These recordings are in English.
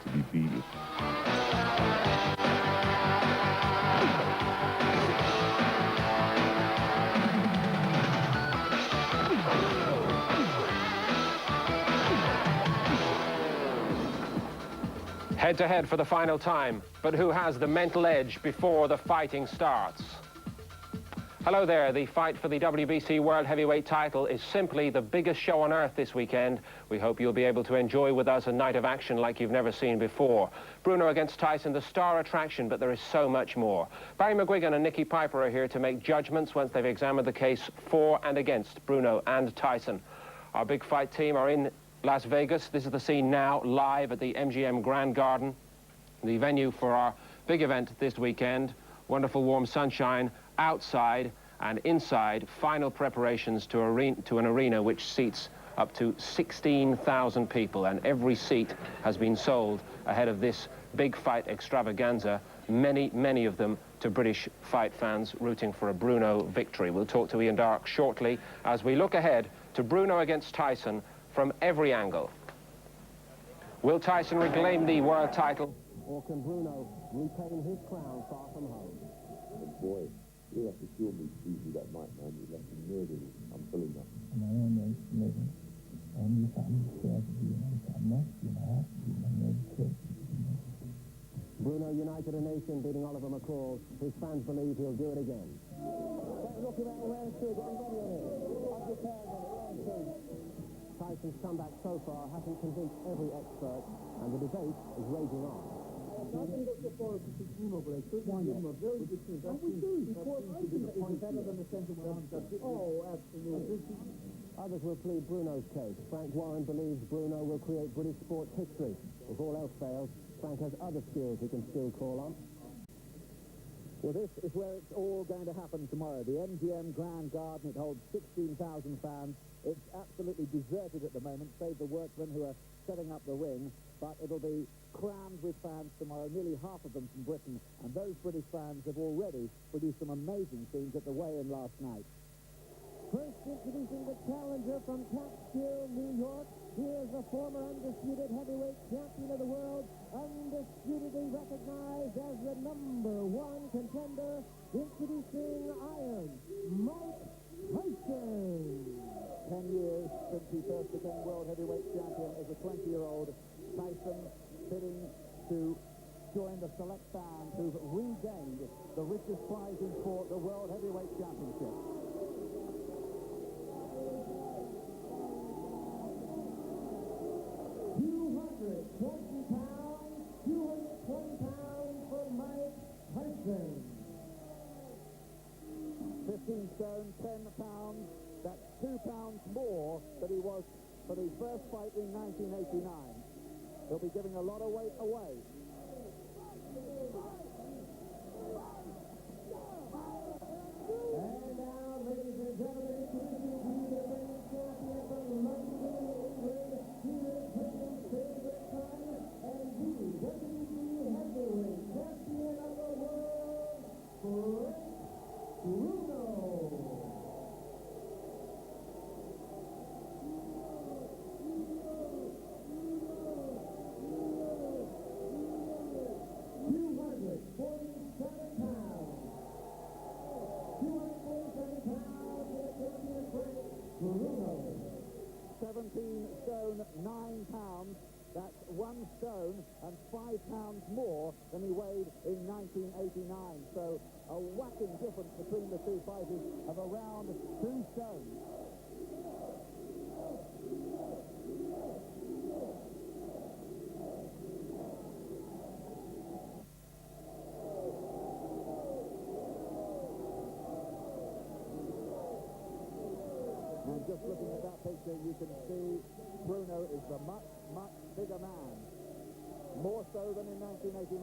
to be beaten. Head-to-head for the final time, but who has the mental edge before the fighting starts? Hello there. The fight for the WBC World Heavyweight title is simply the biggest show on earth this weekend. We hope you'll be able to enjoy with us a night of action like you've never seen before. Bruno against Tyson, the star attraction, but there is so much more. Barry McGuigan and Nicky Piper are here to make judgments once they've examined the case for and against Bruno and Tyson. Our big fight team are in Las Vegas. This is the scene now, live at the MGM Grand Garden, the venue for our big event this weekend. Wonderful warm sunshine outside, and inside, final preparations to an arena which seats up to 16,000 people, and every seat has been sold ahead of this big fight extravaganza, many of them to British fight fans rooting for a Bruno victory. We'll talk to Ian Darke shortly as we look ahead to Bruno against Tyson from every angle. Will Tyson reclaim the world title, or can Bruno retain his crown far from home? Oh boy, you'll have to kill me to beat me that night, man. You'll have to murder me. I'm feeling that. Bruno united a nation, beating Oliver McCall. His fans believe he'll do it again. Tyson's comeback so far hasn't convinced every expert, and the debate is raging on. I think that's the far as Bruno, but I certainly give him a very good chance. That seems to be better than the center one. Oh, absolutely. Others will plead Bruno's case. Frank Warren believes Bruno will create British sports history. If all else fails, Frank has other skills he can still call on. Well, this is where it's all going to happen tomorrow. The MGM Grand Garden, it holds 16,000 fans. It's absolutely deserted at the moment, save the workmen who are setting up the ring. But it'll be crammed with fans tomorrow, nearly half of them from Britain. And those British fans have already produced some amazing scenes at the weigh-in last night. First introducing the challenger from Catskill, New York. Here's the former undisputed heavyweight champion of the world, undisputedly recognized as the #1 contender, introducing Iron Mike Tyson. 10 years since he first became world heavyweight champion as a 20-year-old, Tyson bidding to join the select band who've regained the richest prize in sport, the World Heavyweight Championship. 220 pounds for Mike Tyson. 15 stone, 10 pounds. That's 2 pounds more than he was for the first fight in 1989. He'll be giving a lot of weight away. And now, ladies and gentlemen, introducing the reigning champion from London, England. He is Britain's favorite son, and the WBC heavyweight champion of the world, Bruno. 17 stone, 9 pounds. That's 1 stone and 5 pounds more than he weighed in 1989. So a whacking difference between the two fighters of around 2 stones. And just looking at that picture, you can see Bruno is the much bigger man. More so than in 1989.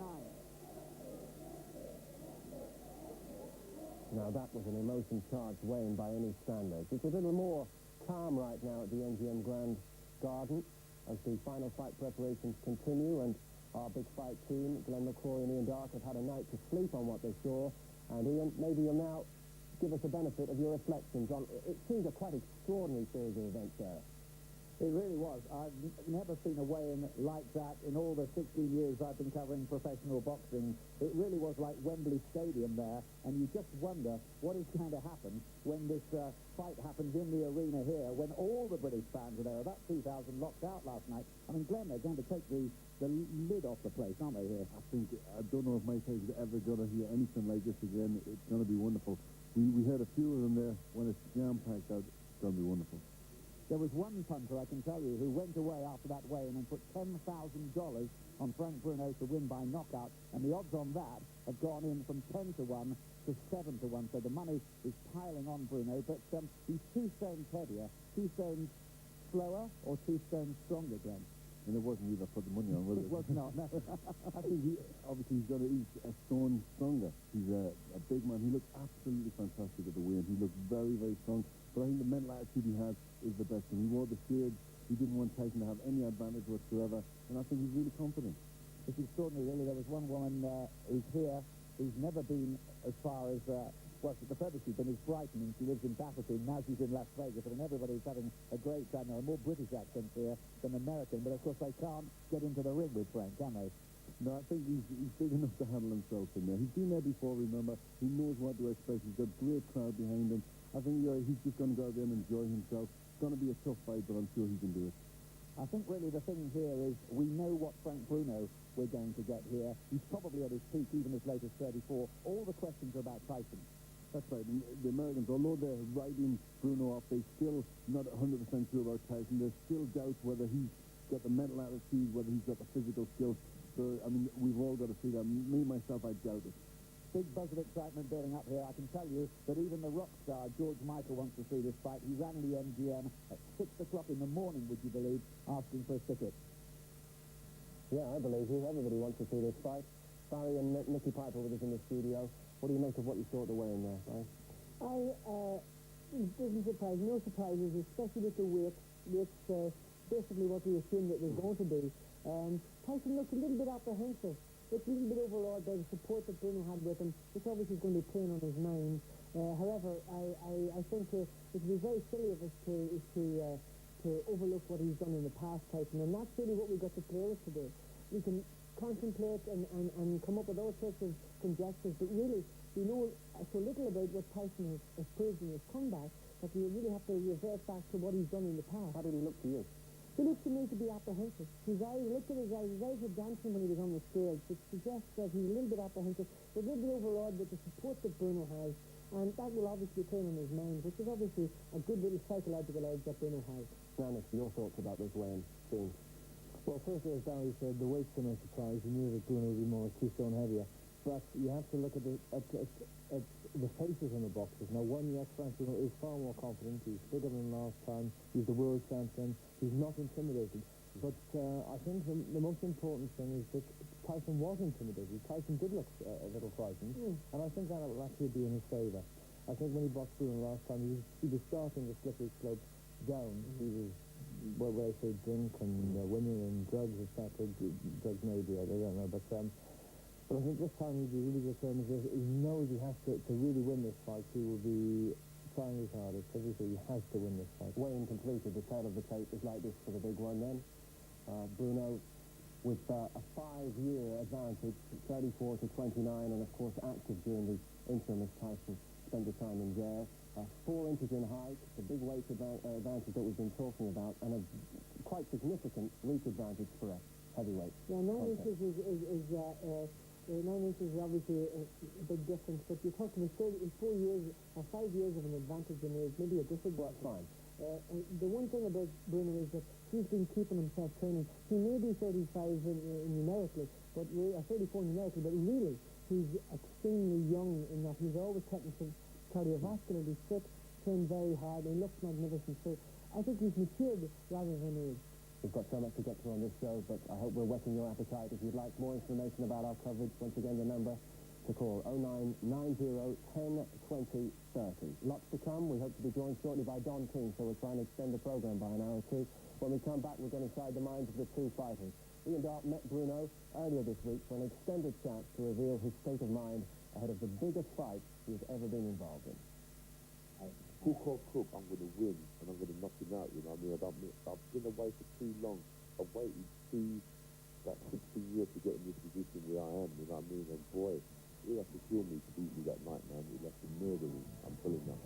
Now, that was an emotion-charged weigh-in by any standards. It's a little more calm right now at the MGM Grand Garden as the final fight preparations continue, and our big fight team, Glenn McCrory and Ian Darke, have had a night to sleep on what they saw. And Ian, maybe you'll now give us the benefit of your reflections on... It seems a quite extraordinary series of events there. It really was. I've never seen a weigh-in like that in all the 16 years I've been covering professional boxing. It really was like Wembley Stadium there, and you just wonder what is going to happen when this fight happens in the arena here, when all the British fans are there. About 2,000 locked out last night. I mean, Glenn, they're going to take the lid off the place, aren't they, here? I don't know if Mike Tyson is ever going to hear anything like this again. It's going to be wonderful. We heard a few of them there. When it's jam-packed out, it's going to be wonderful. There was one punter, I can tell you, who went away after that weigh-in and put $10,000 on Frank Bruno to win by knockout, and the odds on that have gone in from 10 to 1 to 7 to 1, so the money is piling on Bruno, but he's 2 stones heavier, 2 stones slower, or 2 stones stronger, Glenn. And it wasn't either put the money on, was it? It was not, no. I think he's a stone stronger. He's a big man. He looked absolutely fantastic at the weigh-in. He looked very, very strong. But I think the mental attitude he has is the best. And he wore the shades. He didn't want Tyson to have any advantage whatsoever. And I think he's really confident. It's extraordinary, really. There was one woman who's here who's never been as far as... well, the furthest she's been is Brighton, and she lives in Battersea. Now she's in Las Vegas, and everybody's having a great time. There are more British accents here than American, but of course they can't get into the ring with Frank, can they? No, I think he's big enough to handle himself in there. He's been there before, remember. He knows what to expect. He's got a great crowd behind him. I think he's just going to go out there and enjoy himself. It's going to be a tough fight, but I'm sure he can do it. I think really the thing here is we know what Frank Bruno we're going to get here. He's probably at his peak, even as late as 34. All the questions are about Tyson. That's right. And the Americans, although they're writing Bruno off, they're still not 100% sure about Tyson. There's still doubts whether he's got the mental attitude, whether he's got the physical skills. So, I mean, we've all got to see that. Me, myself, I doubt it. Big buzz of excitement building up here. I can tell you that even the rock star, George Michael, wants to see this fight. He rang the MGM at 6 o'clock in the morning, would you believe, asking for a ticket. Yeah, I believe you. Everybody wants to see this fight. Barry and Nicky Piper with us in the studio. What do you make of what you saw at the weigh-in there, Barry? It doesn't surprise, no surprises, especially with the weight. It's basically what we assumed it was going to be. Tyson looked a little bit apprehensive. Looked a little bit overawed by the support that Bruno had with him, which obviously is going to be playing on his mind. However, I think it would be very silly of us to overlook what he's done in the past, Tyson, and that's really what we've got to play with today. We can contemplate and come up with all sorts of conjectures, but really, we know so little about what Tyson has proved in his comeback that we really have to revert back to what he's done in the past. How did he look to you? He looked to me to be apprehensive. His eyes, looked at his eyes were dancing when he was on the scales, which suggests that he's a little bit apprehensive, but a little bit overawed with the support that Bruno has, and that will obviously play on his mind, which is obviously a good little psychological edge that Bruno has. Now, Nick, your thoughts about this weigh-in scene? Well, firstly, as Barry said, the weight's no surprise. You knew that Bruno would be more 2 stone heavier. But you have to look at the faces on the boxers. Now, one, yes, Frank Bruno is far more confident. He's bigger than last time. He's the world champion. He's not intimidated. But I think the most important thing is that Tyson was intimidated. Tyson did look a little frightened. And I think that will actually be in his favour. I think when he boxed Bruno last time, he was starting the slippery slope down. He was, well, where I say drink and women and drugs, etc. Drugs maybe, I don't know. But I think this time he'll be really determined. He knows he has to really win this fight. He will be trying his hardest. Obviously, he has to win this fight. Weigh-in completed. The tail of the tape is like this for the big one then. Bruno with a 5-year advantage, 34 to 29, and of course active during the interim as Tyson spent the time in jail. 4 inches in height, the big weight advantage that we've been talking about, and a quite significant reach advantage for a heavyweight. Yeah, 9 inches is 9 inches is obviously a big difference, but you're talking in 4 years or 5 years of an advantage in age, maybe a disadvantage. Well, fine. The one thing about Bruno is that he's been keeping himself training. He may be 35 numerically, but 34 numerically, but really he's extremely young in that he's always kept himself cardiovascularly fit, trained very hard, and looks magnificent. So I think he's matured rather than age. We've got so much to get through on this show, but I hope we're whetting your appetite. If you'd like more information about our coverage, once again, the number to call 0990 10 20 30. Lots to come. We hope to be joined shortly by Don King, so we're trying to extend the program by an hour or two. When we come back, we'll get inside the minds of the two fighters. Ian Dart met Bruno earlier this week for an extended chat to reveal his state of mind ahead of the biggest fight he has ever been involved in. hook or crook, I'm going to win, and I'm going to knock him out, you know what I mean? I've been away for too long. I've waited about 16 years to get in this position where I am, you know what I mean? And boy, he'll have to kill me to beat me that night, man. He'll have to murder me. I'm telling you.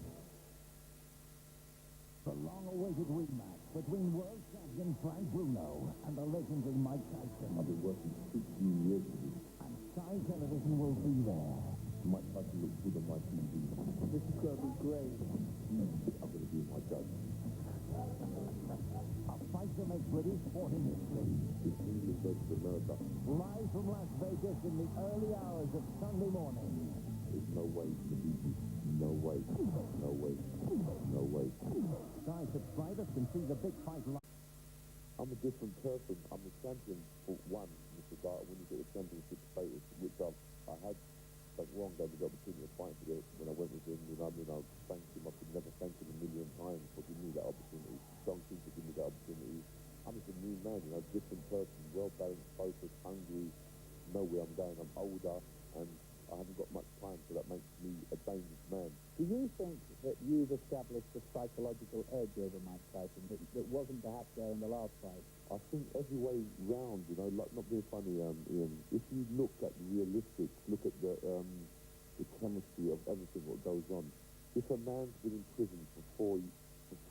The long-awaited rematch between world champion Frank Bruno and the legendary Mike Tyson. I've been working 16 years for this. And Sky Television will be there. Mike Tyson looks good on my TV. This is going to be great. I'm going to be my judge. A fight to make British sporting history. It's England versus America. Live from Las Vegas in the early hours of Sunday morning. There's no way he's going to beat me. No way. No way. No way. Sky subscribers can see the big fight live. I'm a different person. I'm a champion for one, Mr. Dart, when you get a championship status, which I had like wrong, gave me the opportunity of fighting to get it when I went with him, you know what I mean? I thanked him, I could never thank him a million times for giving me that opportunity. John King to give me that opportunity. I'm just a new man, you know, different person, well-balanced, focused, hungry, know where I'm going, I'm older, and I haven't got much time, so that makes me a dangerous man. Do you think that you've established a psychological edge over Mike Tyson that wasn't perhaps there in the last fight? I think every way round, you know, like not being funny, Ian, if you look at the realistic, look at the chemistry of everything what goes on. If a man's been in prison for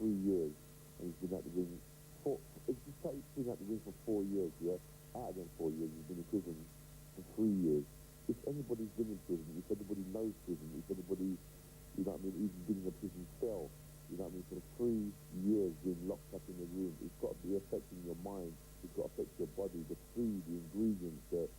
3 years, and he's been at the ring if you say he's been at the ring for 4 years, yeah, out of them 4 years, he's been in prison for 3 years. If anybody's been in prison, if anybody knows prison, if anybody, you know what I mean, even been in a prison cell, you know what I mean, for 3 years being locked up in a room, it's got to be affecting your mind, it's got to affect your body, the food, the ingredients, the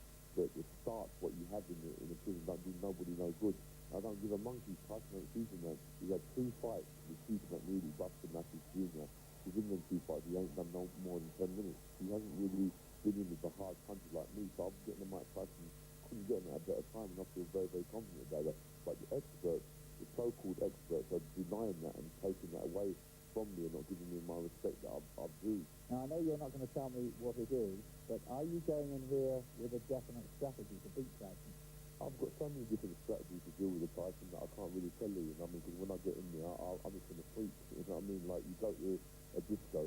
starch, what you have in the prison, don't do nobody no good. I don't give a monkey's Tyson ain't Superman. He's had 2 fights with Superman, really, Buster Matthews Jr. He's in them 2 fights, he ain't done no more than 10 minutes. He hasn't really been in with the hard punches like me, so I'm getting the Mike Tyson, couldn't get him at a better time, and I feel very, very confident about that. But the experts, the so-called experts, are denying that and taking that away from me and not giving me my respect that I've due. Now, I know you're not going to tell me what it is, but are you going in here with a definite strategy to beat Tyson? I've got so many different strategies to deal with the Tyson that I can't really tell you, you know what I mean? Because when I get in there, I'm just going to freak, you know what I mean? Like, you go to a disco,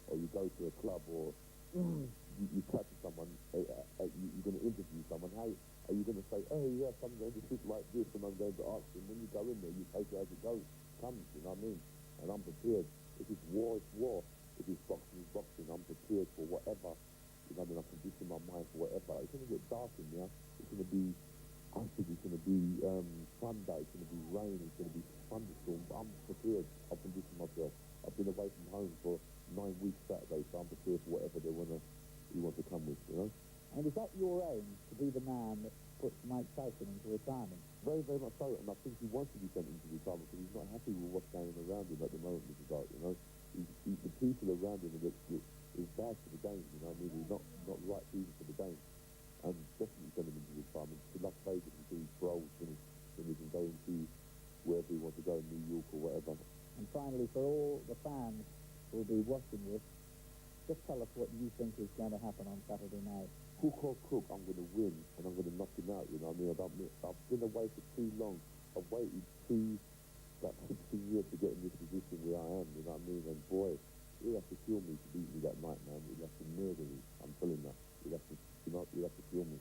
or you go to a club, or you catch someone, you're going to interview someone, hey, are you going to say, oh, yes, I'm going to sit like this, and I'm going to ask him? When you go in there, you take it as it goes, comes, you know what I mean? And I'm prepared. If it's war, it's war. If it's boxing, it's boxing. I'm prepared for whatever. You know what I mean? I'm conditioning my mind for whatever. It's going to get dark in there. It's going to be, I think it's going to be Sunday. It's going to be rain. It's going to be thunderstorm. But I'm prepared. I've conditioned myself. I've been away from home for 9 weeks Saturday, so I'm prepared for whatever you want to come with, you know? And is that your aim, to be the man that puts Mike Tyson into retirement? Very, very much so, and I think he wants to be sent into retirement because he's not happy with what's going around him at the moment, Mr. Dart, you know? The people around him is bad for the game, you know what I mean? He's not the right people for the game. And definitely send him into retirement to Las Vegas until he's paroled finished, then he can go into wherever he wants to go, New York or whatever. And finally, for all the fans who will be watching this, just tell us what you think is going to happen on Saturday night. Hook or crook, I'm going to win, and I'm going to knock him out, you know what I mean? I've been away for too long. I've waited about 16 years to get in this position where I am, you know what I mean? And boy, he'll have to kill me to beat me that night, man. He'll have to murder me. I'm telling you. He'll have to kill me.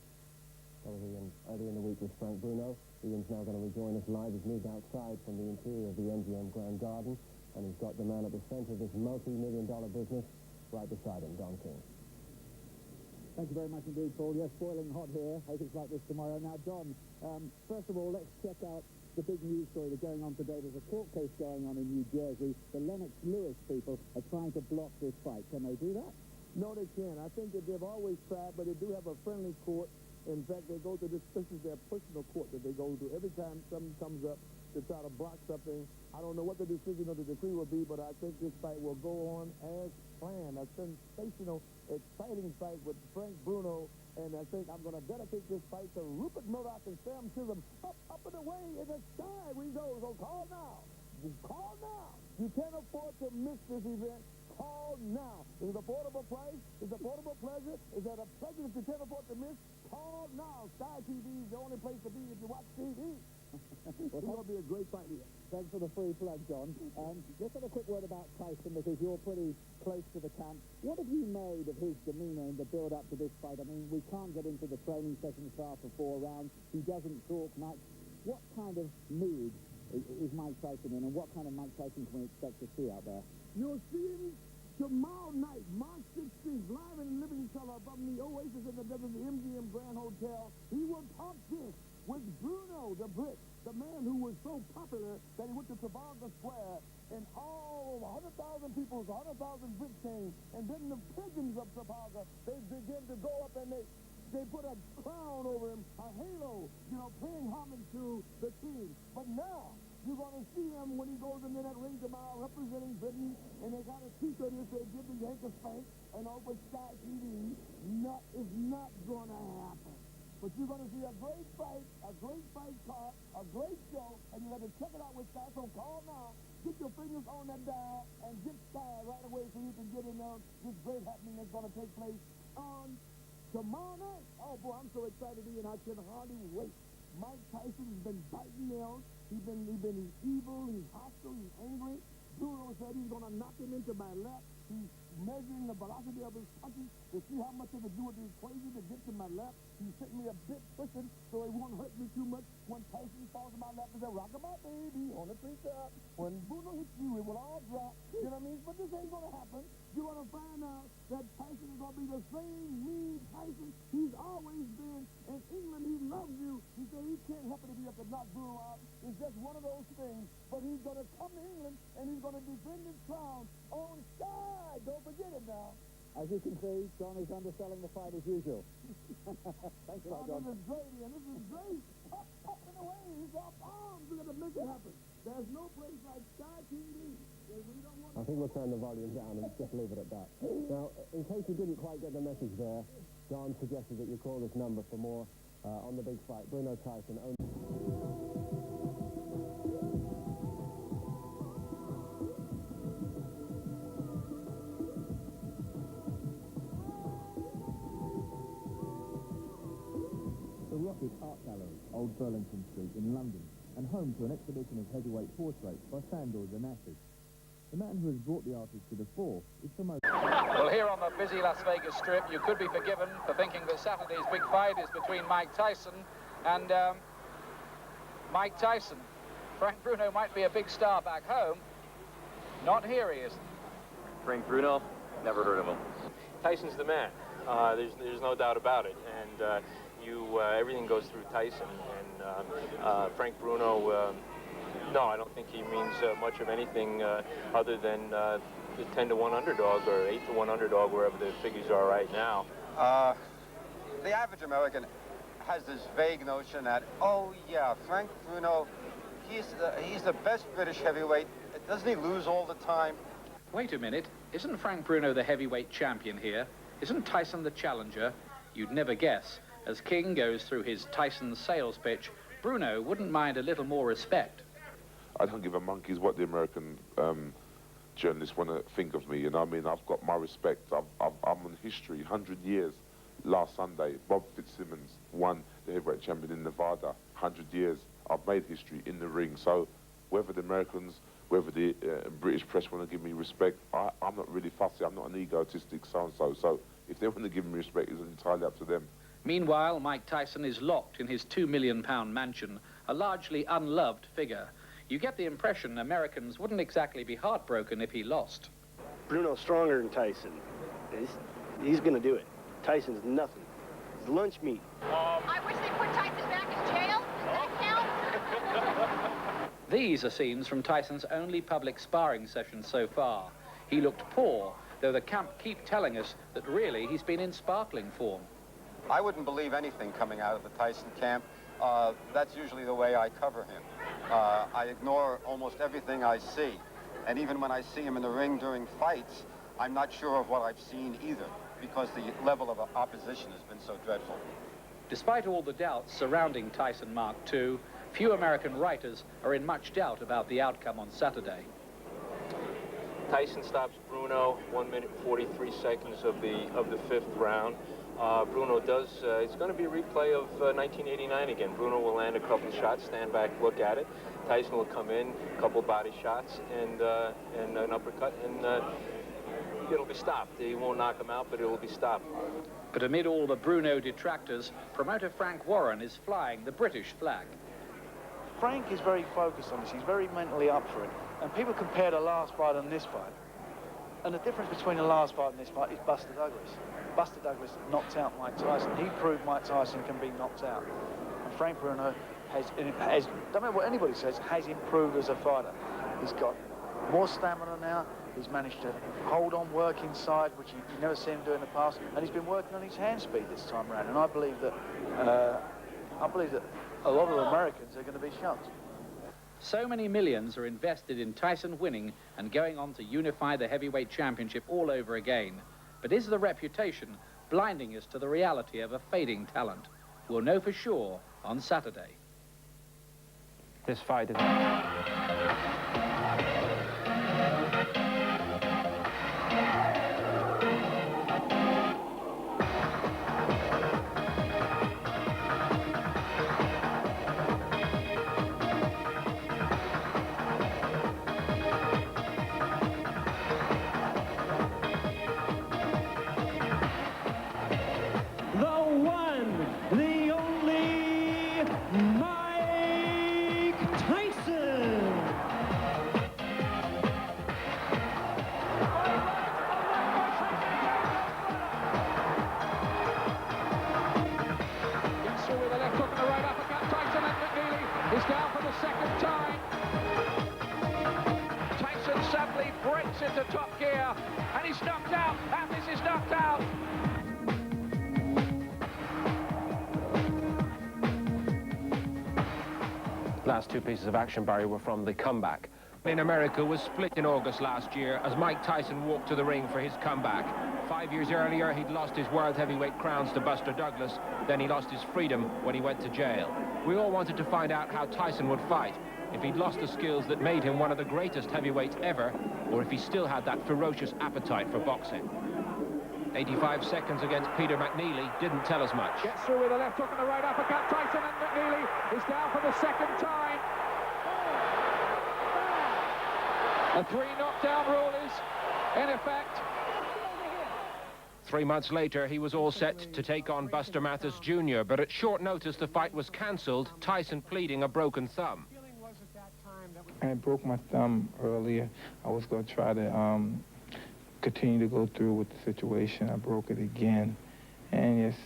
That was Ian earlier in the week with Frank Bruno. Ian's now going to rejoin us live. He's moved outside from the interior of the MGM Grand Garden, and he's got the man at the centre of this multi-million-dollar business right beside him, Don King. Thank you very much indeed, Paul. Yes, boiling hot here. Hope it's like this tomorrow. Now, Don, first of all, let's check out the big news story that's going on today. There's a court case going on in New Jersey. The Lennox Lewis people are trying to block this fight. Can they do that? No, they can't. I think that they've always tried, but they do have a friendly court. In fact, they go to this is their personal court that they go to every time something comes up to try to block something. I don't know what the decision or the decree will be, but I think this fight will go on as planned. A sensational, exciting fight with Frank Bruno, and I think I'm going to dedicate this fight to Rupert Murdoch and Sam Chisholm. Up and away in the sky we go. So call now. Call now. You can't afford to miss this event. Call now. Is it affordable price? Is it affordable pleasure? Is that a pleasure that you can't afford to miss? Call now. Sky TV is the only place to be if you watch TV. It's going to be a great fight here. Thanks for the free plug, John. Just have a quick word about Tyson, because you're pretty close to the camp. What have you made of his demeanour in the build-up to this fight? I mean, we can't get into the training sessions after 4 rounds. He doesn't talk much. What kind of mood is Mike Tyson in, and what kind of Mike Tyson can we expect to see out there? You'll see him tomorrow night, March 16th, live in living color above the Oasis in the desert, the MGM Grand Hotel. He will top this with Bruno, the Brit, the man who was so popular that he went to Trafalgar Square, and all 100,000 people, 100,000 Brits came, and then the pigeons of Trafalgar, they began to go up and they put a crown over him, a halo, you know, paying homage to the king. But now, you're going to see him when he goes into that ring tomorrow representing Britain, and they got a t-shirt here say, give the Yankees spank, and over Sky TV, is not going to happen. But you're going to see a great fight card, a great show, and you have to check it out with Sky. So call now, get your fingers on that dial, and get Sky right away so you can get in there. This great happening that's going to take place on tomorrow night. Oh, boy, I'm so excited, Ian. I can hardly wait. Mike Tyson has been biting nails. He's evil, he's hostile, he's angry. Bruno said he's going to knock him into my left. He's measuring the velocity of his punches to see how much of it do it is crazy to get to my left. He's sitting me a bit pushing so he won't hurt me too much. When Tyson falls to my left, he said, rock my baby on the tree-top. When Bruno hits you, it will all drop. You know what I mean? But this ain't going to happen. You're going to find out that Tyson is going to be the same mean Tyson he's always been. In England, he loves you. He said he can't help it if he has to knock Bruno out. It's just one of those things. But he's going to come to England, and he's going to defend his crown on Sky. Don't forget it now. As you can see, John is underselling the fight as usual. Thanks a lot, John. This is great, Ian. This is great. Up and away. He's off arms. We're going to make it happen. There's no place like Sky TV. I think we'll turn the volume down and just leave it at that. Now, in case you didn't quite get the message there, John suggested that you call this number for more on the big fight. Bruno Tyson. The Rocket Art Gallery, Old Burlington Street in London, and home to an exhibition of heavyweight portraits by Sandor Zanassi. The man who has brought the artist to the fore is promoted. Well, here on the busy Las Vegas Strip, you could be forgiven for thinking that Saturday's big fight is between Mike Tyson and Mike Tyson. Frank Bruno might be a big star back home. Not here he isn't. Frank Bruno, never heard of him. Tyson's the man. There's no doubt about it. And everything goes through Tyson. And Frank Bruno, no, I don't think he means much of anything other than the 10-to-1 underdog or 8-to-1 underdog, wherever the figures are right now. The average American has this vague notion that, oh yeah, Frank Bruno, he's the best British heavyweight. Doesn't he lose all the time? Wait a minute. Isn't Frank Bruno the heavyweight champion here? Isn't Tyson the challenger? You'd never guess. As King goes through his Tyson sales pitch, Bruno wouldn't mind a little more respect. I don't give a monkey's what the American journalists want to think of me, you know what I mean? I've got my respect. I'm on history, 100 years. Last Sunday, Bob Fitzsimmons won the heavyweight champion in Nevada, 100 years. I've made history in the ring. So whether the Americans, whether the British press want to give me respect, I'm not really fussy. I'm not an egotistic so-and-so. So if they want to give me respect, it's entirely up to them. Meanwhile, Mike Tyson is locked in his £2 million mansion, a largely unloved figure. You get the impression Americans wouldn't exactly be heartbroken if he lost. Bruno's stronger than Tyson. He's going to do it. Tyson's nothing. It's lunch meat. I wish they put Tyson back in jail. Does that count? These are scenes from Tyson's only public sparring session so far. He looked poor, though the camp keep telling us that really he's been in sparkling form. I wouldn't believe anything coming out of the Tyson camp. That's usually the way I cover him. I ignore almost everything I see. And even when I see him in the ring during fights, I'm not sure of what I've seen either, because the level of opposition has been so dreadful. Despite all the doubts surrounding Tyson Mark II, few American writers are in much doubt about the outcome on Saturday. Tyson stops Bruno 1 minute and 43 seconds of the 5th round. Bruno does, it's going to be a replay of 1989 again. Bruno will land a couple of shots, stand back, look at it. Tyson will come in, a couple body shots, and an uppercut, and it'll be stopped. He won't knock him out, but it will be stopped. But amid all the Bruno detractors, promoter Frank Warren is flying the British flag. Frank is very focused on this. He's very mentally up for it. And people compare the last fight and this fight. And the difference between the last fight and this fight is Buster Douglas. Buster Douglas knocked out Mike Tyson. He proved Mike Tyson can be knocked out. And Frank Bruno has, don't matter what anybody says, has improved as a fighter. He's got more stamina now. He's managed to hold on, work inside, which you never seen him do in the past. And he's been working on his hand speed this time around. And I believe that a lot of Americans are going to be shocked. So many millions are invested in Tyson winning and going on to unify the heavyweight championship all over again. But is the reputation blinding us to the reality of a fading talent? We'll know for sure on Saturday. This fight is... He's down for the second time. Tyson suddenly breaks into top gear, and he's knocked out. Mathis is knocked out. Last two pieces of action, Barry, were from the comeback. In America was split in August last year as Mike Tyson walked to the ring for his comeback. 5 years earlier, he'd lost his world heavyweight crowns to Buster Douglas. Then he lost his freedom when he went to jail. We all wanted to find out how Tyson would fight, if he'd lost the skills that made him one of the greatest heavyweights ever, or if he still had that ferocious appetite for boxing. 85 seconds against Peter McNeely didn't tell us much. Gets through with a left hook and a right uppercut. Tyson and McNeely is down for the second time. A 3 knockdown rule is in effect. 3 months later, he was all set to take on Buster Mathis Jr., but at short notice, the fight was cancelled, Tyson pleading a broken thumb. I broke my thumb earlier. I was going to try to continue to go through with the situation. I broke it again. And yes,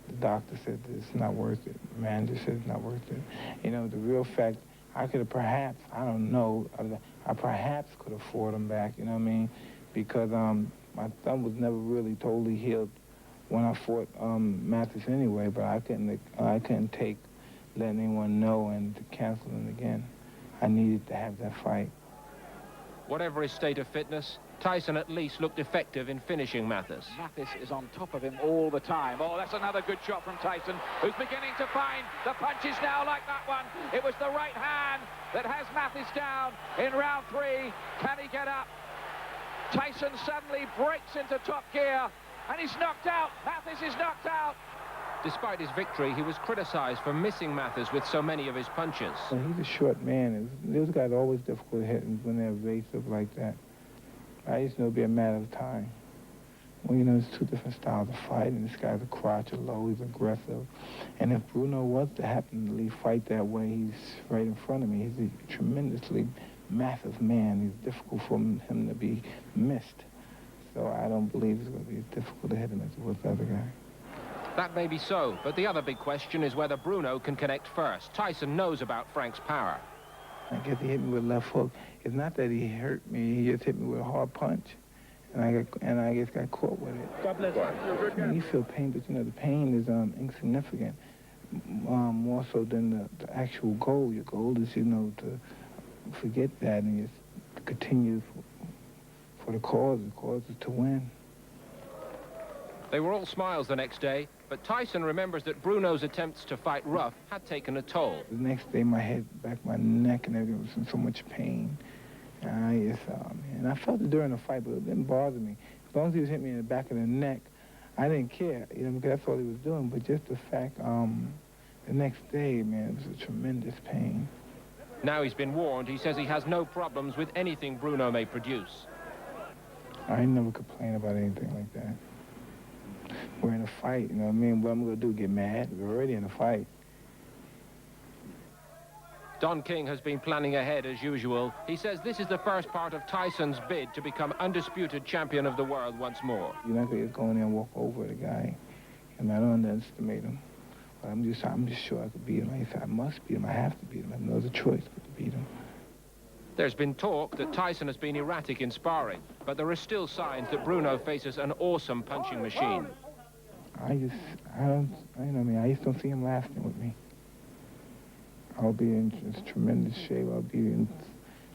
the doctor said it's not worth it. Manager said it's not worth it. You know, the real fact, I could have perhaps, I don't know, I perhaps could have fought him back, you know what I mean? Because my thumb was never really totally healed when I fought Mathis anyway, but I couldn't take letting anyone know and to cancel it again. I needed to have that fight. Whatever his state of fitness, Tyson at least looked effective in finishing Mathis. Mathis is on top of him all the time. Oh, that's another good shot from Tyson, who's beginning to find the punches now like that one. It was the right hand that has Mathis down in round 3. Can he get up? Tyson suddenly breaks into top gear, and he's knocked out. Mathis is knocked out. Despite his victory, he was criticized for missing Mathis with so many of his punches. Well, he's a short man. Those guys are always difficult hitting when they're evasive like that. I just know it'll be a matter of time. Well, you know, there's two different styles of fighting. This guy's a crotch, a low, he's aggressive. And if Bruno was to happen to fight that way, he's right in front of me. He's a tremendously massive man. It's difficult for him to be missed. So I don't believe it's going to be as difficult to hit him as it was the other guy. That may be so, but the other big question is whether Bruno can connect first. Tyson knows about Frank's power. I guess he hit me with a left hook. It's not that he hurt me, he just hit me with a hard punch. And I just got caught with it. God bless you. You feel pain, but you know, the pain is insignificant. More so than the actual goal. Your goal is, you know, to forget that and just continue for the cause. The cause is to win. They were all smiles the next day, but Tyson remembers that Bruno's attempts to fight rough had taken a toll. The next day, my head, back, my neck, and everything was in so much pain. And I felt it during the fight, but it didn't bother me. As long as he was hitting me in the back of the neck, I didn't care, you know, because that's all he was doing. But just the fact, the next day, man, it was a tremendous pain. Now he's been warned. He says he has no problems with anything Bruno may produce. I never complain about anything like that. We're in a fight, you know what I mean? What I'm going to do, get mad? We're already in a fight. Don King has been planning ahead as usual. He says this is the first part of Tyson's bid to become undisputed champion of the world once more. You're not going to just go in there and walk over the guy. And I don't underestimate him. But I'm just sure I could beat him. I must beat him. I have to beat him. I have no other choice but to beat him. There's been talk that Tyson has been erratic in sparring, but there are still signs that Bruno faces an awesome punching machine. I just don't see him lasting with me. I'll be in just tremendous shape. I'll be in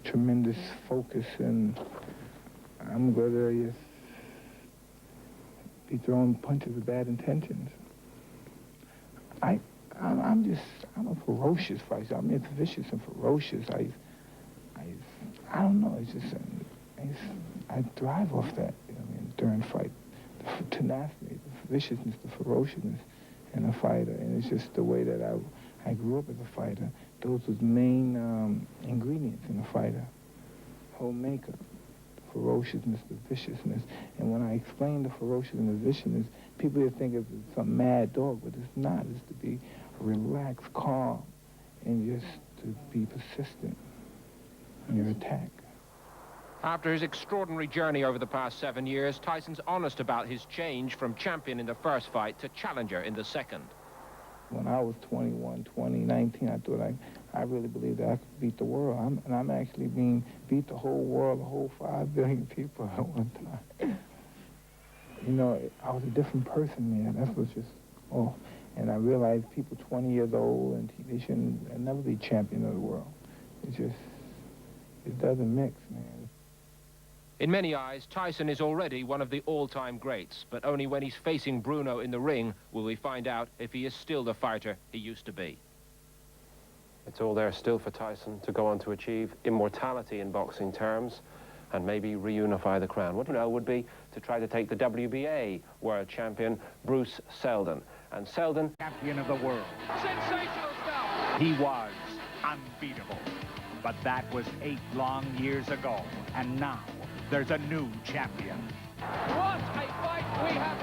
tremendous focus, and I'm going to just be throwing punches with bad intentions. I'm a ferocious fighter. I mean, it's vicious and ferocious. I don't know. It's just I thrive off that. You know, I mean, during fight, the tenacity, the viciousness, the ferociousness in a fighter, and it's just the way that I grew up as a fighter. Those was main ingredients in a fighter. Whole makeup, the ferociousness, the viciousness. And when I explain the ferociousness and the viciousness, people just think it's some mad dog, but it's not. It's to be relaxed, calm, and just to be persistent in your attack. After his extraordinary journey over the past 7 years, Tyson's honest about his change from champion in the first fight to challenger in the second. When I was 21, 20, 19, I thought I really believed that I could beat the world. I'm actually beat the whole world, the whole 5 billion people at one time. You know, I was a different person, man. That was just, and I realized people 20 years old, and they shouldn't never be champion of the world. It doesn't mix, man. In many eyes, Tyson is already one of the all-time greats, but only when he's facing Bruno in the ring will we find out if he is still the fighter he used to be. It's all there still for Tyson to go on to achieve immortality in boxing terms and maybe reunify the crown. What would be to try to take the WBA world champion, Bruce Seldon. And Seldon... champion of the world. Sensational stuff! He was unbeatable. But that was 8 long years ago, and now there's a new champion. What a fight we have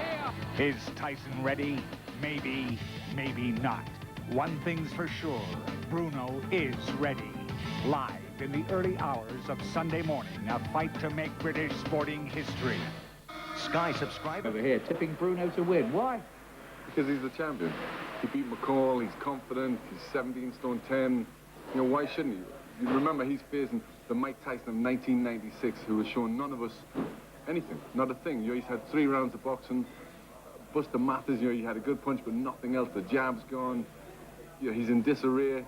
here! Is Tyson ready? Maybe, maybe not. One thing's for sure, Bruno is ready. Live in the early hours of Sunday morning, a fight to make British sporting history. Sky subscriber over here tipping Bruno to win. Why? Because he's the champion. He beat McCall, he's confident, he's 17 stone 10. You know, why shouldn't he? You remember, he's facing the Mike Tyson of 1996, who was showing none of us anything, not a thing. You know, he's had 3 rounds of boxing. Buster Mathers, you know, he had a good punch, but nothing else. The jab's gone. You know, he's in disarray.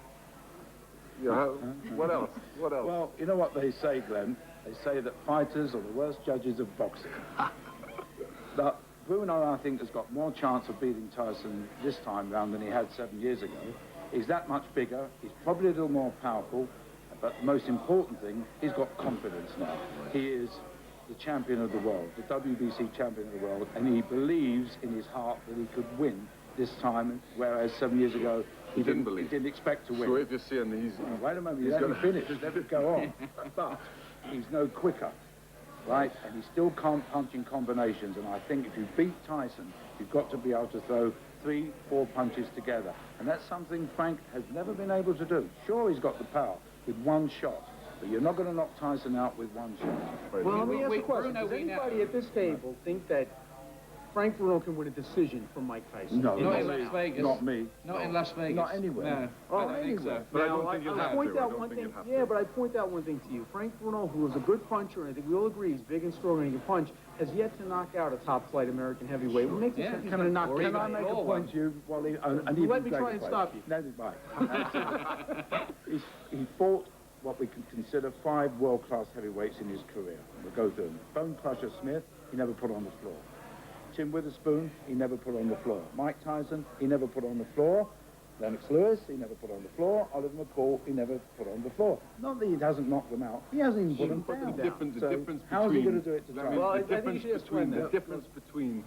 You know, what else? What else? Well, you know what they say, Glenn? They say that fighters are the worst judges of boxing. Now, Bruno, I think, has got more chance of beating Tyson this time round than he had 7 years ago. He's that much bigger. He's probably a little more powerful. But the most important thing, he's got confidence now. He is the champion of the world, the WBC champion of the world, and he believes in his heart that he could win this time, whereas 7 years ago, he didn't expect to win. So if you're saying that he's... wait a moment, let me finish, let it go on. But he's no quicker, right? And he still can't punch in combinations, and I think if you beat Tyson, you've got to be able to throw 3, 4 punches together. And that's something Frank has never been able to do. Sure, he's got the power with one shot, but you're not going to knock Tyson out with one shot. Well, let me ask you a question. Does anybody at this table think that Frank Bruno can win a decision from Mike Tyson? No, not in Las Vegas. Not me. Not in Las Vegas. Not anywhere. No, I don't think so. But I don't think you'll have to. But I point out one thing to you. Frank Bruno, who is a good puncher, and I think we all agree he's big and strong and he can punch, has yet to knock out a top-flight American heavyweight. What makes it kind of knock? Can I make a point to you? Well, let me try and stop you. No, bye. He fought what we can consider 5 world-class heavyweights in his career. We'll go through them. Bone Crusher Smith, he never put on the floor. Tim Witherspoon, he never put on the floor. Mike Tyson, he never put on the floor. Lennox Lewis, he never put on the floor. Oliver McCall, he never put on the floor. Not that he hasn't knocked them out. He hasn't even put them down. The difference how is he going to do it to Tyson? Well, the difference between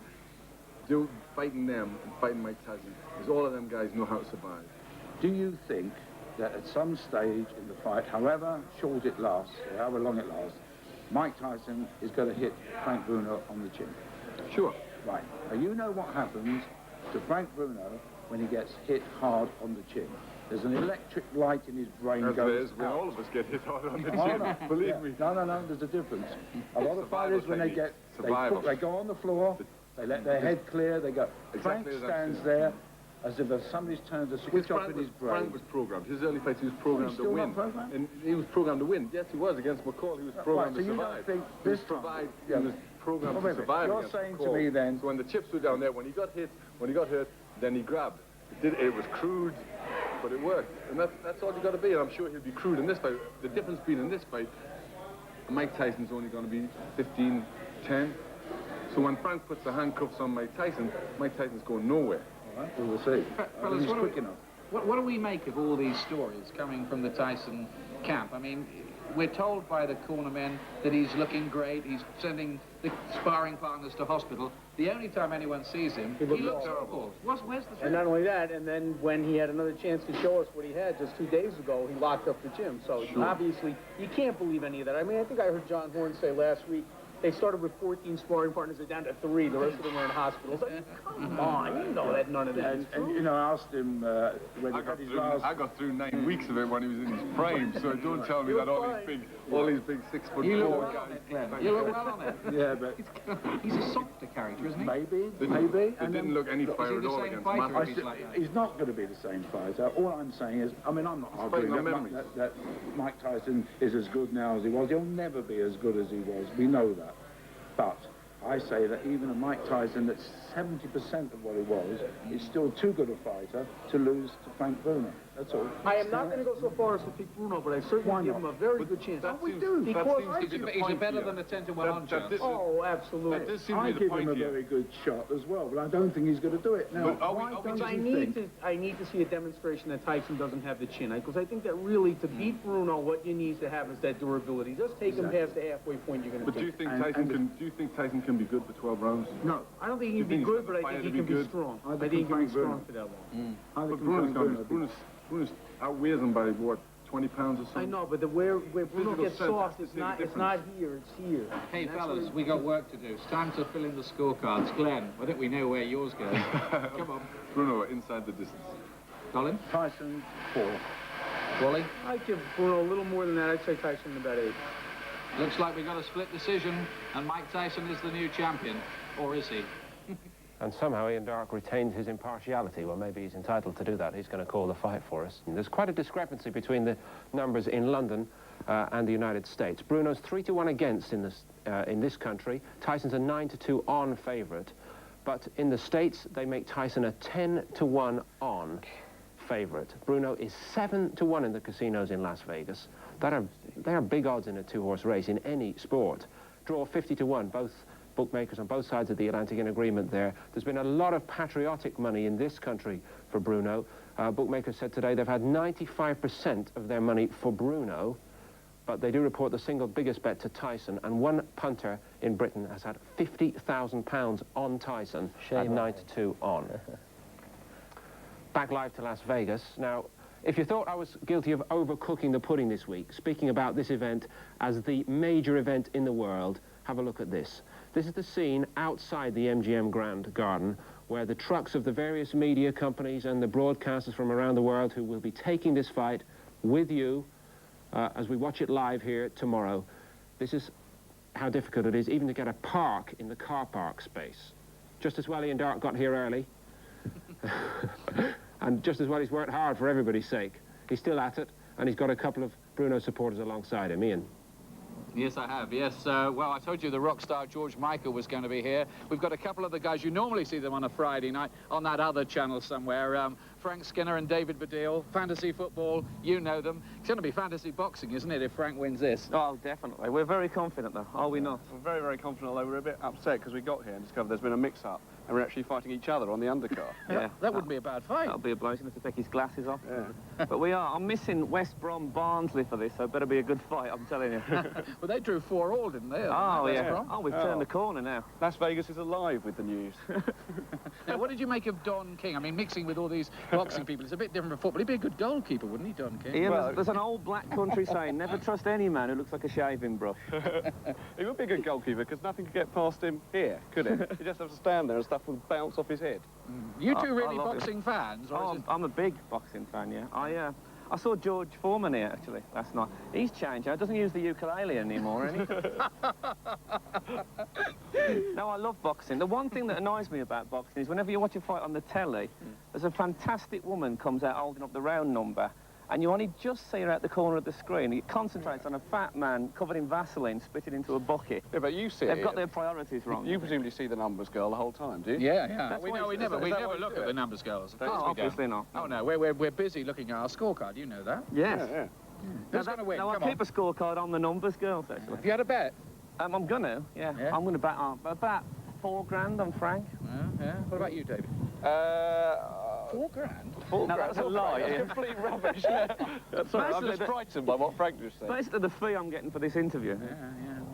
fighting them and fighting Mike Tyson is all of them guys know how to survive. Do you think that at some stage in the fight, however short it lasts, or however long it lasts, Mike Tyson is going to hit Frank Bruno on the chin? Sure. Right. Now, you know what happens to Frank Bruno when he gets hit hard on the chin. There's an electric light in his brain goes when out. all of us get hit hard on the chin. No, Believe me. No, there's a difference. A lot of fighters, when they get, they go on the floor, they let their head clear, they go. Frank stands there as if somebody's turned a switch off in his brain. Frank was programmed. His early fights, he was programmed to win. And he was programmed to win. Yes, he was against McCall. He was programmed to survive. So you don't think this time? He was programmed to survive. You're saying to me then... So when the chips were down there, when he got hit, then he grabbed. It was crude, but it worked. And that's all you got to be. And I'm sure he'll be crude in this fight. The difference being in this fight, Mike Tyson's only going to be 15-10. So when Frank puts the handcuffs on Mike Tyson's going nowhere. All right, we'll see. Fellas, he's quick enough. What do we make of all these stories coming from the Tyson camp? I mean, we're told by the corner men that he's looking great, he's sending the sparring partners to hospital. The only time anyone sees him, he looks awful. Where's the truth? And not only that, and then when he had another chance to show us what he had just 2 days ago, he locked up the gym. So obviously, you can't believe any of that. I mean, I think I heard John Horn say last week, they started with 14 sparring partners, they're down to 3. The rest of them were in hospitals. I mean, come on, you know that none of that is true. And you know, I asked him when he had his last... I got through 9 weeks of it when he was in his prime, so don't tell me that all these big 6'4" guys... You look well on it. Yeah, but... He's a softer character, isn't he? Maybe. It didn't look any fire at all against Matt. He's not going to be the same fighter. All I'm saying is, I mean, I'm not arguing that Mike Tyson is as good now as he was. He'll never be as good as he was. We know that. But I say that even a Mike Tyson that's 70% of what he was is still too good a fighter to lose to Frank Bruno. That's all. I am not going to go so far as to pick Bruno, but I certainly give him a very good chance. Because he's better than a 10-to-1 on chance. Oh, absolutely. I give him a very good shot as well, but I don't think he's going to do it. Now, I need to see a demonstration that Tyson doesn't have the chin, because I think that really, to beat Bruno, what you need to have is that durability. Just take him past the halfway point, you're going to But do you think Tyson can be good for 12 rounds? No, I don't think he can be good, but I think he can be strong. I think he can be strong for that long. But Bruno's outweighs him by, what, 20 pounds or something? I know, but where Bruno gets soft, it's not here, it's here. Hey, fellas, we got work to do. It's time to fill in the scorecards. Glenn, I think we know where yours goes. Come on. Bruno, inside the distance. Colin? Tyson, 4. Wally? I'd give Bruno a little more than that. I'd say Tyson about 8. Looks like we got a split decision, and Mike Tyson is the new champion. Or is he? And somehow Ian Darke retains his impartiality. Well, maybe he's entitled to do that. He's going to call the fight for us. And there's quite a discrepancy between the numbers in London and the United States. Bruno's 3-1 against in this country. Tyson's a 9-2 on favourite. But in the States, they make Tyson a 10-1 on favourite. Bruno is 7-1 in the casinos in Las Vegas. They are big odds in a 2-horse race in any sport. Draw 50-1, both bookmakers on both sides of the Atlantic in agreement there. There's been a lot of patriotic money in this country for Bruno. Bookmakers said today they've had 95% of their money for Bruno, but they do report the single biggest bet to Tyson, and one punter in Britain has had £50,000 on Tyson at 9-2 on. Back live to Las Vegas. Now, if you thought I was guilty of overcooking the pudding this week, speaking about this event as the major event in the world, have a look at this. This is the scene outside the MGM Grand Garden, where the trucks of the various media companies and the broadcasters from around the world who will be taking this fight with you as we watch it live here tomorrow. This is how difficult it is even to get a park in the car park space. Just as well Ian Darke got here early, and just as well he's worked hard for everybody's sake. He's still at it, and he's got a couple of Bruno supporters alongside him. Ian. Yes, I have, yes. Well, I told you the rock star George Michael was going to be here. We've got a couple of the guys. You normally see them on a Friday night on that other channel somewhere. Frank Skinner and David Baddiel, fantasy football, you know them. It's going to be fantasy boxing, isn't it, if Frank wins this? Oh, definitely. We're very confident, though, are we not? We're very, very confident, although we're a bit upset because we got here and discovered there's been a mix-up. and we're actually fighting each other on the undercard. Yeah, that wouldn't be a bad fight. That'll be a blow. He's going to have to take his glasses off. Yeah. But we are. I'm missing West Brom Barnsley for this, so it better be a good fight, I'm telling you. Well, they drew 4-4, didn't they? Oh, West yeah. Brom? Oh, we've turned the corner now. Las Vegas is alive with the news. Now, what did you make of Don King? I mean, mixing with all these boxing people, it's a bit different from football. He'd be a good goalkeeper, wouldn't he, Don King? Ian, there's an old black country saying, never trust any man who looks like a shaving brush. He would be a good goalkeeper because nothing could get past him here, could it? He'd just have to stand there and stuff would bounce off his head. You two really boxing fans? Or I'm a big boxing fan, yeah. I saw George Foreman here, actually, last night. He's changed. He doesn't use the ukulele anymore, any? No, I love boxing. The one thing that annoys me about boxing is whenever you watch a fight on the telly, there's a fantastic woman comes out holding up the round number, and you only just see her out the corner of the screen. It concentrates on a fat man covered in Vaseline spitting into a bucket. Yeah, but you see They've got their priorities wrong. You presumably see the numbers girl the whole time, do you? Yeah. We never look at the numbers girls. Obviously not. Oh, no, we're busy looking at our scorecard. You know that. Yes. Yeah. Who's going to win? Now, I keep a scorecard on the numbers girls, actually. Have you had a bet? I'm going to, yeah. I'm going to bet on about $4 on Frank. Yeah. What about you, David? $4 grand? No, that's a lie. That's complete rubbish. Sorry, I'm just frightened by what Frank just said. Basically, the fee I'm getting for this interview.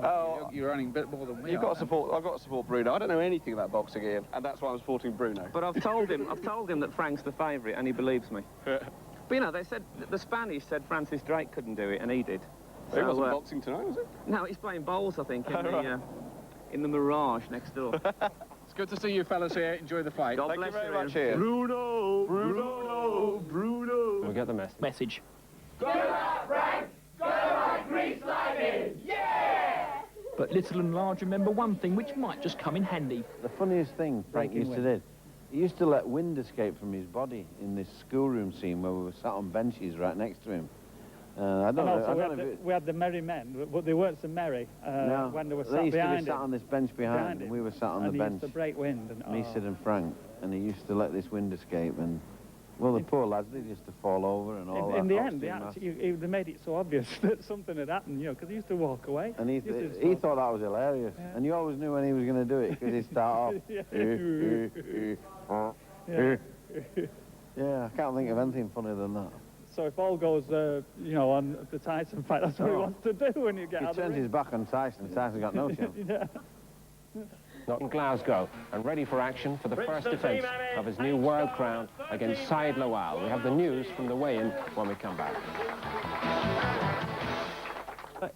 Oh, you're earning a bit more than we I've got to support Bruno. I don't know anything about boxing, Ian, and that's why I'm supporting Bruno. But I've told him that Frank's the favourite, and he believes me. But you know, they said the Spanish said Francis Drake couldn't do it, and he did. So, he wasn't boxing tonight, was it? No, he's playing bowls, I think, in the Mirage next door. It's good to see you fellas here. Enjoy the fight. God Thank bless you very you, much, Ian. Bruno. We get the message. Go out, Frank! Go out, grease lightning! Yeah! But little and large remember one thing which might just come in handy. The funniest thing Frank used to do, he used to let wind escape from his body in this schoolroom scene where we were sat on benches right next to him. I don't know. We had the merry men, but they weren't so merry when they were sat behind behind him. They sat on this bench behind and we were sat on the bench. He used to break wind. And, me, Sid and Frank, and he used to let this wind escape and, well, the poor lads, they used to fall over and all that. In the end, they made it so obvious that something had happened, you know, because he used to walk away. And he thought that was hilarious. Yeah. And you always knew when he was going to do it, because he'd start off. Yeah, I can't think of anything funnier than that. So if all goes, you know, on the Tyson fight, that's what he wants to do when you get out of the ring. He turns his back on Tyson. Tyson's got no chance. Not in Glasgow, and ready for action for the first defence of his new world crown against Said Lawal. We have the news from the weigh-in when we come back.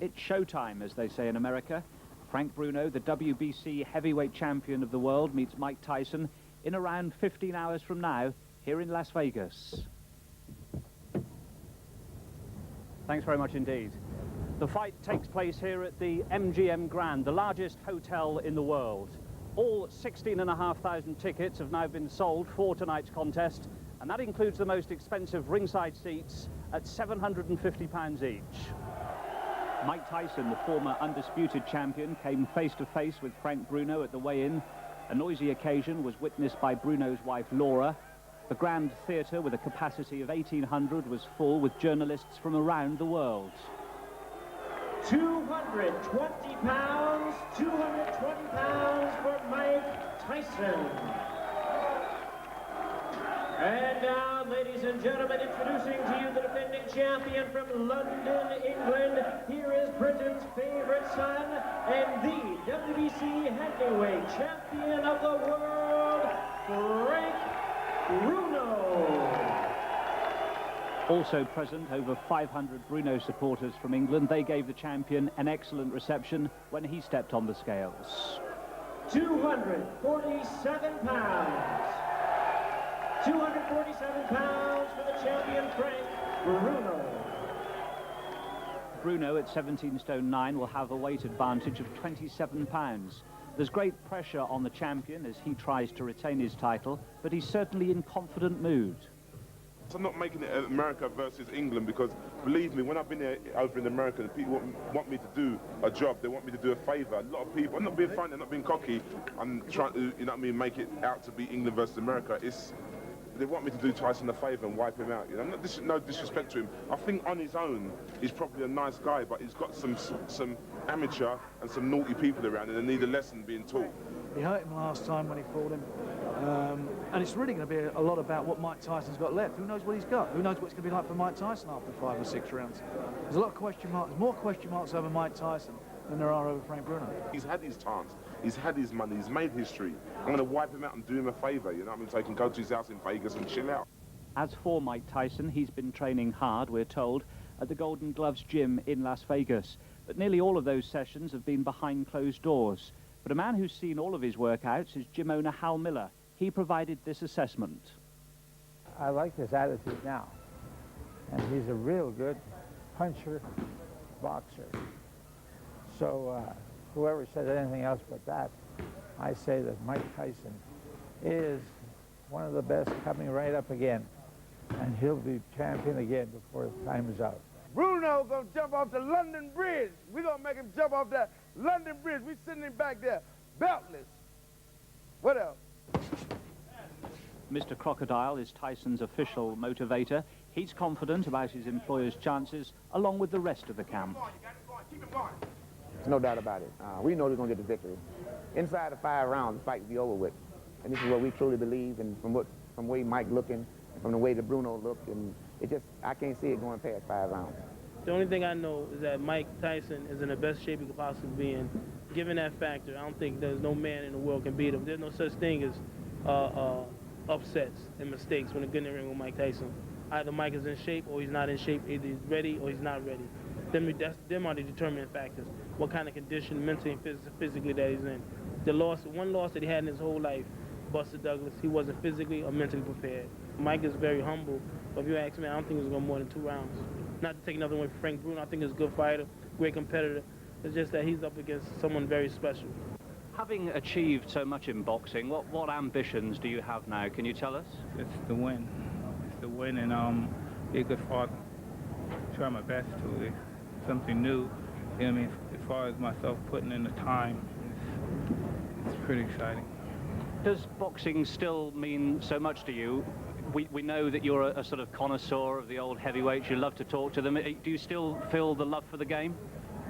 It's showtime, as they say in America. Frank Bruno, the WBC heavyweight champion of the world, meets Mike Tyson in around 15 hours from now here in Las Vegas. Thanks very much indeed. The fight takes place here at the MGM Grand, the largest hotel in the world. All 16,500 tickets have now been sold for tonight's contest, and that includes the most expensive ringside seats at £750 each. Mike Tyson, the former undisputed champion, came face-to-face with Frank Bruno at the weigh-in. A noisy occasion was witnessed by Bruno's wife, Laura. The Grand Theatre, with a capacity of 1,800, was full with journalists from around the world. 220 pounds for Mike Tyson. And now, ladies and gentlemen, introducing to you the defending champion from London, England. Here is Britain's favorite son and the WBC heavyweight champion of the world, Frank Bruno. Also present, over 500 Bruno supporters from England. They gave the champion an excellent reception when he stepped on the scales. 247 pounds. 247 pounds for the champion, Frank Bruno. Bruno, at 17 stone 9, will have a weight advantage of 27 pounds. There's great pressure on the champion as he tries to retain his title, but he's certainly in confident mood. I'm not making it America versus England because, believe me, when I've been over in America, the people want me to do a job. They want me to do a favour. A lot of people, I'm not being funny, I'm not being cocky. I'm trying to, you know what I mean, make it out to be England versus America. They want me to do Tyson a favour and wipe him out. You know, no disrespect to him. I think on his own, he's probably a nice guy, but he's got some amateur and some naughty people around, and they need a lesson being taught. He hurt him last time when he fought him. And it's really going to be a lot about what Mike Tyson's got left. Who knows what he's got? Who knows what it's going to be like for Mike Tyson after 5 or 6 rounds? There's a lot of question marks, more question marks over Mike Tyson than there are over Frank Bruno. He's had his chance. He's had his money. He's made history. I'm going to wipe him out and do him a favour, you know what I mean? So he can go to his house in Vegas and chill out. As for Mike Tyson, he's been training hard, we're told, at the Golden Gloves gym in Las Vegas. But nearly all of those sessions have been behind closed doors. But a man who's seen all of his workouts is gym owner Hal Miller. He provided this assessment. I like his attitude now. And he's a real good puncher, boxer. So whoever said anything else but that, I say that Mike Tyson is one of the best coming right up again. And he'll be champion again before the time is out. Bruno gonna jump off the London Bridge. We're gonna make him jump off that London Bridge. We sitting him back there, beltless. What else? Mr. Crocodile is Tyson's official motivator. He's confident about his employer's chances, along with the rest of the camp. There's no doubt about it. We know we're going to get the victory. Inside of 5 rounds, the fight will be over with. And this is what we truly believe, and from the way Mike looking, and from the way that Bruno looked, and it just, I can't see it going past 5 rounds. The only thing I know is that Mike Tyson is in the best shape he could possibly be in. Given that factor, I don't think there's no man in the world can beat him. There's no such thing as upsets and mistakes when they get in the ring with Mike Tyson. Either Mike is in shape or he's not in shape. Either he's ready or he's not ready. Them are the determining factors. What kind of condition, mentally and physically, that he's in. One loss that he had in his whole life, Buster Douglas, he wasn't physically or mentally prepared. Mike is very humble, but if you ask me, I don't think it's going to go more than 2 rounds. Not to take another one from Frank Bruno. I think he's a good fighter, great competitor. It's just that he's up against someone very special. Having achieved so much in boxing, what ambitions do you have now? Can you tell us? It's the win. It's the win and be a good father. Try my best to. It's something new. You know what I mean? As far as myself putting in the time, it's pretty exciting. Does boxing still mean so much to you? We know that you're a sort of connoisseur of the old heavyweights. You love to talk to them. Do you still feel the love for the game?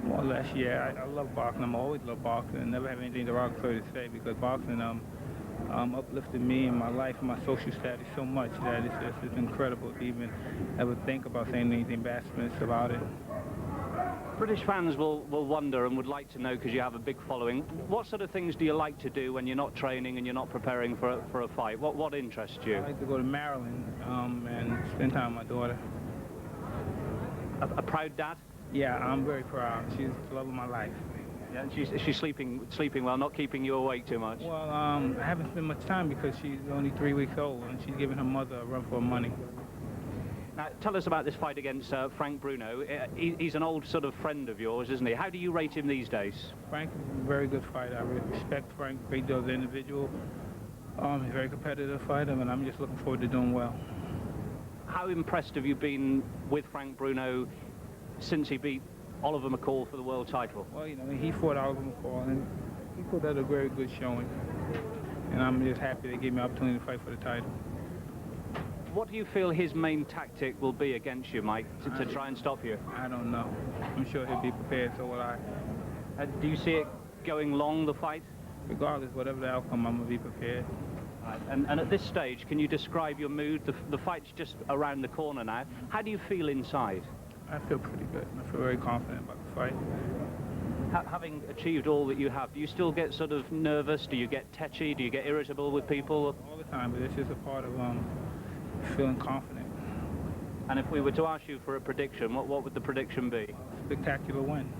More or less, yeah. I love boxing. I'm always loved boxing. I never have anything derogatory to say because boxing uplifted me and my life and my social status so much that it's incredible to even ever think about saying anything blasphemous about it. British fans will wonder and would like to know, because you have a big following, what sort of things do you like to do when you're not training and you're not preparing for a fight? What interests you? I like to go to Maryland and spend time with my daughter. A proud dad? Yeah, I'm very proud. She's the love of my life. Yeah, and she's sleeping well, not keeping you awake too much? Well, I haven't spent much time because she's only 3 weeks old and she's giving her mother a run for her money. Now, tell us about this fight against Frank Bruno. He's an old sort of friend of yours, isn't he? How do you rate him these days? Frank is a very good fighter. I respect Frank a great deal as an individual. He's a very competitive fighter, and I'm just looking forward to doing well. How impressed have you been with Frank Bruno since he beat Oliver McCall for the world title? Well, you know, he fought Oliver McCall, and he put out a very good showing. And I'm just happy they gave me an opportunity to fight for the title. What do you feel his main tactic will be against you, Mike, to try and stop you? I don't know. I'm sure he'll be prepared, so will I. Do you see it going long, the fight? Regardless, whatever the outcome, I'm going to be prepared. Right. And at this stage, can you describe your mood? The fight's just around the corner now. How do you feel inside? I feel pretty good. I feel very confident about the fight. Having achieved all that you have, do you still get sort of nervous? Do you get tetchy? Do you get irritable with people? All the time, but it's just a part of feeling confident. And if we were to ask you for a prediction, what would the prediction be? Spectacular win.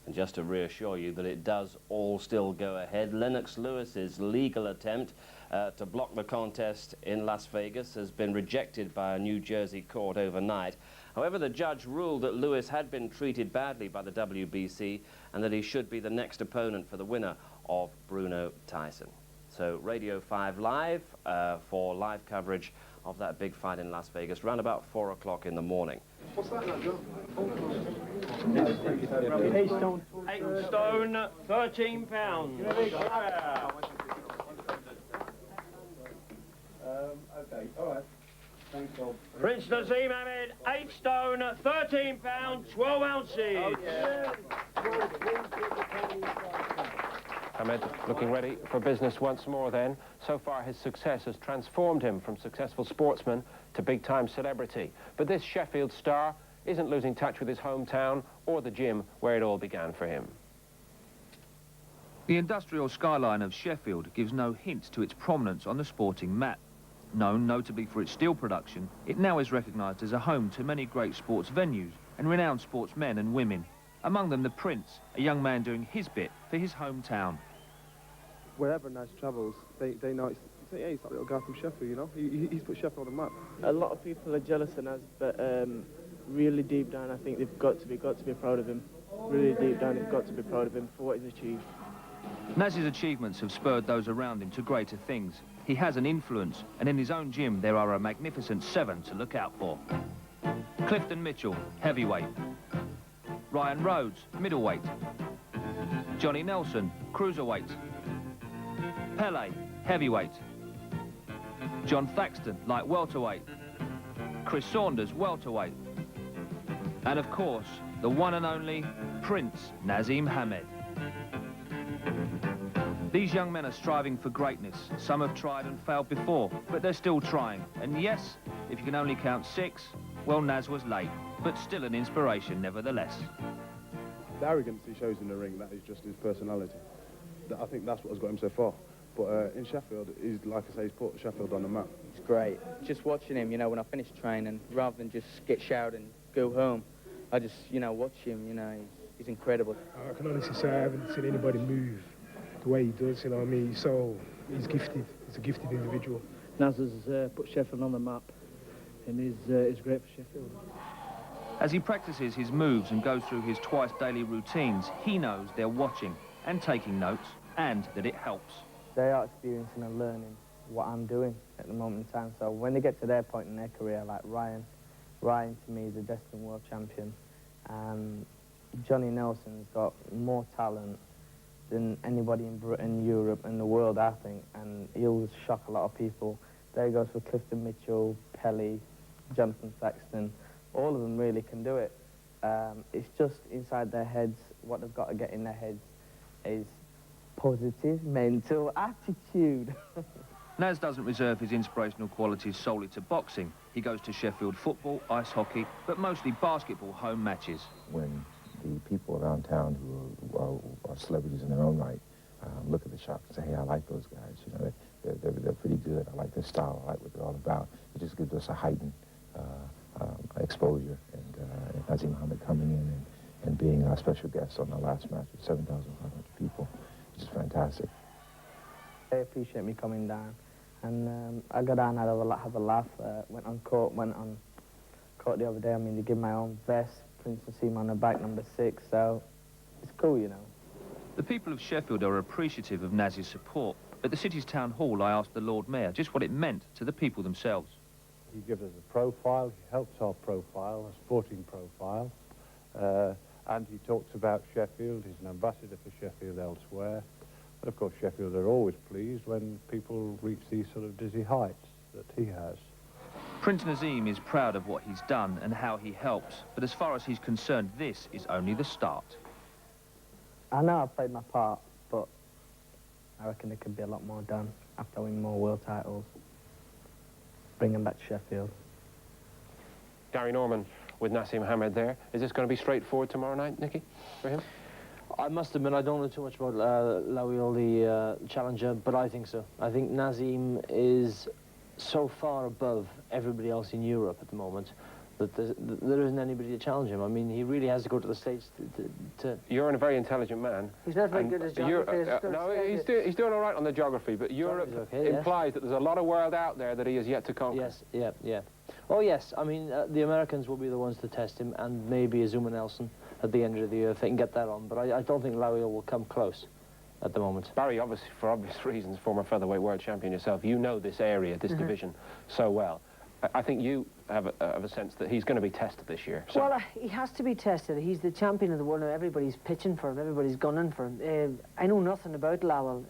And just to reassure you that it does all still go ahead, Lennox Lewis's legal attempt to block the contest in Las Vegas has been rejected by a New Jersey court overnight. However, the judge ruled that Lewis had been treated badly by the WBC and that he should be the next opponent for the winner of Bruno Tyson. So Radio 5 Live for live coverage of that big fight in Las Vegas, around about 4 o'clock in the morning. What's that now, Joe? 8 stone, 13 pounds. Okay, all right. Thanks, Bob. Prince Nazim Ahmed, 8 stone, 13 pounds, 12 ounces. Oh, yeah. Hamed looking ready for business once more then. So far his success has transformed him from successful sportsman to big-time celebrity. But this Sheffield star isn't losing touch with his hometown or the gym where it all began for him. The industrial skyline of Sheffield gives no hint to its prominence on the sporting map. Known notably for its steel production, it now is recognised as a home to many great sports venues and renowned sportsmen and women. Among them the Prince, a young man doing his bit for his hometown. Wherever Naz travels, they know it's, say, yeah, he's that little guy from Sheffield, you know? He's put Sheffield on the map. A lot of people are jealous of Naz, but really deep down, I think they've got to be proud of him. Really deep down, they've got to be proud of him for what he's achieved. Naz's achievements have spurred those around him to greater things. He has an influence, and in his own gym there are a magnificent 7 to look out for. Clifton Mitchell, heavyweight. Ryan Rhodes, middleweight. Johnny Nelson, cruiserweight. Pele, heavyweight. John Thaxton, light welterweight. Chris Saunders, welterweight. And of course, the one and only Prince Naseem Hamed. These young men are striving for greatness. Some have tried and failed before, but they're still trying. And yes, if you can only count 6, well, Naz was late, but still an inspiration nevertheless. The arrogance he shows in the ring, that is just his personality. I think that's what has got him so far. But in Sheffield, he's, like I say, he's put Sheffield on the map. It's great. Just watching him, you know, when I finish training, rather than just get showered and go home, I just, you know, watch him, you know, he's incredible. I can honestly say I haven't seen anybody move the way he does, you know what I mean? So he's gifted. He's a gifted individual. Naz has put Sheffield on the map, and is great for Sheffield. As he practices his moves and goes through his twice daily routines, he knows they're watching and taking notes, and that it helps. They are experiencing and learning what I'm doing at the moment in time. So when they get to their point in their career, like Ryan to me is a destined world champion. Johnny Nelson's got more talent than anybody in Britain, Europe, and the world, I think, and he'll shock a lot of people. There goes for Clifton Mitchell, Pele, Jonathan Thaxton. All of them really can do it. It's just inside their heads. What they've got to get in their heads is positive mental attitude. Naz doesn't reserve his inspirational qualities solely to boxing. He goes to Sheffield football, ice hockey, but mostly basketball home matches. When the people around town who are celebrities in their own right look at the shop and say, hey, I like those guys, you know, they're pretty good, I like their style, I like what they're all about. It just gives us a heightened exposure, and Naseem Hamed coming in and being our special guest on our last match with 7,500 people, which is fantastic. They appreciate me coming down, and I got down, had a laugh, went on court the other day. I mean, to give my own vest, Prince Naseem on the back, number 6, so it's cool, you know. The people of Sheffield are appreciative of Naz's support. At the city's town hall, I asked the Lord Mayor just what it meant to the people themselves. He gives us a profile, he helps our profile, a sporting profile, and he talks about Sheffield. He's an ambassador for Sheffield elsewhere. And of course, Sheffield are always pleased when people reach these sort of dizzy heights that he has. Prince Naseem is proud of what he's done and how he helps, but as far as he's concerned, this is only the start. I know I've played my part, but I reckon there could be a lot more done after I win more world titles. Bring them back to Sheffield. Gary Norman with Naseem Hamed there. Is this going to be straightforward tomorrow night, Nicky, for him? I must admit, I don't know too much about Lawil, the challenger, but I think so. I think Naseem is so far above everybody else in Europe at the moment that there isn't anybody to challenge him. I mean, he really has to go to the States to... You're a very intelligent man. He's not very good at geography. No, he's doing all right on the geography, but Europe implies that there's a lot of world out there that he has yet to conquer. Yes, yeah. Oh, yes. I mean, the Americans will be the ones to test him, and maybe Azuma Nelson at the end of the year if they can get that on. But I don't think Lawil will come close at the moment. Barry, obviously, for obvious reasons, former featherweight world champion yourself, you know this area, this division, so well. I think you have a sense that he's going to be tested this year. So. Well, he has to be tested. He's the champion of the world. Everybody's pitching for him. Everybody's gunning for him. I know nothing about Lawil.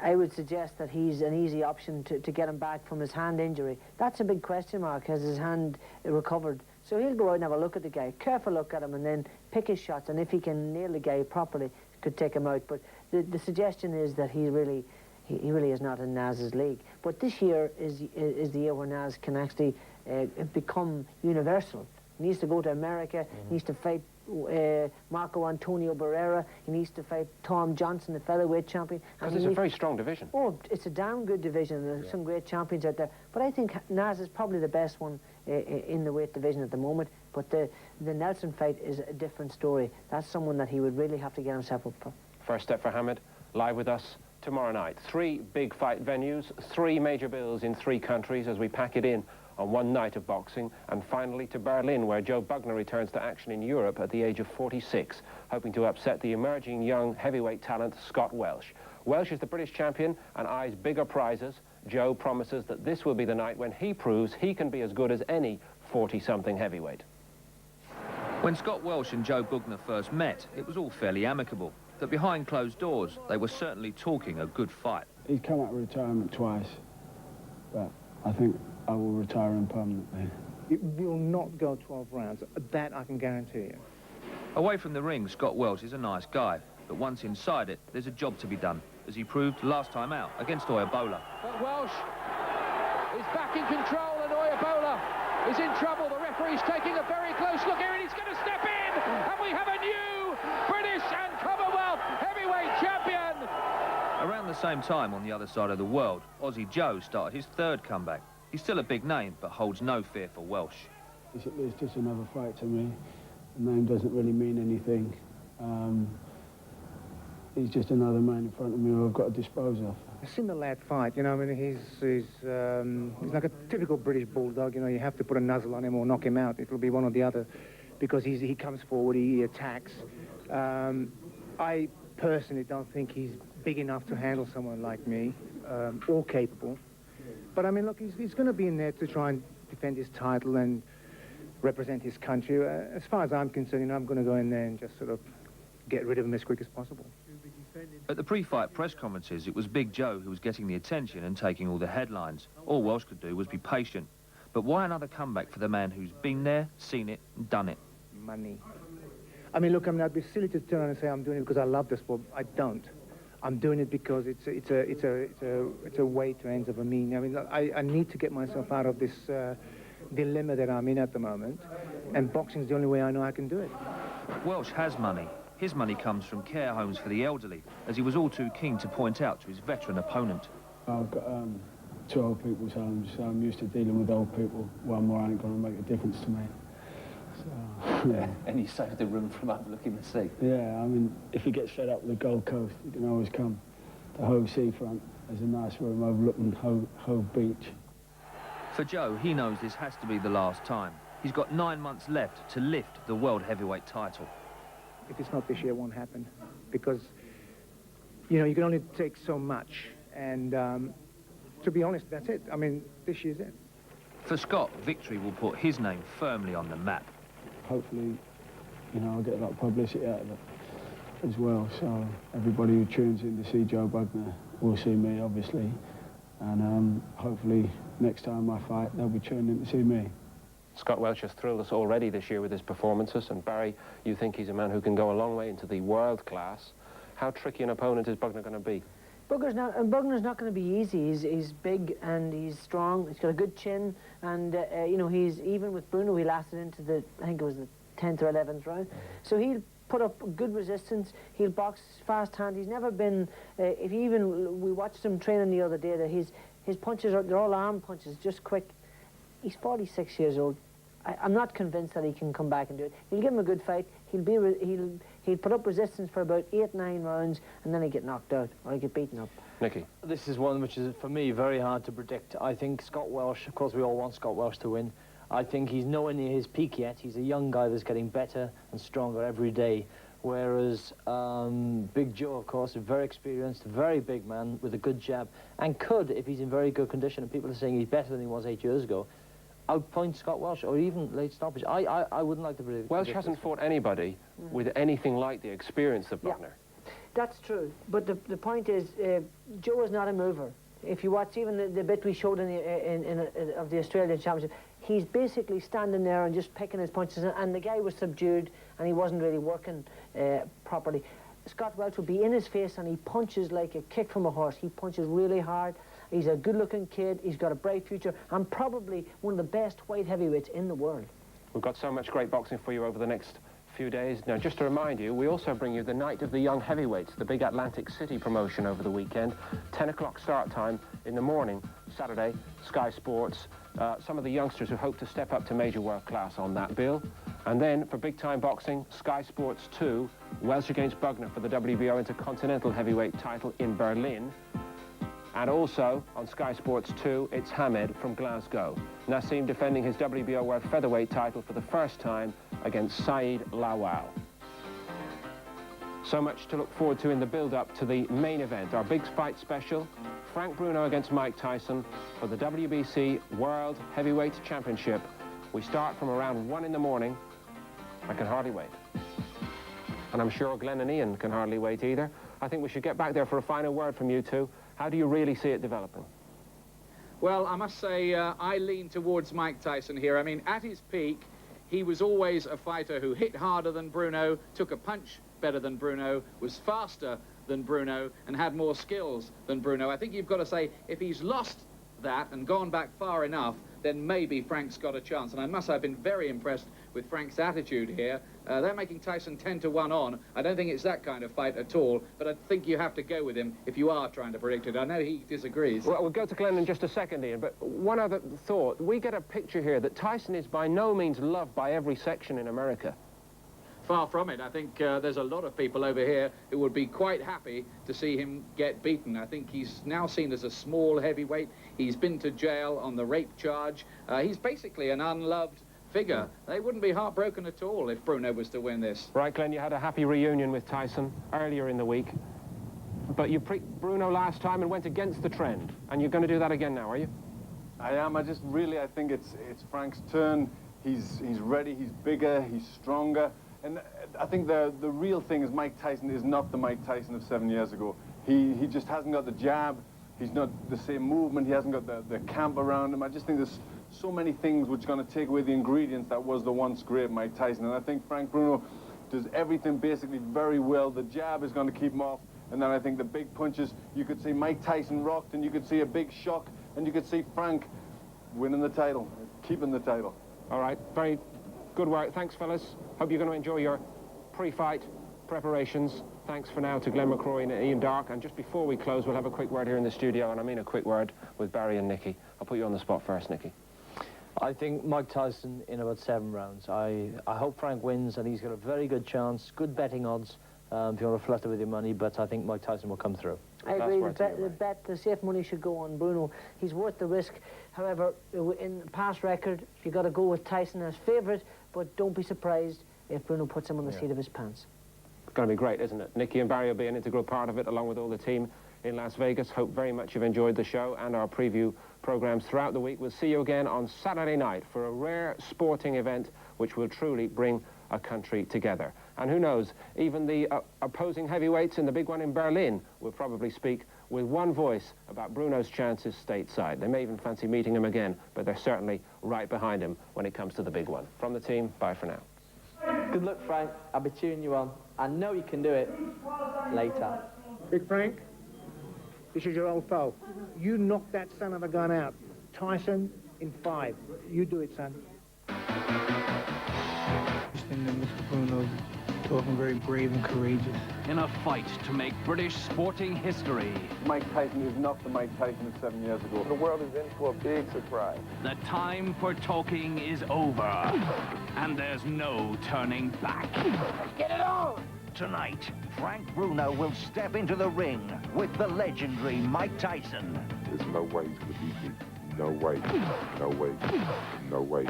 I would suggest that he's an easy option to get him back from his hand injury. That's a big question mark. Has his hand recovered? So he'll go out and have a look at the guy, careful look at him, and then pick his shots. And if he can nail the guy properly, could take him out. But the suggestion is that he really is not in Naz's league. But this year is the year where Naz can actually become universal. He needs to go to America. He needs to fight Marco Antonio Barrera. He needs to fight Tom Johnson, the featherweight champion. Because it's a very strong division. Oh, it's a damn good division. There's some great champions out there. But I think Naz is probably the best one in the weight division at the moment. But the Nelson fight is a different story. That's someone that he would really have to get himself up for. First Step for Hamid, live with us tomorrow night. 3 big fight venues, 3 major bills in 3 countries as we pack it in on one night of boxing, and finally to Berlin, where Joe Bugner returns to action in Europe at the age of 46, hoping to upset the emerging young heavyweight talent Scott Welsh. Welsh is the British champion and eyes bigger prizes. Joe promises that this will be the night when he proves he can be as good as any 40-something heavyweight. When Scott Welsh and Joe Bugner first met, it was all fairly amicable. But behind closed doors, they were certainly talking a good fight. He's come out of retirement twice, but I think I will retire him permanently. It will not go 12 rounds. That I can guarantee you. Away from the ring, Scott Welsh is a nice guy, but once inside it, there's a job to be done, as he proved last time out against Oyabola. But Welsh is back in control, and Oyabola is in trouble. The referee's taking a very close look here, and he's going to step in, and we have a new British and Commonwealth heavyweight champion. Around the same time, on the other side of the world, Aussie Joe started his 3rd comeback. He's still a big name, but holds no fear for Welsh. It's just another fight to me. The name doesn't really mean anything. He's just another man in front of me who I've got to dispose of. I've seen the lad fight, you know, I mean, he's like a typical British bulldog, you know, you have to put a nuzzle on him or knock him out. It'll be one or the other, because he comes forward, he attacks. I personally don't think he's big enough to handle someone like me, or capable. But I mean, look, he's going to be in there to try and defend his title and represent his country. As far as I'm concerned, you know, I'm going to go in there and just sort of get rid of him as quick as possible. At the pre-fight press conferences, it was Big Joe who was getting the attention and taking all the headlines. All Welsh could do was be patient. But why another comeback for the man who's been there, seen it, and done it? Money. I mean, look, I mean, I'd be silly to turn around and say I'm doing it because I love the sport. I don't. I'm doing it because it's a way to ends of a mean. I mean, I need to get myself out of this dilemma that I'm in at the moment, and boxing's the only way I know I can do it. Welsh has money. His money comes from care homes for the elderly, as he was all too keen to point out to his veteran opponent. I've got 2 old people's homes, so I'm used to dealing with old people. One more ain't going to make a difference to me. So, yeah. And you saved the room from overlooking the sea. Yeah, I mean, if he gets fed up with the Gold Coast, he can always come to Hove Seafront. There's a nice room overlooking Hove Beach. For Joe, he knows this has to be the last time. He's got 9 months left to lift the world heavyweight title. If it's not this year, it won't happen, because, you know, you can only take so much, and to be honest, that's it. I mean, this year's it. For Scott, victory will put his name firmly on the map. Hopefully, you know, I'll get a lot of publicity out of it as well, so everybody who tunes in to see Joe Bugner will see me, obviously, and hopefully next time I fight, they'll be tuning in to see me. Scott Welsh has thrilled us already this year with his performances, and Barry, you think he's a man who can go a long way into the world class. How tricky an opponent is Bugner going to be? Bugner's not going to be easy. He's big and he's strong. He's got a good chin, and you know, he's even with Bruno. He lasted into the, I think it was the 10th or 11th round. So he'll put up good resistance. He'll box fast hand. He's never been. If he even, we watched him training the other day. That his punches they're all arm punches, just quick. He's 46 years old. I'm not convinced that he can come back and do it. He'll give him a good fight. He'll put up resistance for about 8-9 rounds, and then he'll get knocked out or he'll get beaten up. Nicky. This is one which is, for me, very hard to predict. I think Scott Welsh, of course we all want Scott Welsh to win. I think he's nowhere near his peak yet. He's a young guy that's getting better and stronger every day. Whereas Big Joe, of course, a very experienced, very big man with a good jab, and could, if he's in very good condition, and people are saying he's better than he was 8 years ago, outpoint Scott Welsh, or even late stoppage. I wouldn't like to predict. Welsh hasn't fought anybody with anything like the experience of Bugner. Yeah, that's true. But the point is, Joe is not a mover. If you watch even the bit we showed of the Australian Championship, he's basically standing there and just picking his punches, and the guy was subdued and he wasn't really working properly. Scott Welch will be in his face, and he punches like a kick from a horse. He punches really hard. He's a good-looking kid. He's got a bright future, and probably one of the best white heavyweights in the world. We've got so much great boxing for you over the next few days. Now, just to remind you, we also bring you the Night of the Young Heavyweights, the big Atlantic City promotion over the weekend. 10 o'clock start time in the morning, Saturday, Sky Sports. Some of the youngsters who hope to step up to major world class on that bill. And then, for big-time boxing, Sky Sports 2, Welch against Bugner for the WBO Intercontinental Heavyweight title in Berlin. And also, on Sky Sports 2, it's Hamed from Glasgow. Nassim defending his WBO World Featherweight title for the first time against Saeed Lawal. So much to look forward to in the build-up to the main event, our big fight special, Frank Bruno against Mike Tyson for the WBC World Heavyweight Championship. We start from around 1 in the morning. I can hardly wait. And I'm sure Glenn and Ian can hardly wait either. I think we should get back there for a final word from you two. How do you really see it developing? Well, I must say, I lean towards Mike Tyson here. I mean, at his peak, he was always a fighter who hit harder than Bruno, took a punch better than Bruno, was faster than Bruno, and had more skills than Bruno. I think you've got to say, if he's lost that and gone back far enough, then maybe Frank's got a chance. And I must say, I've been very impressed with Frank's attitude here. They're making Tyson 10-1 on. I don't think it's that kind of fight at all, but I think you have to go with him if you are trying to predict it. I know he disagrees. Well, we'll go to Glenn in just a second, Ian, but one other thought. We get a picture here that Tyson is by no means loved by every section in America. Far from it. I think there's a lot of people over here who would be quite happy to see him get beaten. I think he's now seen as a small heavyweight. He's been to jail on the rape charge. He's basically an unloved figure. They wouldn't be heartbroken at all if Bruno was to win this. Right, Glenn, you had a happy reunion with Tyson earlier in the week, but you pricked Bruno last time and went against the trend, and you're going to do that again now, are you? I am. I think it's Frank's turn. He's ready, he's bigger, he's stronger. And I think the real thing is Mike Tyson is not the Mike Tyson of 7 years ago. He just hasn't got the jab. He's not the same movement. He hasn't got the camp around him. I just think there's so many things which are going to take away the ingredients that was the once great Mike Tyson. And I think Frank Bruno does everything basically very well. The jab is going to keep him off. And then I think the big punches, you could see Mike Tyson rocked, and you could see a big shock, and you could see Frank winning the title, keeping the title. All right, very good work. Thanks, fellas. Hope you're going to enjoy your pre-fight preparations. Thanks for now to Glenn McCrory and Ian Darke. And just before we close, we'll have a quick word here in the studio, and I mean a quick word with Barry and Nicky. I'll put you on the spot first, Nicky. I think Mike Tyson in about 7 rounds. I hope Frank wins, and he's got a very good chance, good betting odds, if you want to flutter with your money, but I think Mike Tyson will come through. I agree. The safe money should go on Bruno. He's worth the risk. However, in past record, you've got to go with Tyson as favourite, but don't be surprised if Bruno puts him on the seat of his pants. It's going to be great, isn't it? Nicky and Barry will be an integral part of it, along with all the team in Las Vegas. Hope very much you've enjoyed the show and our preview programs throughout the week. We'll see you again on Saturday night for a rare sporting event which will truly bring a country together. And who knows, even the opposing heavyweights in the big one in Berlin will probably speak with one voice about Bruno's chances stateside. They may even fancy meeting him again, but they're certainly right behind him when it comes to the big one. From the team, bye for now. Good luck, Frank. I'll be cheering you on. I know you can do it. Later. Big Frank, this is your old foe. You knocked that son of a gun out. Tyson in 5. You do it, son. Mr. Bruno talking very brave and courageous. In a fight to make British sporting history. Mike Tyson is not the Mike Tyson of 7 years ago. The world is in for a big surprise. The time for talking is over, and there's no turning back. Get it on! Tonight, Frank Bruno will step into the ring with the legendary Mike Tyson. There's no way he's going to beat me. No way. No way. No way.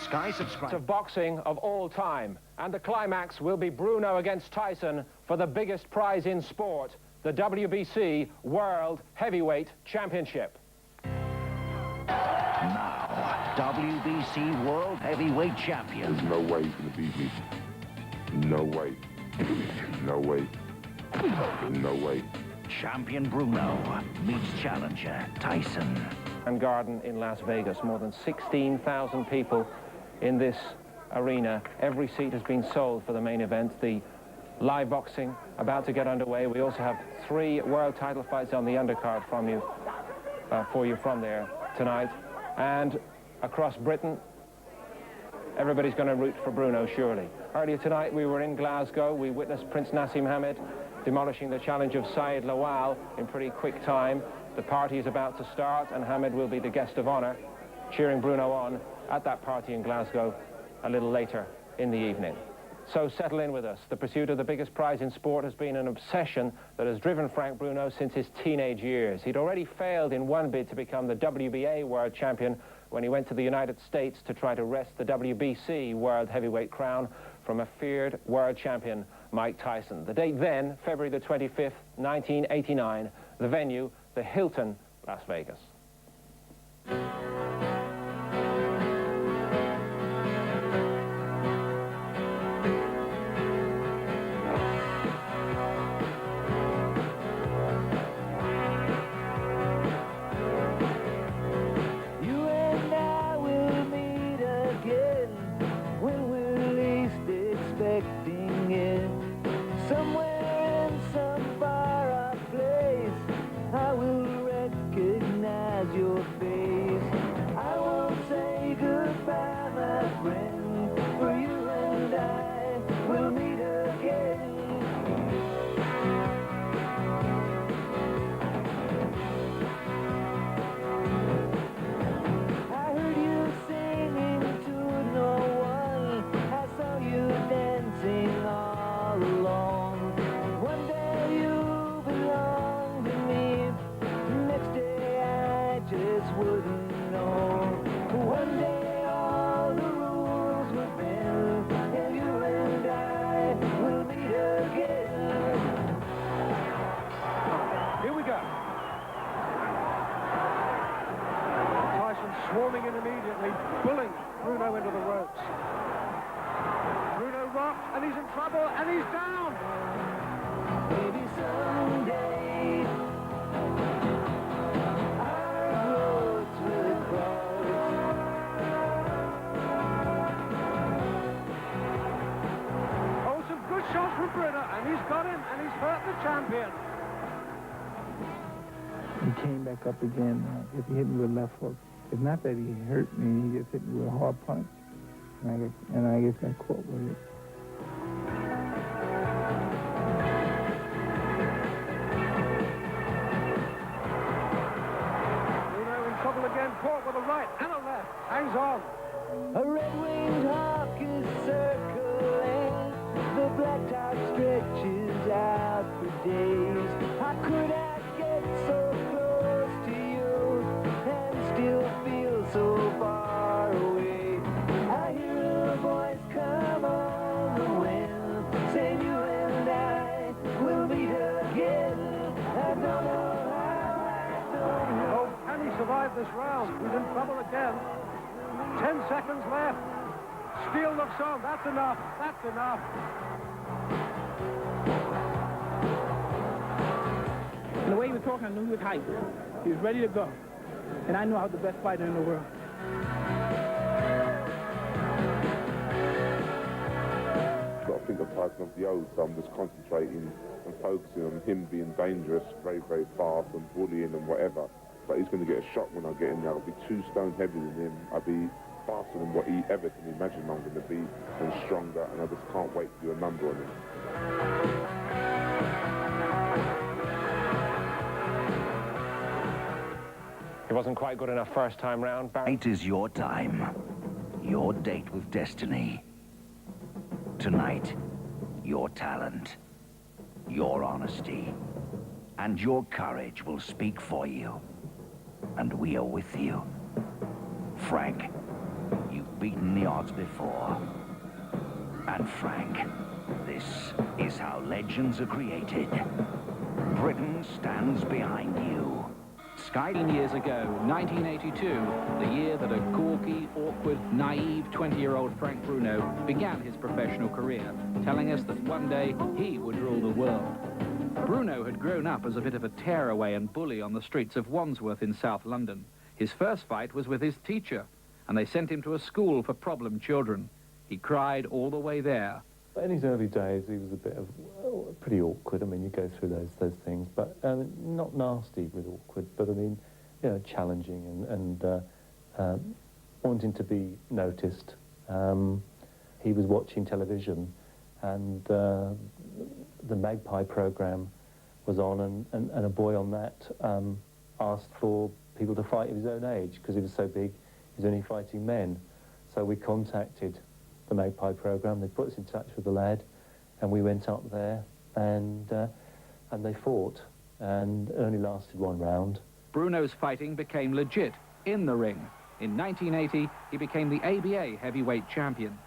Sky subscribe. Of boxing of all time, and the climax will be Bruno against Tyson for the biggest prize in sport, the WBC World Heavyweight Championship. Now, WBC World Heavyweight Champion. There's no way he's going to beat me. No way. No way. No way. Champion Bruno meets challenger Tyson. And Garden in Las Vegas, more than 16,000 people in this arena. Every seat has been sold for the main event. The live boxing about to get underway. We also have 3 world title fights on the undercard for you from there tonight. And across Britain, everybody's going to root for Bruno, surely. Earlier tonight, we were in Glasgow. We witnessed Prince Nassim Hamed demolishing the challenge of Syed Lawal in pretty quick time. The party is about to start, and Hamed will be the guest of honor, cheering Bruno on at that party in Glasgow a little later in the evening. So settle in with us. The pursuit of the biggest prize in sport has been an obsession that has driven Frank Bruno since his teenage years. He'd already failed in one bid to become the WBA world champion when he went to the United States to try to wrest the WBC world heavyweight crown from a feared world champion, Mike Tyson. The date then, February the 25th, 1989. The venue, the Hilton, Las Vegas. Swarming in immediately, pulling Bruno into the ropes. Bruno rocked, and he's in trouble, and he's down! Maybe someday our roads will cross. Oh, some good shots from Bruno, and he's got him, and he's hurt the champion. He came back up again. He hit me with left hook. It's not that he hurt me, he just hit me with a hard punch. And I guess got caught with it. Bruno in trouble again, caught with a right and a left. Hangs on. A red-winged hawk is circling. The blacktop stretches out for days. How could I get so close to you and still feel so far away? I hear a voice come on the wind, saying you and I will meet again. I don't know how, I don't know. Oh, can he survive this round? He's in trouble again. 10 seconds left. Steele looks on. That's enough. That's enough. And the way he was talking, I knew he was hyped. He was ready to go. And I knew I was the best fighter in the world. I think of Tyson of the old, so I'm just concentrating and focusing on him being dangerous, very, very fast and bullying and whatever. But he's going to get a shot when I get in there. I'll be 2 stone heavier than him. I'll be faster than what he ever can imagine I'm going to be, and stronger, and I just can't wait to do a number on him. It wasn't quite good enough first time round. It is your time, your date with destiny. Tonight, your talent, your honesty, and your courage will speak for you. And we are with you. Frank, you've beaten the odds before. And Frank, this is how legends are created. Britain stands behind you. 19 years ago, 1982, the year that a gawky, awkward, naive 20-year-old Frank Bruno began his professional career, telling us that one day he would rule the world. Bruno had grown up as a bit of a tearaway and bully on the streets of Wandsworth in South London. His first fight was with his teacher, and they sent him to a school for problem children. He cried all the way there, But in his early days, he was a bit of, well, pretty awkward. I mean, you go through those things, but not nasty with awkward, but I mean, you know, challenging and wanting to be noticed. He was watching television, and the Magpie program was on, and a boy on that asked for people to fight of his own age, because he was so big, he was only fighting men. So we contacted the Magpie program, they put us in touch with the lad, and we went up there, and they fought, and only lasted one round. Bruno's fighting became legit in the ring. In 1980, he became the ABA heavyweight champion.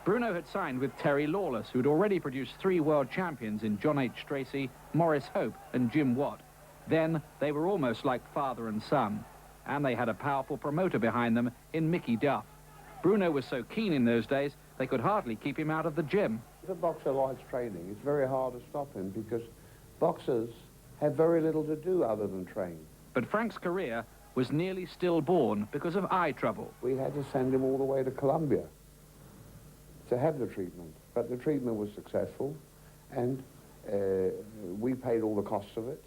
Bruno had signed with Terry Lawless, who'd already produced 3 world champions in John H. Stracey, Maurice Hope, and Jim Watt. Then they were almost like father and son, and they had a powerful promoter behind them in Mickey Duff. Bruno was so keen in those days, they could hardly keep him out of the gym. If a boxer likes training, it's very hard to stop him, because boxers have very little to do other than train. But Frank's career was nearly stillborn because of eye trouble. We had to send him all the way to Colombia to have the treatment, but the treatment was successful, and we paid all the costs of it,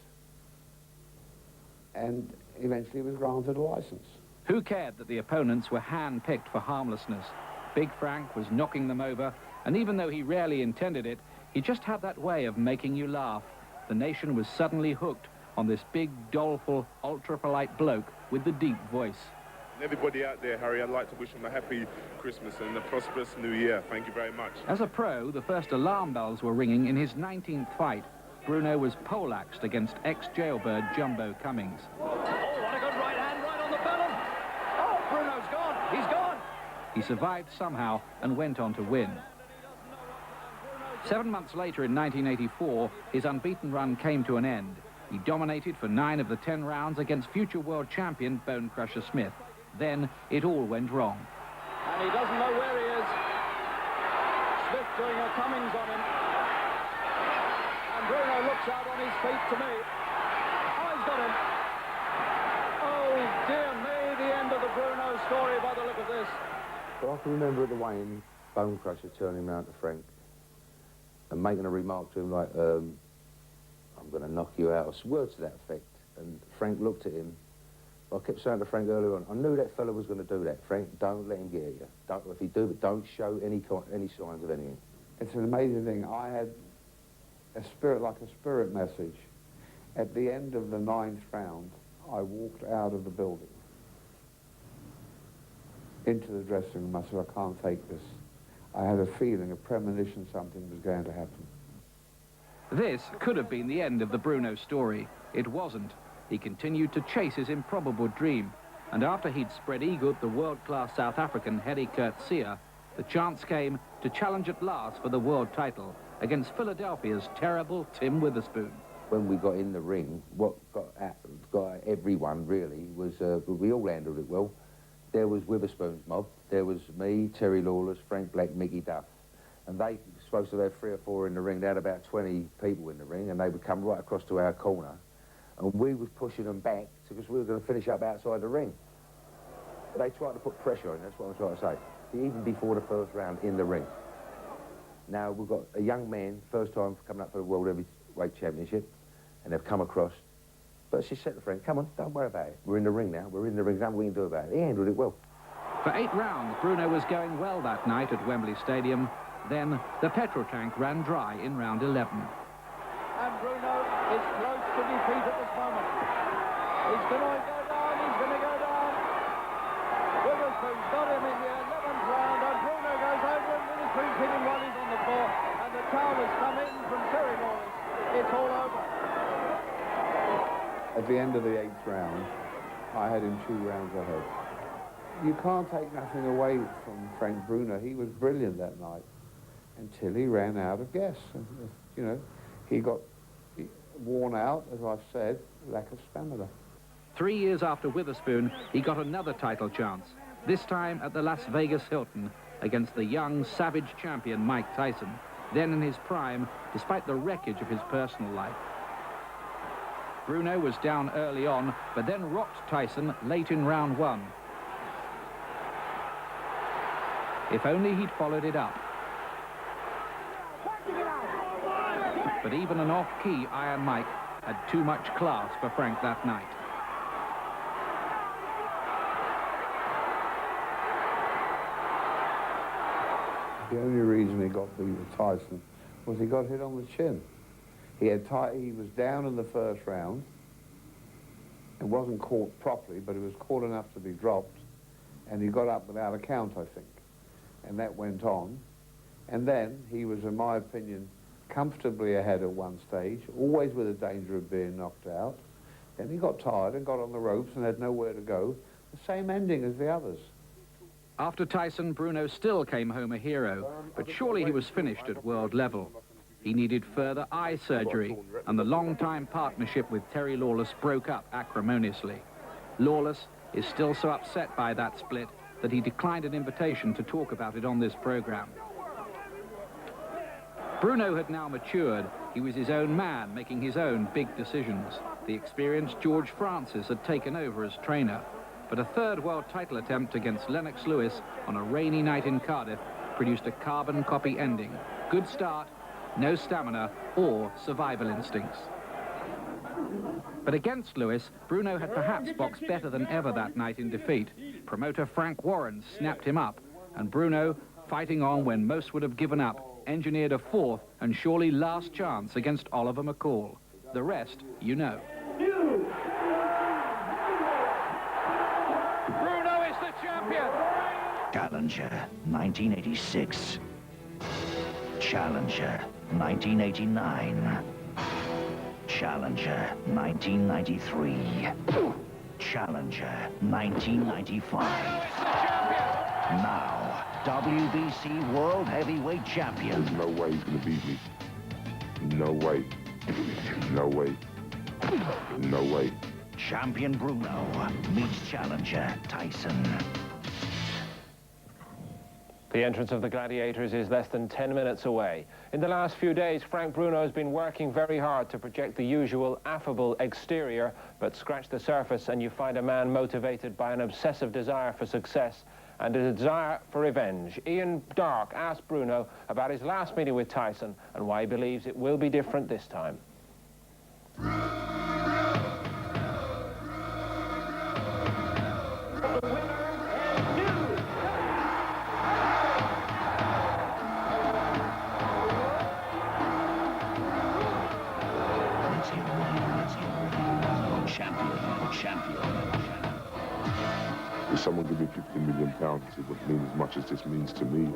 and eventually was granted a license. Who cared that the opponents were hand-picked for harmlessness? Big Frank was knocking them over, and even though he rarely intended it, he just had that way of making you laugh. The nation was suddenly hooked on this big, doleful, ultra-polite bloke with the deep voice. Everybody out there, Harry, I'd like to wish them a happy Christmas and a prosperous New Year. Thank you very much. As a pro, the first alarm bells were ringing in his 19th fight. Bruno was poleaxed against ex-jailbird Jumbo Cummings. Oh, what a good right hand, right on the bellum. Oh, Bruno's gone. He's gone. He survived somehow and went on to win. 7 months later, in 1984, his unbeaten run came to an end. He dominated for 9 of the 10 rounds against future world champion Bone Crusher Smith. Then it all went wrong. And he doesn't know where he is. Smith doing a Cummings on him. And Bruno looks out on his feet to me. Oh, he's got him. Oh, dear me, the end of the Bruno story by the look of this. But I can remember at the weigh-in, Bone Crusher turning around to Frank and making a remark to him like, I'm going to knock you out, or words to that effect. And Frank looked at him. I kept saying to Frank earlier on, I knew that fella was going to do that. Frank, don't let him get you. Don't, if he do, but don't show any signs of anything. It's an amazing thing. I had a spirit, like a spirit message. At the end of the 9th round, I walked out of the building into the dressing room. I said, I can't take this. I had a feeling, a premonition, something was going to happen. This could have been the end of the Bruno story. It wasn't. He continued to chase his improbable dream, and after he'd spread eagled the world-class South African Hedy Coetzee, the chance came to challenge at last for the world title against Philadelphia's terrible Tim Witherspoon. When we got in the ring, what got everyone really was, we all handled it well. There was Witherspoon's mob, there was me, Terry Lawless, Frank Black, Mickey Duff, and they were supposed to have 3 or 4 in the ring. They had about 20 people in the ring, and they would come right across to our corner, and we was pushing them back because we were going to finish up outside the ring. They tried to put pressure on, that's what I'm trying to say, even before the first round in the ring. Now, we've got a young man, first time coming up for the World Heavyweight Championship, and they've come across. But she said to Frank, come on, don't worry about it. We're in the ring now, we're in the ring, nothing we can do about it. He handled it well. For 8 rounds, Bruno was going well that night at Wembley Stadium. Then the petrol tank ran dry in round 11. And Bruno is close to defeat at this moment. He's going to go down, he's going to go down. Witherspoon's got him in the 11th round, and Bruno goes over, and Witherspoon's hitting while he's on the floor, and the towel has come in from Terry Lawless. It's all over. At the end of the 8th round, I had him 2 rounds ahead. You can't take nothing away from Frank Bruno. He was brilliant that night until he ran out of gas. You know, he got worn out, as I've said, lack of stamina. 3 years after Witherspoon, he got another title chance, this time at the Las Vegas Hilton against the young, savage champion Mike Tyson, then in his prime, despite the wreckage of his personal life. Bruno was down early on, but then rocked Tyson late in round 1. If only he'd followed it up. But even an off-key Iron Mike had too much class for Frank that night. The only reason he got beat with Tyson was he got hit on the chin. He was down in the first round. It wasn't caught properly, but it was caught enough to be dropped. And he got up without a count, I think. And that went on. And then he was, in my opinion, comfortably ahead at one stage, always with the danger of being knocked out. Then he got tired and got on the ropes and had nowhere to go. The same ending as the others. After Tyson, Bruno still came home a hero, but surely he was finished at world level. He needed further eye surgery, and the long-time partnership with Terry Lawless broke up acrimoniously. Lawless is still so upset by that split that he declined an invitation to talk about it on this program. Bruno had now matured. He was his own man, making his own big decisions. The experienced George Francis had taken over as trainer. But a third world title attempt against Lennox Lewis on a rainy night in Cardiff produced a carbon copy ending. Good start, no stamina or survival instincts. But against Lewis, Bruno had perhaps boxed better than ever that night in defeat. Promoter Frank Warren snapped him up, and Bruno, fighting on when most would have given up, engineered a fourth and surely last chance against Oliver McCall. The rest, you know. Bruno is the champion! Challenger, 1986. Challenger, 1989. Challenger, 1993. Challenger, 1995. Now, WBC World Heavyweight Champion. There's no way he's going to beat me. No way. No way. No way. Champion Bruno meets challenger Tyson. The entrance of the gladiators is less than 10 minutes away. In the last few days, Frank Bruno has been working very hard to project the usual affable exterior, but scratch the surface and you find a man motivated by an obsessive desire for success and a desire for revenge. Ian Darke asked Bruno about his last meeting with Tyson and why he believes it will be different this time. If someone give me £50 million, it would mean as much as this means to me.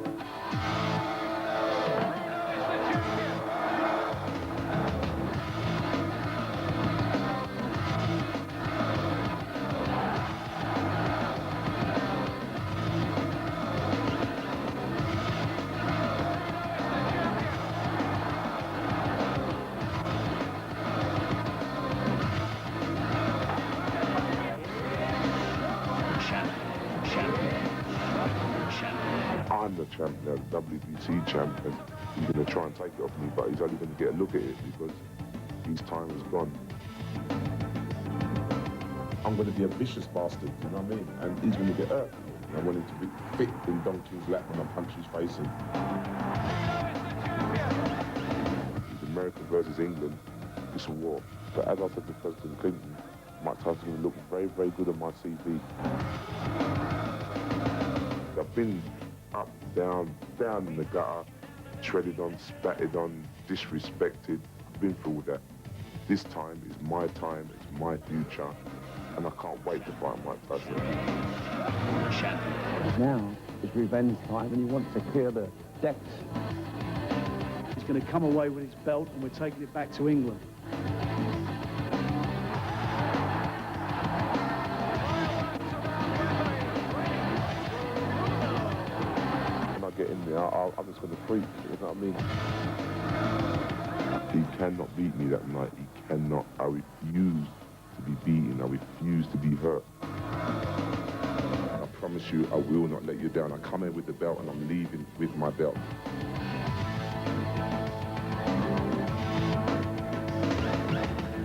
I'm the champion, the WBC champion. He's going to try and take it off me, but he's only going to get a look at it because his time is gone. I'm going to be a vicious bastard, you know what I mean? And he's going to get hurt. I want him to be fit in Don King's lap when I punch his face in. It's America versus England. It's a war. But as I said to President Clinton, Mike Tyson will look very, very good on my CV. I've been up, down in the gutter, treaded on, spatted on, disrespected. I've been through all that. This time is my time, it's my future, and I can't wait to fight Mike Tyson. Now it's revenge time, and he wants to clear the decks. He's going to come away with his belt, and we're taking it back to England. Get in there, I'm just going to freak, you know what I mean? He cannot beat me that night, he cannot. I refuse to be beaten, I refuse to be hurt. I promise you, I will not let you down. I come in with the belt and I'm leaving with my belt.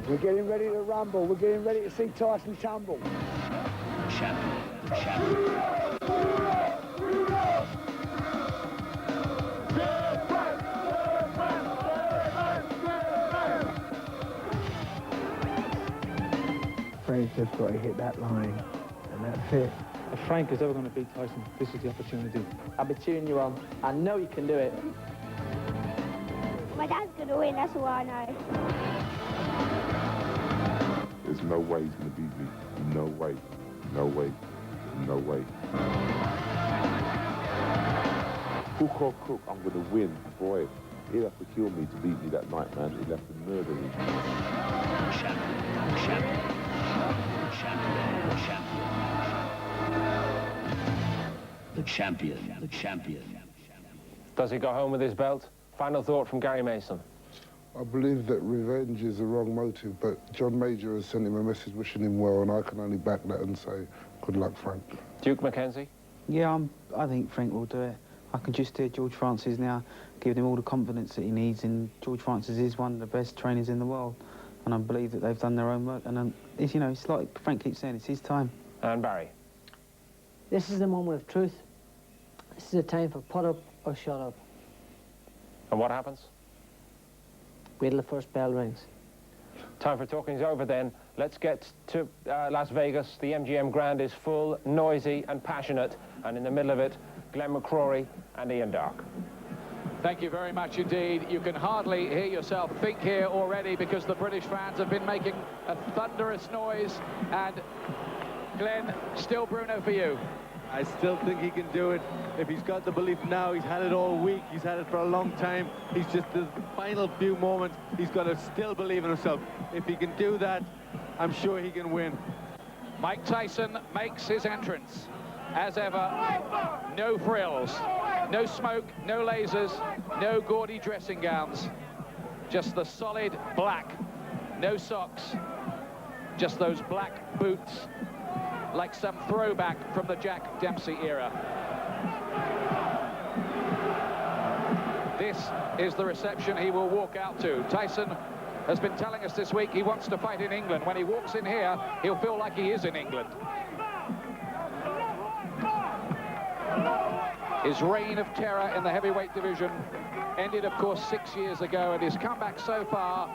We're getting ready to rumble, we're getting ready to see Tyson tumble. They've got to hit that line, and that's it. If Frank is ever going to beat Tyson, this is the opportunity. I'll be cheering you on. I know you can do it. My dad's going to win, that's all I know. There's no way he's going to beat me. No way. No way. No way. Hook or crook, I'm going to win. Boy, he'll have to kill me to beat me that night, man. He'll have to murder me. The champion. The champion. Does he go home with his belt? Final thought from Gary Mason. I believe that revenge is the wrong motive, but John Major has sent him a message wishing him well, and I can only back that and say, good luck, Frank. Duke Mackenzie? Yeah, I think Frank will do it. I can just hear George Francis now giving him all the confidence that he needs, and George Francis is one of the best trainers in the world, and I believe that they've done their own work, and it's, you know, it's like Frank keeps saying, it's his time. And Barry? This is the moment of truth. This is a time for put up or shut up. And what happens? Wait till the first bell rings. Time for talking's over then. Let's get to Las Vegas. The MGM Grand is full, noisy and passionate, and in the middle of it, Glenn McCrory and Ian Darke. Thank you very much indeed. You can hardly hear yourself think here already because the British fans have been making a thunderous noise. And Glenn, still Bruno for you. I still think he can do it. If he's got the belief now, he's had it all week, he's had it for a long time. He's just the final few moments, he's got to still believe in himself. If he can do that, I'm sure he can win. Mike Tyson makes his entrance. As ever, no frills, no smoke, no lasers, no gaudy dressing gowns. Just the solid black, no socks, just those black boots, like some throwback from the Jack Dempsey era. This is the reception he will walk out to. Tyson has been telling us this week he wants to fight in England. When he walks in here, he'll feel like he is in England. His reign of terror in the heavyweight division ended, of course, 6 years ago, and his comeback so far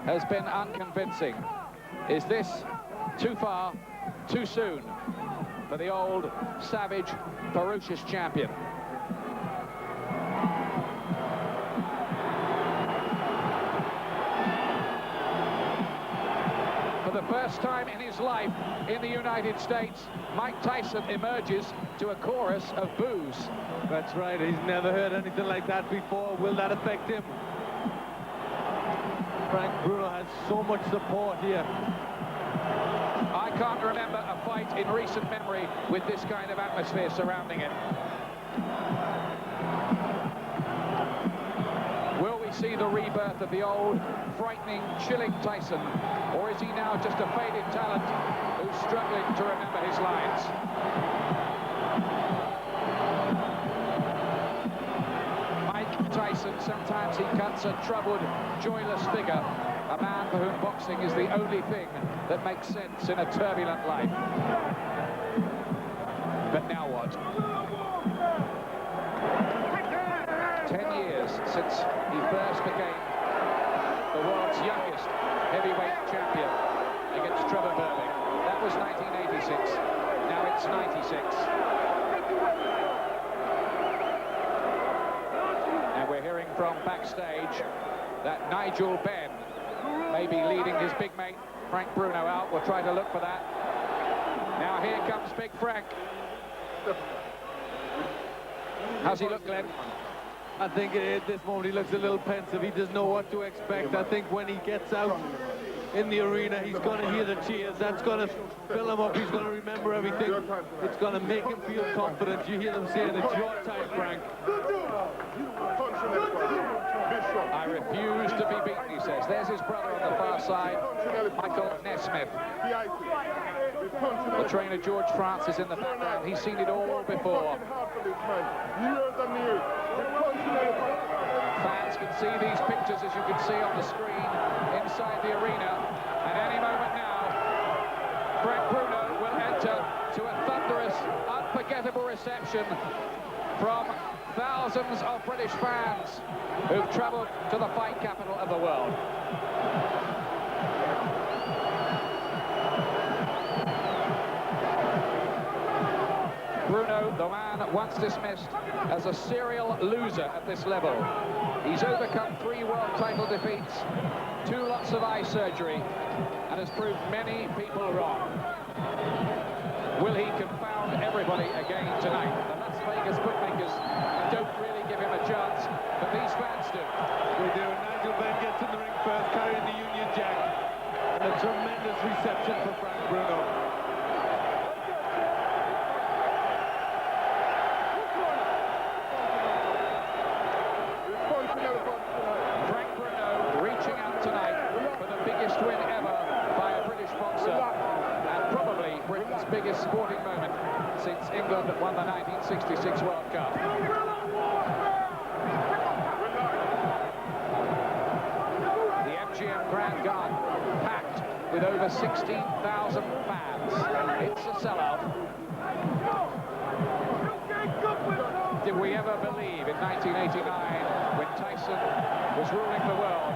has been unconvincing. Is this too far, too soon for the old, savage, ferocious champion? For the first time in his life in the United States, Mike Tyson emerges to a chorus of boos. That's right, he's never heard anything like that before. Will that affect him? Frank Bruno has so much support here. I can't remember a fight in recent memory with this kind of atmosphere surrounding it. Will we see the rebirth of the old, frightening, chilling Tyson, or is he now just a faded talent who's struggling to remember his lines? Mike Tyson, sometimes he cuts a troubled, joyless figure, a man for whom boxing is the only thing that makes sense in a turbulent life. But now what? 10 years since he first became the world's youngest heavyweight champion against Trevor Burling. That was 1986. Now it's 96. And we're hearing from backstage that Nigel Benn may be leading his big mate Frank Bruno out. We'll try to look for that. Now here comes Big Frank. How's he look, Glenn? I think at this moment he looks a little pensive. He doesn't know what to expect. I think when he gets out in the arena, he's going to hear the cheers. That's going to fill him up. He's going to remember everything. It's going to make him feel confident. You hear them saying, it's your time, Frank. I refuse to be beaten, he says. There's his brother on the far side, Michael Nesmith. The trainer George Francis in the background. He's seen it all before. Fans can see these pictures, as you can see on the screen, inside the arena. And any moment now, Frank Bruno will enter to a thunderous, unforgettable reception from thousands of British fans who've travelled to the fight capital of the world. the man once dismissed as a serial loser at this level. He's overcome 3 world title defeats, 2 lots of eye surgery, and has proved many people wrong. Will he confound everybody again tonight? The Las Vegas bookmakers don't really give him a chance, but these fans do. We do. Nigel Benn gets in the ring first, carrying the Union Jack. And a tremendous reception for Frank Bruno. Frank Bruno reaching out tonight for the biggest win ever by a British boxer, and probably Britain's biggest sporting moment since England won the 1966 World Cup. The MGM Grand Garden packed with over 16,000 fans. It's a sellout. Did we ever believe in 1989, when Tyson was ruling the world,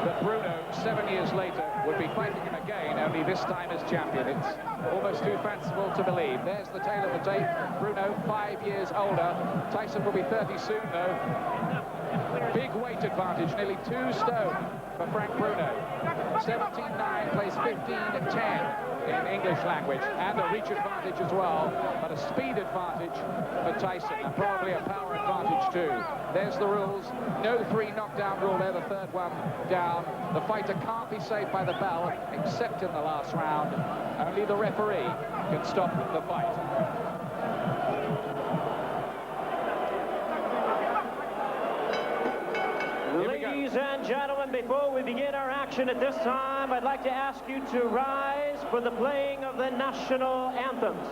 that Bruno, 7 years later, would be fighting him again, only this time as champion? It's almost too fanciful to believe. There's the tail of the tape. Bruno, 5 years older. Tyson will be 30 soon, though. Big weight advantage, nearly 2 stone for Frank Bruno. 17-9 plays 15-10 in English language, and a reach advantage as well, but a speed advantage for Tyson, and probably a power advantage too. There's the rules. No 3 knockdown rule there, the 3rd one down. The fighter can't be saved by the bell, except in the last round. Only the referee can stop the fight. Ladies and gentlemen, before we begin our action at this time, I'd like to ask you to rise for the playing of the national anthems.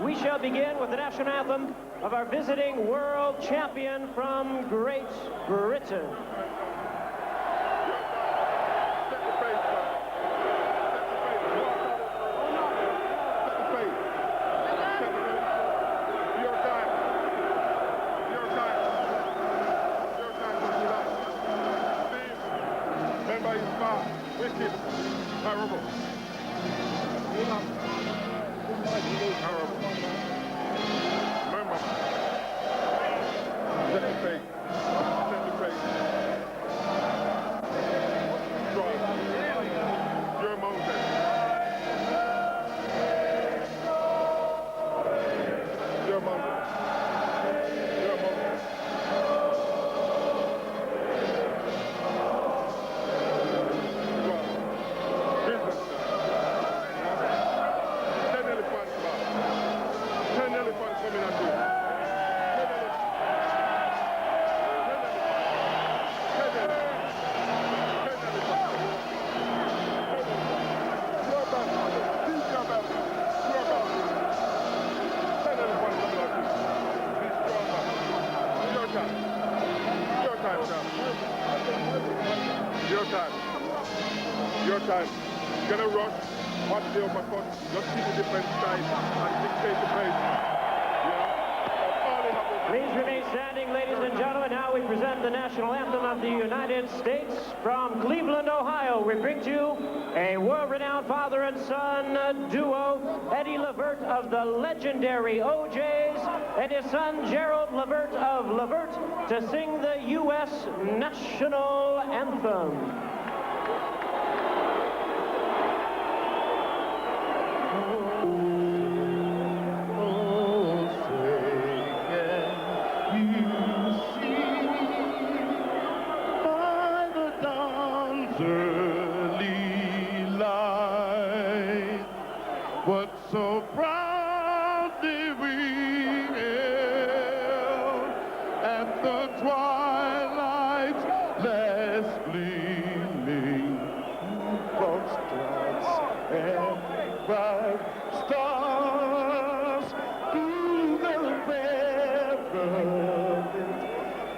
We shall begin with the national anthem of our visiting world champion from Great Britain. Your time. Gonna rush, watch the uppercut, just keep the defense tight and dictate the pace. Please remain standing, ladies and gentlemen. Now we present the national anthem of the United States. From Cleveland, Ohio, we bring to you a world-renowned father and son duo, Eddie Levert of the legendary OJs and his son Gerald Levert of Levert, to sing the U.S. national anthem. What so proudly we hailed at the twilight's last gleaming of stars and bright stars through the perilous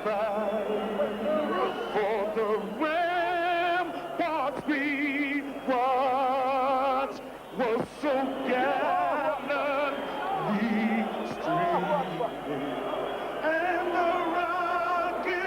fight. For the ramparts we watched was so gallantly streaming, and the rocky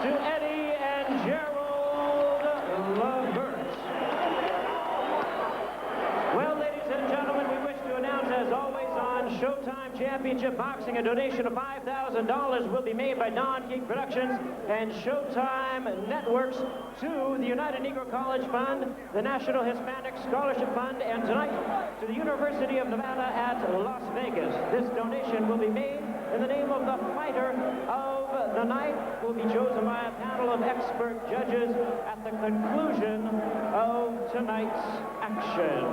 to Eddie and Gerald Levert. Well, ladies and gentlemen, we wish to announce, as always, on Showtime Championship Boxing, a donation of $5,000 will be made by Don King Productions and Showtime Networks to the United Negro College Fund, the National Hispanic Scholarship Fund, and tonight to the University of Nevada at Las Vegas. This donation will be made in the name of the fighter of the night, who will be chosen by a panel of expert judges at the conclusion of tonight's action.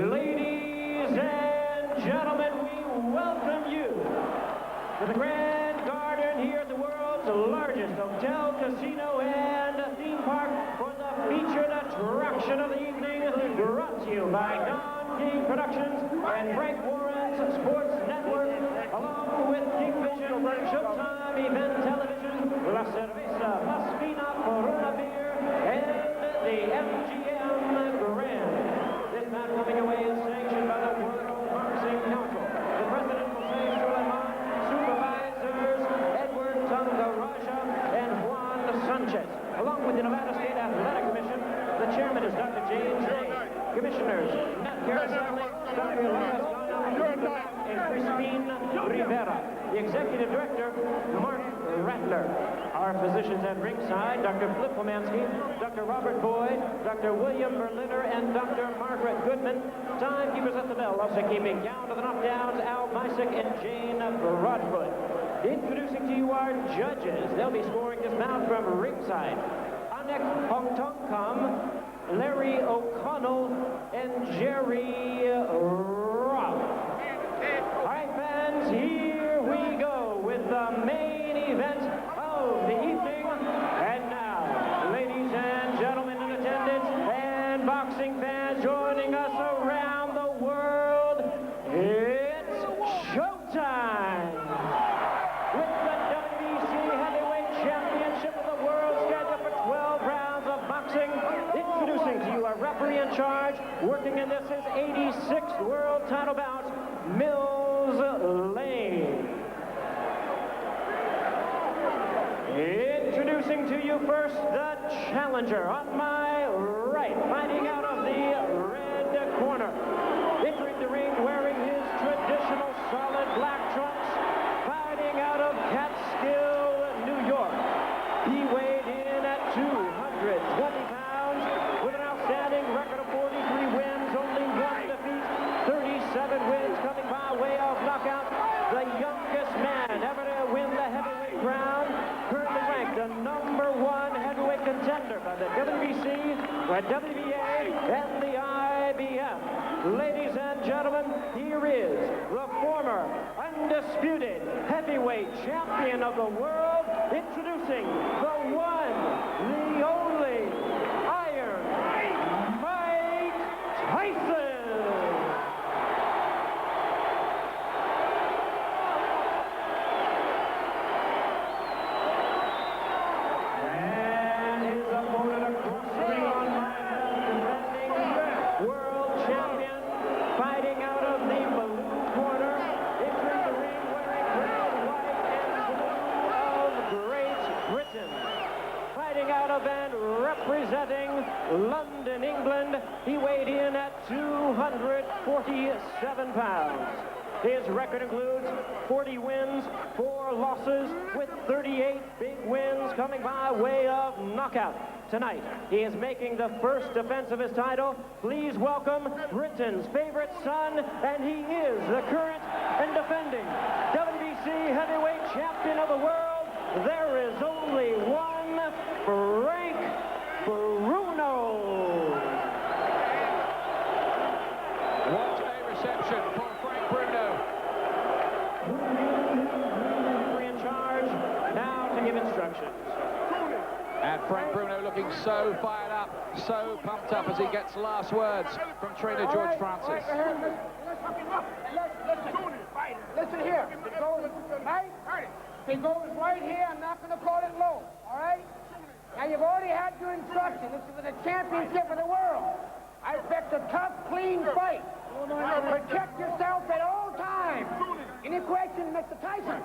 Ladies and gentlemen, we welcome you to the Grand Garden here at the world's largest hotel, casino, and theme park for the featured attraction of the evening, brought to you by Don King Productions and Frank Warren's Sports Network, along with Kingvision, Showtime Event Television, La Cerveza Más Fina Corona Beer, and the MGM Grand. This match coming away is sanctioned by the World Boxing Council. The President Jose Suleiman, supervisors Edward Tungaraja and Juan Sanchez. Along with the Nevada State Athletic Commission, the chairman is Dr. James Day. Commissioners, Matt Caraselli, Dr. Lucas Gana, and Crispin Rivera. The executive director, Mark Rattler. Our physicians at ringside, Dr. Flip Pomansky, Dr. Robert Boyd, Dr. William Berliner, and Dr. Margaret Goodman. Timekeepers at the bell, also keeping count of the knockdowns, Al Mysick and Jane Broadfoot. Introducing to you our judges. They'll be scoring this bout from ringside. Anek Hongtongkam, Larry O'Connell, and Jerry Robb. All right, fans, here we go with the main event of the evening. And now, ladies and gentlemen in attendance and boxing fans joining us around the world, it's showtime! With the WBC Heavyweight Championship of the world scheduled for 12 rounds of boxing, introducing to you a referee in charge, working in this his 86th world title bout, Mills Lane. Introducing to you first the challenger on my right, fighting out of the red corner. Entering the ring wearing his traditional solid black trunks, fighting out of Catskill, New York. He weighed in at 220 pounds with an outstanding record of 43 wins, only 1 defeat, 37 wins coming by way of knockout. The youngest man ever to win the heavyweight crown, currently ranked the #1 heavyweight contender by the WBC, the WBA, and the IBF. Ladies and gentlemen, here is the former undisputed heavyweight champion of the world, introducing the one, the only, Iron Mike Tyson. And his opponent across the ring on my left, defending world champion, fighting out of the blue corner, entering the ring wearing red, white, and blue of Great Britain. Fighting out of and representing London, England, he weighed in at 247 pounds. His record includes 40 wins, 4 losses, with 38 big wins coming by way of knockout. Tonight, he is making the first defense of his title. Please welcome Britain's favorite son, and he is the current and defending WBC heavyweight champion of the world. There is only one, Frank Bruno. What a reception for Frank Bruno. In charge, now to give instructions. And Frank Bruno looking so fired up, so pumped up as he gets last words from trainer George Francis. Listen here. The goal is right here. I'm not going to call it low. All right? Now, you've already had your instruction. This is for the championship of the world. I expect a tough, clean fight. Protect yourself at all times. Any question, Mr. Tyson?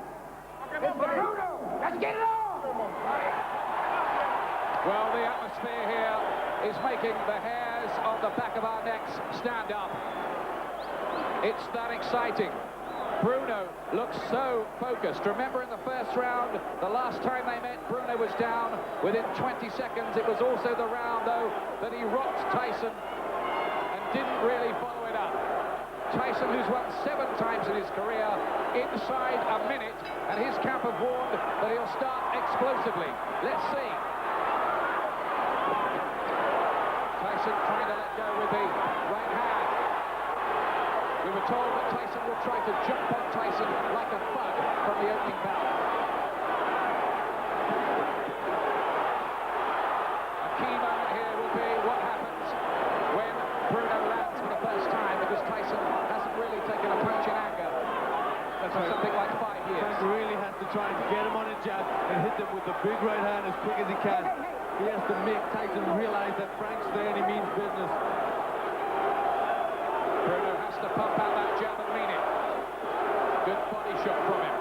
Mr. Bruno, let's get it on. Well, the atmosphere here is making the hairs on the back of our necks stand up. It's that exciting. Bruno looks so focused. Remember in the first round, the last time they met, Bruno was down within 20 seconds. It was also the round, though, that he rocked Tyson and didn't really follow it up. Tyson, who's won 7 times in his career, inside a minute, and his camp have warned that he'll start explosively. Let's see. Tyson trying to let go with the right hand. We were told that Tyson will try to jump on Tyson like a bug from the opening bout. A key moment here will be what happens when Bruno lands for the first time, because Tyson hasn't really taken a punch in anger for something like 5 years. Frank really has to try and get him on a jab and hit him with the big right hand as quick as he can. He has to make Tyson realize that Frank's there and he means business. Bruno has to pump out that jab and mean it. Good body shot from him.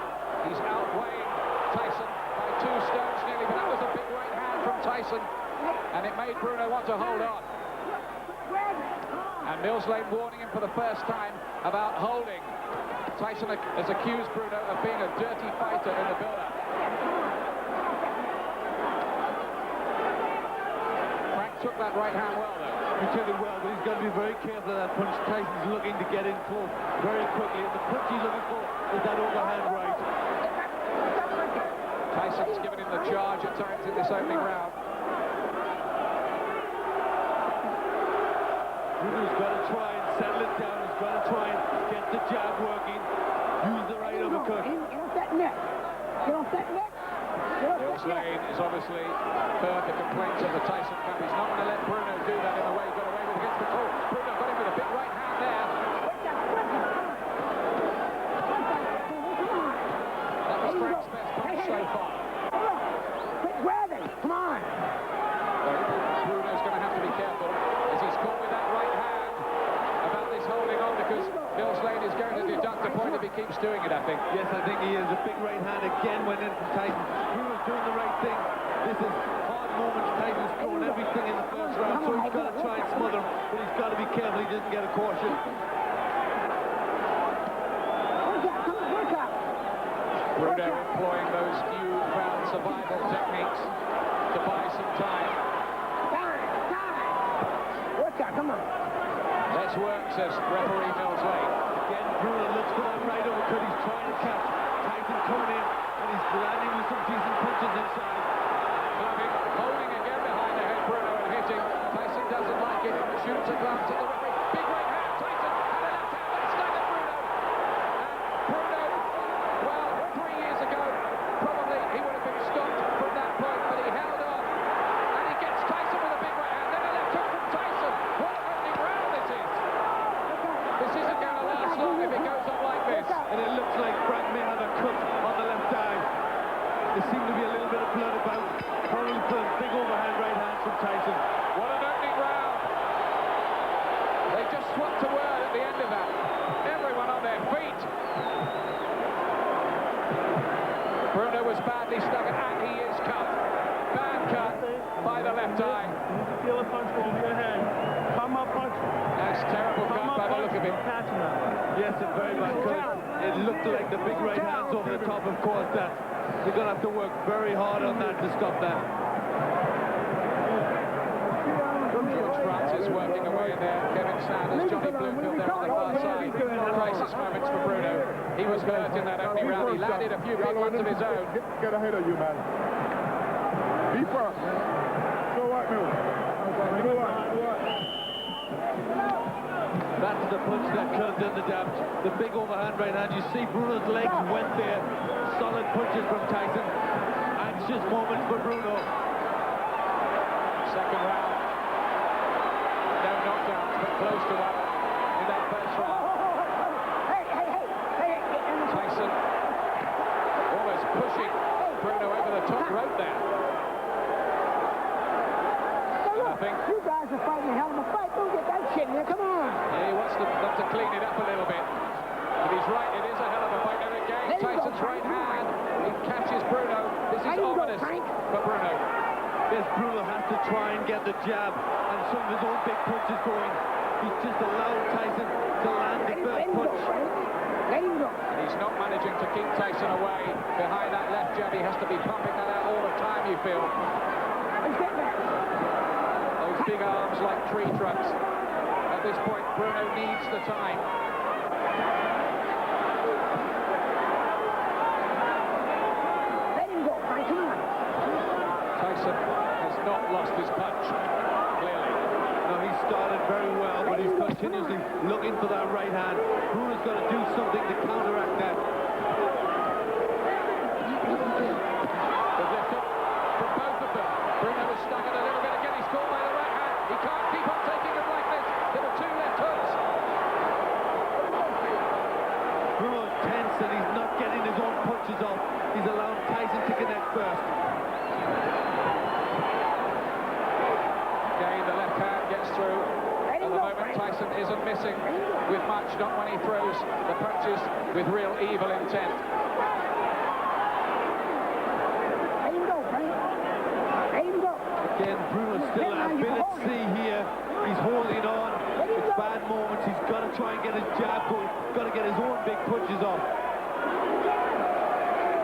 He's outweighing Tyson by 2 stones nearly, but that was a big right hand from Tyson, and it made Bruno want to hold on. And Millslade warning him for the first time about holding. Tyson has accused Bruno of being a dirty fighter in the build-up. Frank took that right hand well, though. He took it well, but he's got to be very careful of that punch. Tyson's looking to get in close very quickly, and the punch he's looking for is that overhand right. Tyson's given him the charge at times in this opening round. Bruno's got to try and settle it down. He's got to try and get the jab working. Use the right uppercut. Get off that neck. Get off that neck. Millslade is obviously heard the complaints of the Tyson camp. He's not going to let Bruno do that in the way he got away with against the call. Bruno got him with a big right hand there. That was Frank's best punch so far. Quit grabbing. Come on. Bruno's going to have to be careful as he's caught with that right hand about this holding on, because Millslade is going to deduct a point if he keeps doing it, I think. Yes, I think he is. A big right hand again went in from Tyson. He was doing the right thing. This is hard moments. Tyson's throwing everything in the first round, so he's got to try and smother him, but he's got to be careful he doesn't get a caution. Bruno employing those newfound survival techniques to buy some time. Come on. Let's work, says referee Millslade. Again, Bruno looks for that right uppercut. He's trying to catch Tyson coming in, and he's landing with some decent punches inside. Holding again behind the head, Bruno, and hitting. Tyson doesn't like it. Shoots a glance at the referee. Big right hand. Tyson and a left hand that staggered Bruno. And Bruno, well, 3 years ago, probably he would have been stopped from that point, but he held on. And he gets Tyson with a big right hand. Then a left hook from Tyson. What an opening round this is. This isn't going to last long if it goes on like this. And it looks like Frank may have a cut on the left eye. There seemed to be a little bit of blood about. Probably for a big overhand right hand from Tyson. What an opening round. They just swapped a word at the end of that. Everyone on their feet. Bruno was badly staggered, and he is cut. Bad cut by the left eye. Feel a punch from your head. Come up punch. That's terrible cut by the look of him. Yes, a very bad cut. It looked like the big right hands over the top, of course, that they're going to have to work very hard on that to stop that. George Francis working away in there. Kevin Sanders, Johnny Bloomfield there on the far side. Crisis moments for Bruno. He was hurt in that opening round. He landed a few big ones of his own. Get ahead of you, man. Be first. So what, Mill? So what? That's the punch that could have done the damage. The big overhand right hand. You see Bruno's legs went there. Solid punches from Tyson. Anxious moments for Bruno. Second round. No knockdowns, but close to one in that first round. Tyson almost pushing Bruno over the top rope there. And I think you guys are fighting a hell of a fight. get that chin there, come on. Yeah, he wants them to clean it up a little bit. But he's right, it is a hell of a fight. And again, Tyson's right hand. He catches Bruno. This is ominous for Bruno. Yes, Bruno has to try and get the jab and some of his own big punches going. He's just allowed Tyson to land the first punch. Let him go. And he's not managing to keep Tyson away behind that left jab. He has to be pumping that out all the time, you feel. Those big arms like tree trunks. At this point, Bruno needs the time. Let him go, Frank, come on. Tyson has not lost his punch, clearly. No, he started very well, but he's continuously looking for that right hand. Bruno's got to do something to counteract that. Good left hook from both of them. Bruno was staggered a little bit. Again, he's caught by the right hand. He can't keep on taking him like this. There were two left hooks. Bruno's tense and he's not getting his own punches off. He's allowed Tyson to connect first. Again, the left hand gets through. At the moment, Tyson isn't missing with much, not when he throws the punches with real evil intent. Let him go, Frank. Let him go. Again, Bruno's still at a bit at sea here. He's holding on. It's bad moments. He's got to try and get his jab going. Got to get his own big punches off.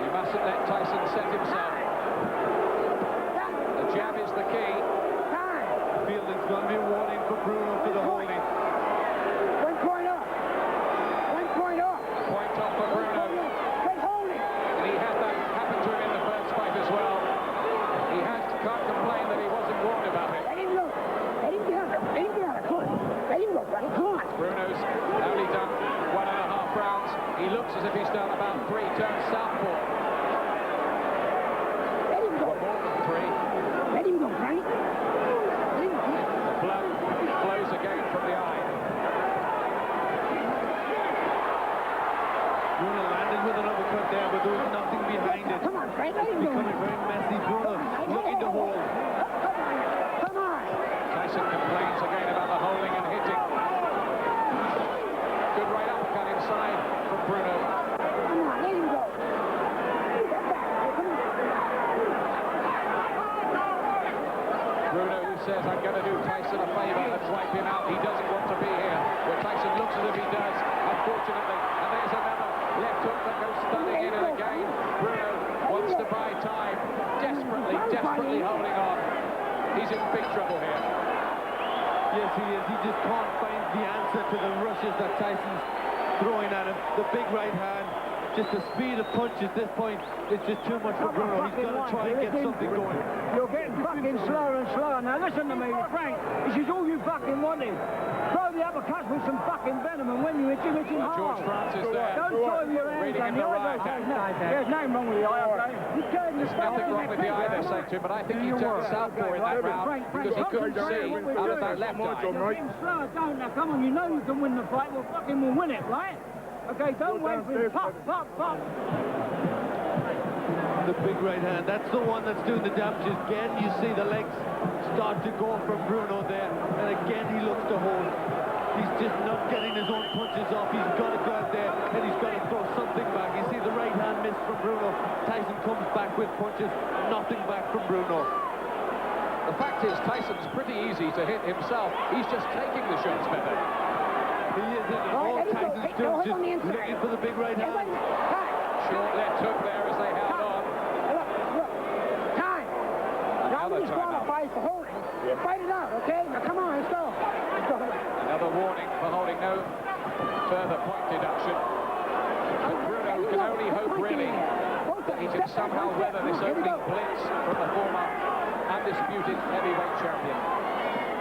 You mustn't let Tyson set himself. The jab is the key. I feel there's going to be a warning for Bruno for the holding. 1 point up. 1 point up. Point off for Bruno. Great holding. And he had that happen to him in the first fight as well. He can't complain that he wasn't warned about it. Let him go. Let him get out. Let him get out. Come on. Let him go, Frank. Come on. Bruno's only done 1.5 rounds. He looks as if he's done about 3 turns southpaw. Let him go. More than 3. Let him go, Frank. The blood flows again from the eye. Bruno landed with an uppercut there, but there was nothing behind it. Come on, Frank. Let him go. Becoming very messy. Bruno looking to hold. Come on. Tyson complains again about the holding and hitting. Good right uppercut inside from Bruno. Come on, let him go. Bruno, who says, I'm going to do Tyson a favour and wipe him out. He doesn't want to be here. Well, Tyson looks as if he does, unfortunately. And there's another left hook that goes stunning in, and again, Bruno wants to buy time. Desperately holding on. He's in big trouble here. Yes, he is. He just can't find the answer to the rushes that Tyson's throwing at him. The big right hand, just the speed of punch at this point, it's just too much for Bruno. He's got to try and get something going. You're getting fucking slower and slower. Now listen to me, Frank. This is all you fucking wanted. Throw the uppercuts with some fucking venom, and when you hit him hard. George Francis there. Don't throw your hands Reading on him the right eye. hand. There's nothing wrong with the eye, okay? You turned the There's nothing wrong with the eye, they're saying to him, but I think he turned southpaw in that round because he couldn't see out of that left eye. You're getting slower, don't now. Come on, you know you can win the fight. Well, fucking we'll win it, right? Okay, don't wait for him. Pop, pop, pop. The big right hand, that's the one that's doing the damage. Again, you see the legs start to go from Bruno there, and again he looks to hold. He's just not getting his own punches off. He's got to go out there, and he's got to throw something back. You see the right hand miss from Bruno. Tyson comes back with punches, nothing back from Bruno. The fact is, Tyson's pretty easy to hit himself. He's just taking the shots better. He is in all Tyson's doing, just looking for the big right hand. Short left hook there as they held on. Look. Time. Now Another he's qualified for holding. Fight it out, okay? Now come on, let's go. Another warning for holding, no further point deduction. But Bruno can only hope, really, that he can somehow weather this opening blitz from the former undisputed heavyweight champion.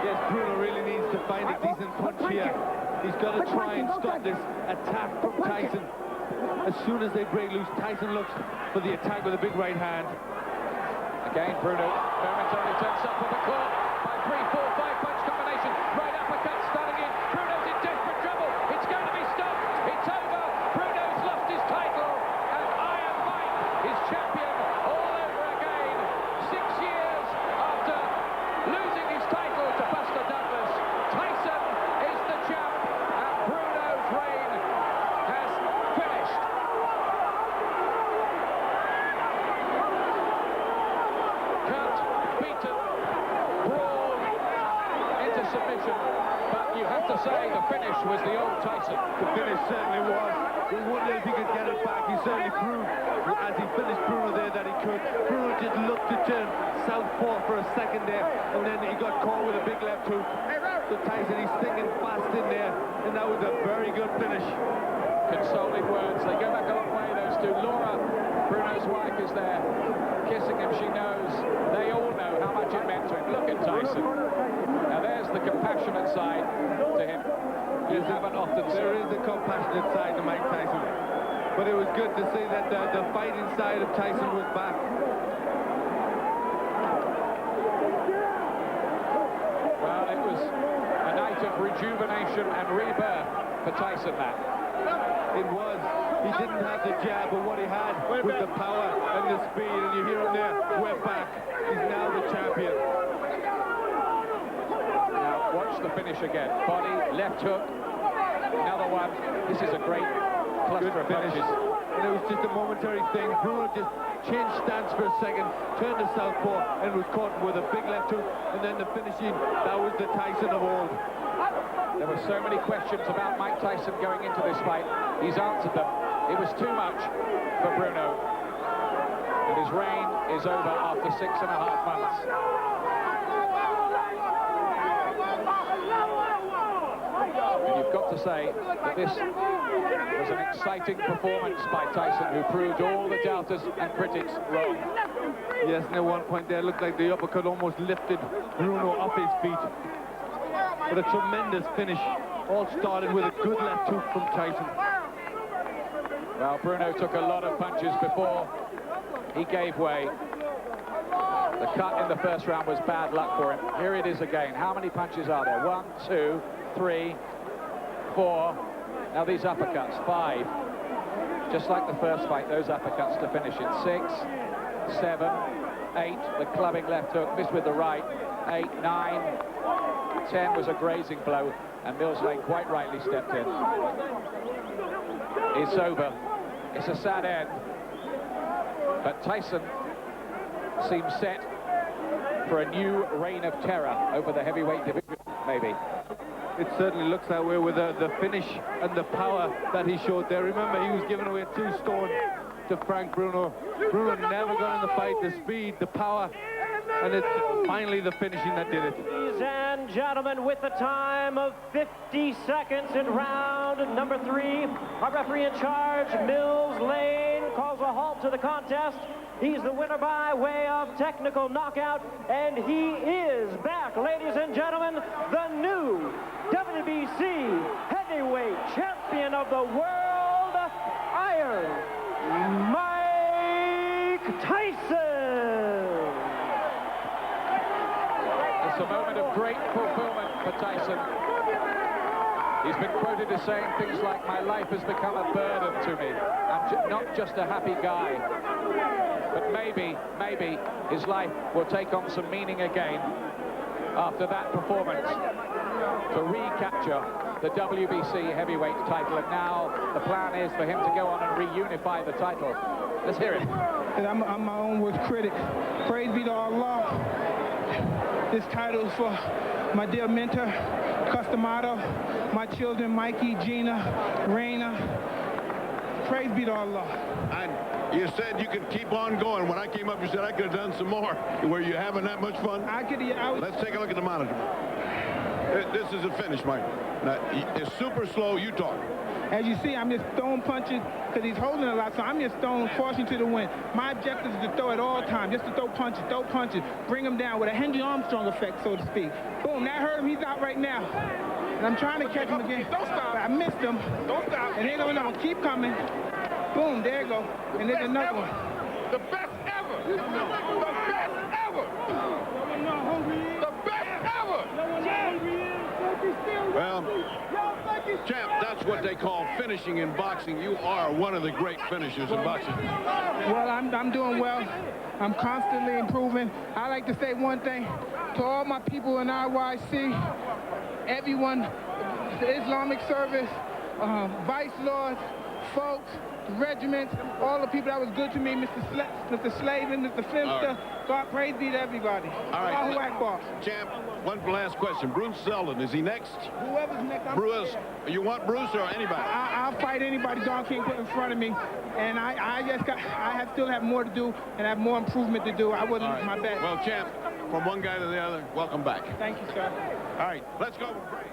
Yes, Bruno really needs to find a decent punch here. He's got to try and stop this attack from Tyson. As soon as they break loose, Tyson looks for the attack with a big right hand. Again, Bruno momentarily turns up with the caught by 3, 4, 5 punch combination. Right uppercut starting in. Bruno's in desperate trouble. It's going to be stopped. It's over. Bruno's lost his title. And Iron Mike is champion all over again. 6 years after losing his title to Buster Douglas, Tyson was the old Tyson. The finish certainly was. We wondered if he could get it back. He certainly proved, as he finished Bruno there, that he could. Bruno just looked to turn southpaw for a second there, and then he got caught with a big left hook. So Tyson, he's thinking fast in there, and that was a very good finish. Consoling words. They go back a long way, those two. Laura, Bruno's wife, is there, kissing him. She knows. They all know how much it meant to him. Look at Tyson. Now there's the compassionate side to him. You haven't often seen. There is a compassionate side to Mike Tyson. But it was good to see that the fighting side of Tyson was back. Well, it was a night of rejuvenation and rebirth for Tyson, that. It was. He didn't have the jab, but what he had was the power and the speed. And you hear him there, we're back. He's now the champion. Now, watch the finish again. Body, left hook, another one. This is a great cluster of punches. And it was just a momentary thing. Bruno just changed stance for a second, turned to southpaw, and was caught with a big left hook. And then the finishing, that was the Tyson of old. There were so many questions about Mike Tyson going into this fight. He's answered them. It was too much for Bruno. And his reign is over after 6.5 months. And you've got to say that this was an exciting performance by Tyson, who proved all the doubters and critics wrong. Yes, and at one point there, it looked like the uppercut almost lifted Bruno off his feet. But a tremendous finish, all started with a good left hook from Tyson. Well, Bruno took a lot of punches before he gave way. The cut in the first round was bad luck for him. Here it is again. How many punches are there? 1, 2, 3, 4. Now these uppercuts, 5. Just like the first fight, those uppercuts to finish it. 6, 7, 8. The clubbing left hook, missed with the right. 8, 9. 10 was a grazing blow, and Mills Lane quite rightly stepped in. It's over. It's a sad end. But Tyson seems set for a new reign of terror over the heavyweight division, maybe. It certainly looks that way with the finish and the power that he showed there. Remember, he was giving away 2 stone to Frank Bruno. Bruno never got in the fight. The speed, the power, and it's finally the finishing that did it. Ladies and gentlemen, with the time of 50 seconds in round number 3, our referee in charge, Mills Lane, calls a halt to the contest. He's the winner by way of technical knockout, and he is back, ladies and gentlemen, the new WBC heavyweight champion of the world, Iron Mike Tyson. It's a moment of great fulfillment for Tyson. He's been quoted as saying things like, "My life has become a burden to me. I'm not just a happy guy." But maybe his life will take on some meaning again after that performance to recapture the WBC heavyweight title. And now the plan is for him to go on and reunify the title. Let's hear it. I'm my own worst critic. Praise be to Allah. This title is for my dear mentor, Customado, my children, Mikey, Gina, Raina. Praise be to Allah. And you said you could keep on going. When I came up, you said I could have done some more. Were you having that much fun? Let's take a look at the monitor. This is a finish, Mike. Now, it's super slow. You talk. As you see, I'm just throwing punches because he's holding a lot, so I'm just throwing, forcing to the wind. My objective is to throw at all times, just to throw punches, bring him down with a Henry Armstrong effect, so to speak. Boom, that hurt him. He's out right now. And I'm trying to catch him again. Don't stop. I missed him. Don't stop. And they don't know. Keep coming. Boom, there you go. And there's another one. The best ever. The best ever. The best ever. Well, champ, that's what they call finishing in boxing. You are one of the great finishers in boxing. Well, I'm doing well. I'm constantly improving. I like to say one thing to all my people in IYC, everyone, the Islamic service, vice lords, folks, the regiments, all the people that was good to me, Mr. Slavin, Mr. Finster. God praise be to everybody. All right. Allahu Akbar. Champ, one last question. Bruce Seldon, is he next? Whoever's next, I'm Bruce, you want Bruce or anybody? I'll fight anybody Don King put in front of me. And I still have more to do and have more improvement to do. I wouldn't lose my bet. Well, champ, from one guy to the other, welcome back. Thank you, sir. All right, let's go with break.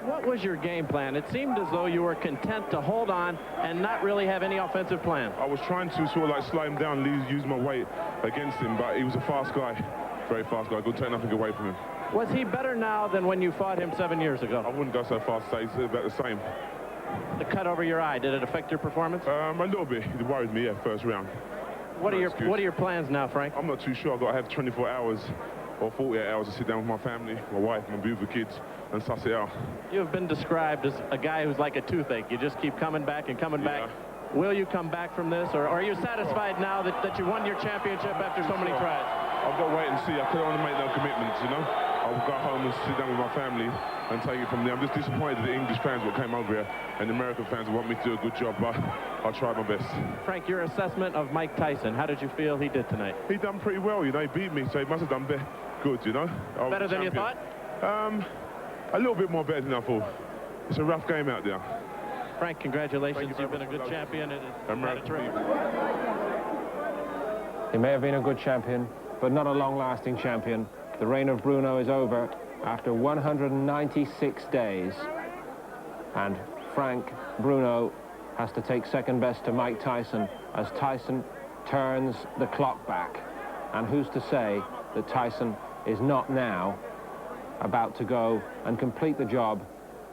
What was your game plan? It seemed as though you were content to hold on and not really have any offensive plan. I was trying to sort of like slow him down, use my weight against him, but he was a fast guy, very fast guy. I couldn't take nothing away from him. Was he better now than when you fought him 7 years ago? I wouldn't go so far to say he's about the same. The cut over your eye, did it affect your performance? A little bit. It worried me, yeah, first round. What are your plans now, Frank? I'm not too sure. I've got to have 24 hours or 48 hours to sit down with my family, my wife, my beautiful kids, and suss it out. You have been described as a guy who's like a toothache. You just keep coming back and coming back. Will you come back from this, or are you satisfied now that you won your championship after so many tries? I've got to wait and see. I couldn't want to make no commitments, you know? I'll go home and sit down with my family and take it from there. I'm just disappointed that the English fans that came over here and the American fans that want me to do a good job, but I'll try my best. Frank, your assessment of Mike Tyson, how did you feel he did tonight? He done pretty well, you know. He beat me, so he must have done good, you know? Better than you thought? A little bit more better than I thought. It's a rough game out there. Frank, congratulations. You've been a good champion. He may have been a good champion, but not a long-lasting champion. The reign of Bruno is over after 196 days. And Frank Bruno has to take second best to Mike Tyson as Tyson turns the clock back. And who's to say that Tyson is not now about to go and complete the job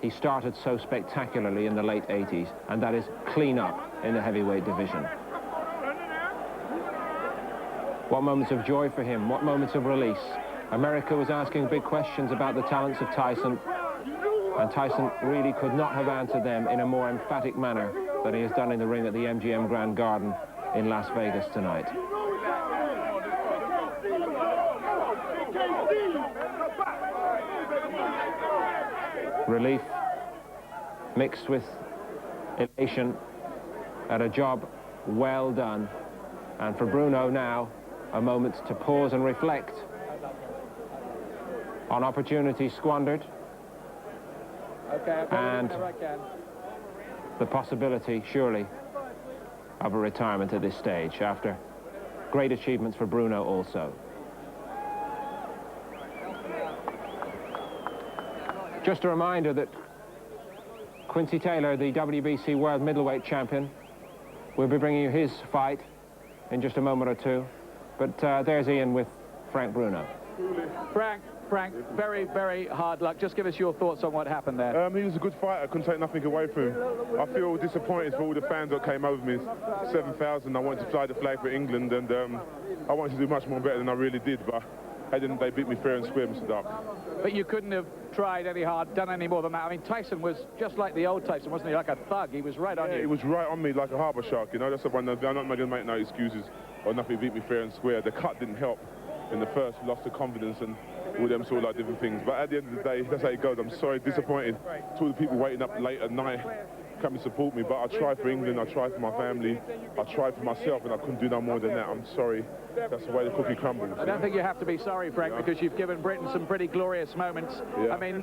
he started so spectacularly in the late 80s, and that is clean up in the heavyweight division. What moments of joy for him, what moments of release. America was asking big questions about the talents of Tyson, and Tyson really could not have answered them in a more emphatic manner than he has done in the ring at the MGM Grand Garden in Las Vegas tonight. Relief mixed with elation at a job well done. And for Bruno now, a moment to pause and reflect on opportunities squandered and the possibility, surely, of a retirement at this stage after great achievements for Bruno also. Just a reminder that Quincy Taylor, the WBC World Middleweight Champion, will be bringing you his fight in just a moment or two. But there's Ian with Frank Bruno. Frank, very, very hard luck. Just give us your thoughts on what happened there. He was a good fighter. I couldn't take nothing away from him. I feel disappointed for all the fans that came over me. 7,000. I wanted to fly the flag for England, and I wanted to do much more better than I really did, but they beat me fair and square, Mr. Dark. But you couldn't have tried any hard, done any more than that. I mean, Tyson was just like the old Tyson, wasn't he? Like a thug. He was right on you. He was right on me like a harbour shark, you know. That's the one. I'm not going to make no excuses or nothing. Beat me fair and square. The cut didn't help in the first. Lost the confidence and all them sort of like different things. But at the end of the day, that's how it goes. I'm sorry, disappointed to all the people waiting up late at night, come and support me. But I tried for England, I tried for my family, I tried for myself, and I couldn't do no more than that. I'm sorry. That's the way the cookie crumbles. I don't think you have to be sorry, Frank, because you've given Britain some pretty glorious moments. Yeah. I mean,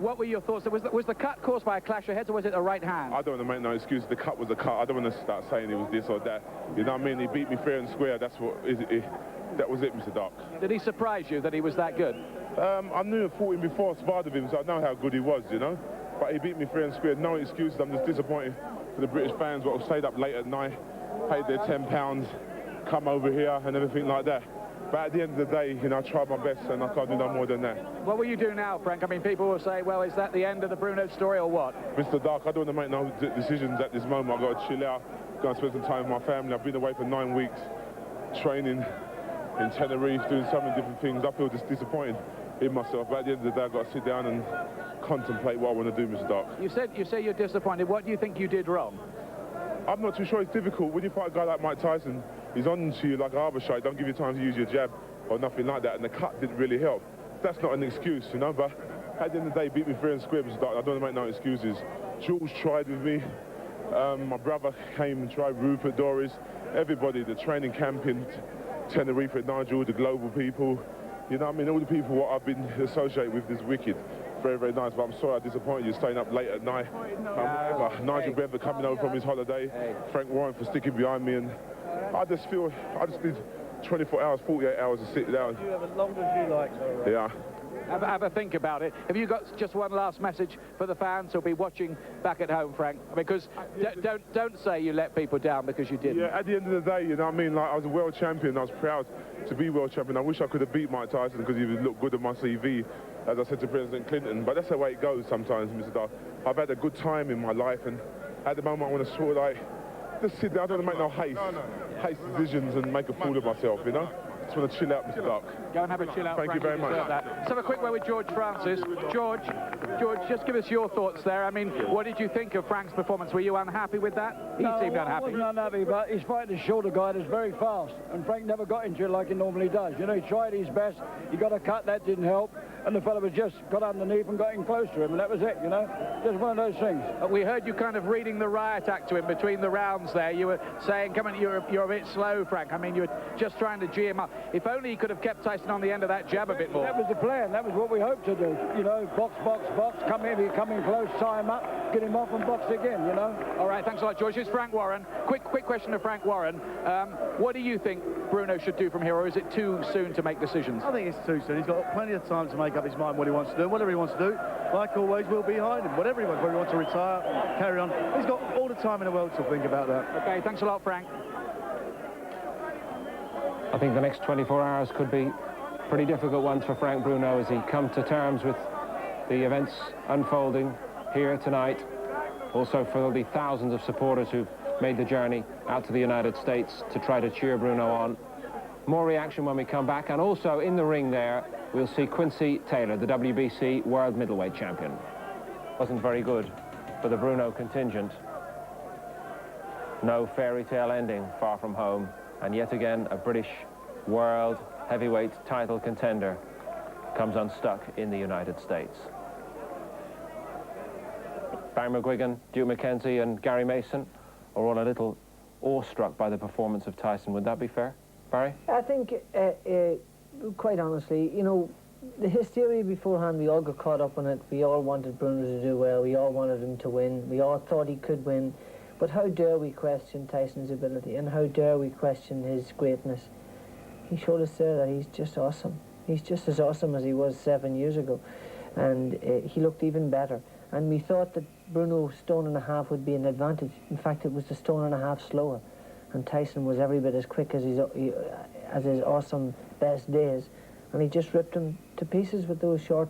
what were your thoughts? Was the cut caused by a clash of heads, or was it the right hand? I don't want to make no excuses. The cut was a cut. I don't want to start saying it was this or that. You know what I mean? He beat me fair and square. That's what that was it, Mr. Dark. Did he surprise you that he was that good? I knew I fought him before, sparred with him, so I know how good he was, you know. But he beat me fair and square. No excuses. I'm just disappointed for the British fans who stayed up late at night, paid their £10, come over here and everything like that. But at the end of the day, you know, I tried my best and I can't do no more than that. What will you do now, Frank? I mean, people will say, well, is that the end of the Bruno story or what? Mr. Dark, I don't want to make no decisions at this moment. I've got to chill out, go and spend some time with my family. I've been away for 9 weeks, training in Tenerife, doing so many different things. I feel just disappointed in myself. But at the end of the day, I've got to sit down and contemplate what I want to do, Mr. Dark. You say you're disappointed. What do you think you did wrong? I'm not too sure. It's difficult. When you fight a guy like Mike Tyson, he's on to you like a harbour shot. Don't give you time to use your jab or nothing like that, and the cut didn't really help. That's not an excuse, you know, but at the end of the day, beat me fair and square. I don't want to make no excuses. Jules tried with me. My brother came and tried, Rupert, Doris, everybody, the training camp in Tenerife at Nigel, the global people. You know what I mean? All the people what I've been associated with is wicked. Very, very nice, but I'm sorry I disappointed you staying up late at night. Nigel Benver coming over from his holiday. Frank Warren for sticking behind me, and I just need 24 hours, 48 hours to sit down. You have as long as you like, so Yeah. Have a think about it. Have you got just one last message for the fans who'll be watching back at home, Frank? Because don't say you let people down because you didn't. Yeah, at the end of the day, you know what I mean? Like, I was a world champion. I was proud to be world champion. I wish I could have beat Mike Tyson because he would look good on my CV, as I said to President Clinton. But that's the way it goes sometimes, Mr. Dar. I've had a good time in my life, and at the moment I want to sort of like just sit there. I don't want to make no haste decisions and make a fool of myself, you know? Just want to chill out, Mr. Dark. Go and have a chill out, Thank Frank. you very much. Let's have a quick word with George Francis. George, just give us your thoughts there. I mean, what did you think of Frank's performance? Were you unhappy with that? He seemed unhappy. I wasn't unhappy, but he's fighting a shorter guy that's very fast, and Frank never got into it like he normally does. You know, he tried his best. He got a cut, that didn't help, and the fella was just got underneath and got in close to him, and that was it, you know? Just one of those things. We heard you kind of reading the riot act to him between the rounds there. You were saying, come on, you're a bit slow, Frank. I mean, you were just trying to G him up. If only he could have kept Tyson on the end of that jab a bit more. That was the plan. That was what we hoped to do. You know, box, box, box, come in close, tie him up, get him off and box again, you know? All right, thanks a lot, George. It's Frank Warren. Quick question to Frank Warren. What do you think Bruno should do from here, or is it too soon to make decisions? I think it's too soon. He's got plenty of time to make up his mind what he wants to do. Whatever he wants to do, like always, we'll be behind him. Whatever he wants, whether he wants to retire, carry on. He's got all the time in the world to think about that. Okay, thanks a lot, Frank. I think the next 24 hours could be pretty difficult ones for Frank Bruno as he comes to terms with the events unfolding here tonight. Also for the thousands of supporters who've made the journey out to the United States to try to cheer Bruno on. More reaction when we come back, and also in the ring there we'll see Quincy Taylor, the WBC World Middleweight Champion. Wasn't very good for the Bruno contingent. No fairy tale ending, far from home, and yet again a British World Heavyweight title contender comes unstuck in the United States. Barry McGuigan, Duke McKenzie and Gary Mason are all a little awestruck by the performance of Tyson. Would that be fair, Barry? I think, quite honestly, you know, the hysteria beforehand, we all got caught up on it. We all wanted Bruno to do well. We all wanted him to win. We all thought he could win. But how dare we question Tyson's ability, and how dare we question his greatness? He showed us there that he's just awesome. He's just as awesome as he was 7 years ago. And he looked even better. And we thought that Bruno stone and a half would be an advantage. In fact, it was the stone and a half slower. And Tyson was every bit as quick as his awesome best days. And he just ripped him to pieces with those short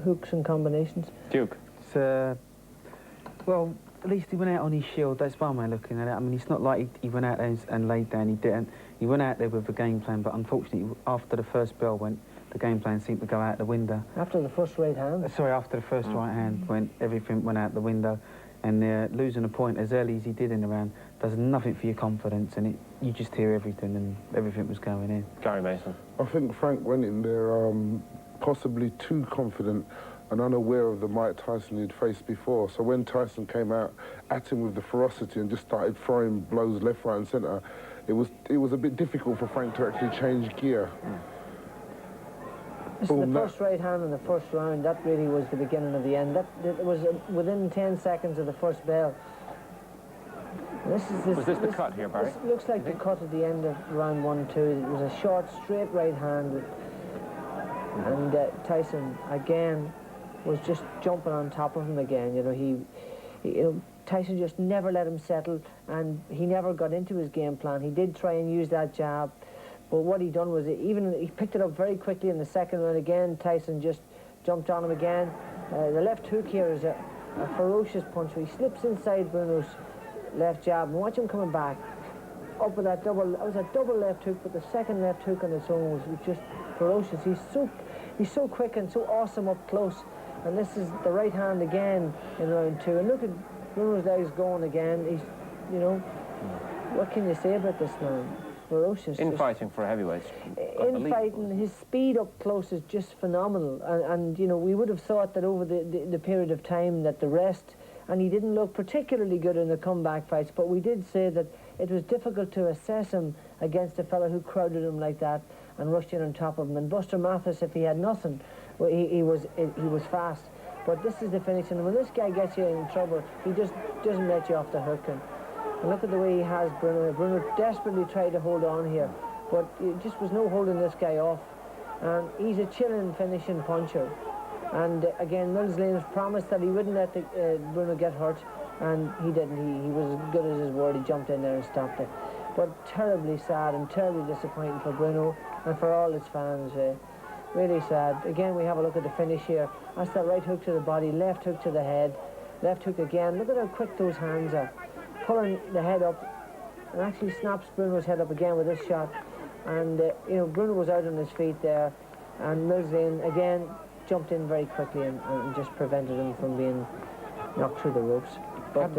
hooks and combinations. Duke. Well, at least he went out on his shield. That's one way of looking at it. I mean, it's not like he went out there and laid down. He didn't. He went out there with a game plan, but unfortunately, after the first bell went, the game plan seemed to go out the window. After the first right hand? Sorry, after the first right hand, when everything went out the window. And losing a point as early as he did in the round does nothing for your confidence, and you just hear everything, and everything was going in. Gary Mason. I think Frank went in there possibly too confident and unaware of the Mike Tyson he'd faced before. So when Tyson came out at him with the ferocity and just started throwing blows left, right and centre, it was a bit difficult for Frank to actually change gear. This is the first right hand in the first round. That really was the beginning of the end. That was within 10 seconds of the first bell. Was this the cut here, Barry? This looks like the cut at the end of round 1-2. It was a short, straight right hand. And Tyson, again, was just jumping on top of him again. You know, Tyson just never let him settle, and he never got into his game plan. He did try and use that jab, but what he done was he picked it up very quickly in the second round again. Tyson just jumped on him again. The left hook here is a ferocious punch. He slips inside Bruno's left jab, and watch him coming back up with that double. It was a double left hook, but the second left hook on its own was just ferocious. He's so quick and so awesome up close. And this is the right hand again in round 2. And look at Bruno's legs going again. He's, you know, what can you say about this man? ferocious. Infighting for heavyweights. Infighting, his speed up close is just phenomenal. And you know, we would have thought that over the period of time that the rest, and he didn't look particularly good in the comeback fights, but we did say that it was difficult to assess him against a fellow who crowded him like that and rushed in on top of him. And Buster Mathis, if he had nothing, well, he was fast. But this is the finish, and when this guy gets you in trouble, he just doesn't let you off the hook. And look at the way he has Bruno. Bruno desperately tried to hold on here, but it just was no holding this guy off. And he's a chilling finishing puncher. And again, Mills Lane's promised that he wouldn't let Bruno get hurt, and he didn't. He was as good as his word. He jumped in there and stopped it. But terribly sad and terribly disappointing for Bruno and for all his fans. Really sad. Again, we have a look at the finish here. That's that right hook to the body, left hook to the head, left hook again. Look at how quick those hands are. Pulling the head up, and actually snaps Bruno's head up again with this shot. And, you know, Bruno was out on his feet there, and Mills Lane, again, jumped in very quickly and just prevented him from being knocked through the ropes. But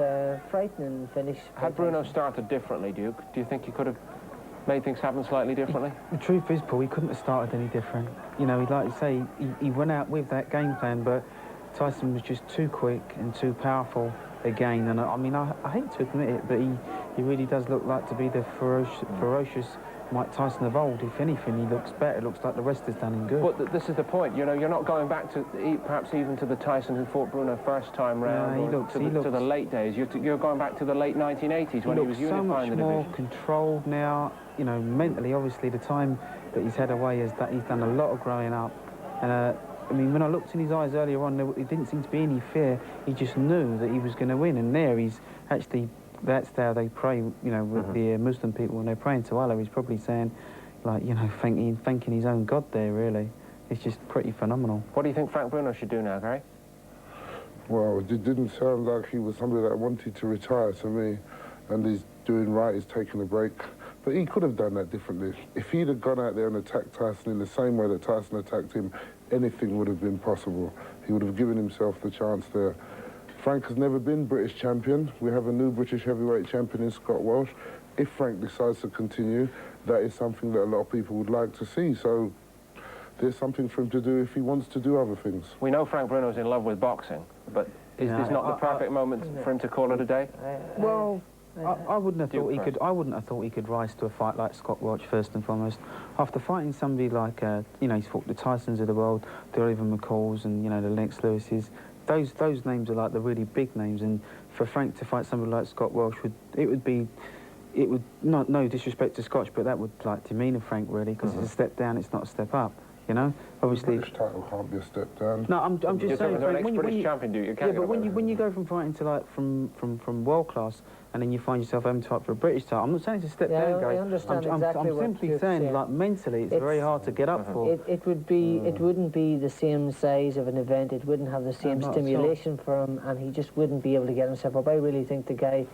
frightening finish. Had Bruno started differently, Duke, do you think he could have made things happen slightly differently? The truth is, Paul, he couldn't have started any different. You know, like you say, he went out with that game plan, but Tyson was just too quick and too powerful again. And I mean, I hate to admit it, but he really does look like to be the ferocious Mike Tyson of old. If anything, he looks better. It looks like the rest has done him good. But this is the point, you know, you're not going back to perhaps even to the Tyson who fought Bruno first time round, to the late days. You're going back to the late 1980s when he was unifying the division. So much more controlled now, you know, mentally. Obviously, the time that he's had away is that he's done a lot of growing up. And I mean, when I looked in his eyes earlier on, there didn't seem to be any fear. He just knew that he was going to win, and there he's actually. That's how they pray, you know, with the Muslim people when they're praying to Allah. He's probably saying, like, you know, thanking his own God there, really. It's just pretty phenomenal. What do you think Frank Bruno should do now, Gary? Well, it didn't sound like he was somebody that wanted to retire to me, and he's doing right, he's taking a break. But he could have done that differently. If he'd have gone out there and attacked Tyson in the same way that Tyson attacked him, anything would have been possible. He would have given himself the chance there. Frank has never been British champion. We have a new British heavyweight champion in Scott Walsh. If Frank decides to continue, that is something that a lot of people would like to see. So there's something for him to do if he wants to do other things. We know Frank Bruno's in love with boxing, but is this not the perfect moment for him to call it a day? Well, I wouldn't have thought he could. I wouldn't have thought he could rise to a fight like Scott Walsh first and foremost. After fighting somebody like, you know, he's fought the Tysons of the world, the Oliver McCalls, and you know the Lennox Lewises. Those names are like the really big names, and for Frank to fight somebody like Scott Walsh would not, no disrespect to Scotch, but that would like demeanour Frank really, because it's a step down, it's not a step up. You know, obviously. The British title can't be a step down. No, I'm just saying. Frank, when you champion, do you? Yeah, but when you go from fighting to like from world class, and then you find yourself having to fight for a British title, I'm not saying it's a step down, guys. I understand exactly I'm simply saying, like mentally, it's very hard to get up for. It would be. It wouldn't be the same size of an event. It wouldn't have the same stimulation for him, and he just wouldn't be able to get himself up. I really think the guy.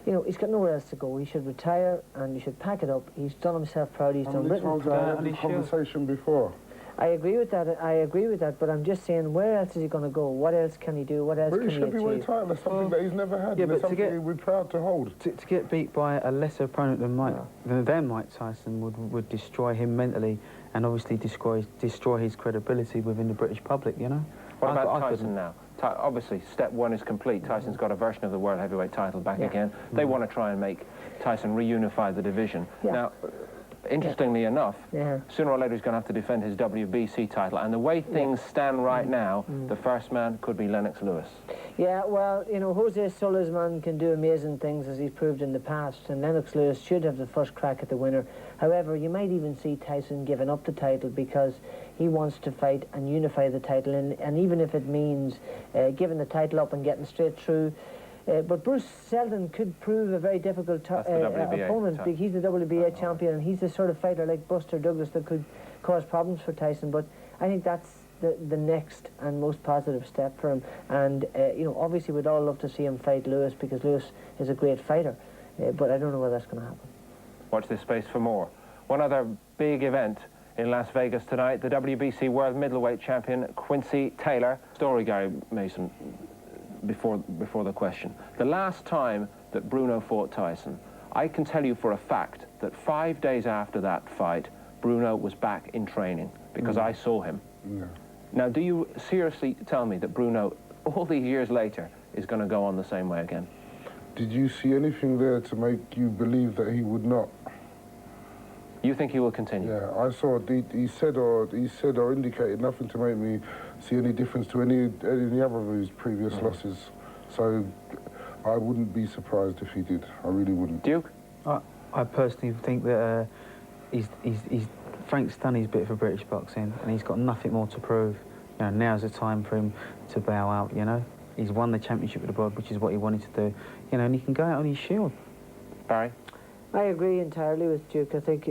You know, he's got nowhere else to go. He should retire, and he should pack it up. He's done himself proud. He's done Britain proud. We had a conversation before. I agree with that. I agree with that. But I'm just saying, where else is he going to go? What else can he do? What else British can he achieve? heavyweight title. That's something that he's never had. Yeah, but something we're proud to hold. To get beat by a lesser opponent than Mike Tyson would destroy him mentally, and obviously destroy his credibility within the British public. You know. What about Tyson now? Obviously, step one is complete. Tyson's got a version of the world heavyweight title back again. They want to try and make Tyson reunify the division. Now, interestingly enough, sooner or later he's going to have to defend his WBC title. And the way things stand right now, the first man could be Lennox Lewis. Yeah, well, you know, Jose Solisman can do amazing things, as he's proved in the past, and Lennox Lewis should have the first crack at the winner. However, you might even see Tyson giving up the title because he wants to fight and unify the title, and even if it means giving the title up and getting straight through. But Bruce Seldon could prove a very difficult opponent. He's the WBA champion, and he's the sort of fighter like Buster Douglas that could cause problems for Tyson. But I think that's the next and most positive step for him. And, you know, obviously we'd all love to see him fight Lewis because Lewis is a great fighter. But I don't know whether that's going to happen. Watch this space for more. One other big event in Las Vegas tonight, the WBC World Middleweight Champion Quincy Taylor. Story, Gary Mason, before the question. The last time that Bruno fought Tyson, I can tell you for a fact that 5 days after that fight, Bruno was back in training, because I saw him. Yeah. Now, do you seriously tell me that Bruno, all these years later, is going to go on the same way again? Did you see anything there to make you believe that he would not? You think he will continue? Yeah, I saw. He said or indicated nothing to make me see any difference to any other of his previous losses. So I wouldn't be surprised if he did. I really wouldn't. Duke? I personally think that Frank's done his bit for British boxing, and he's got nothing more to prove. You know, now's the time for him to bow out. You know, he's won the championship with the world, which is what he wanted to do. You know, and he can go out on his shield. Barry? I agree entirely with Duke. I think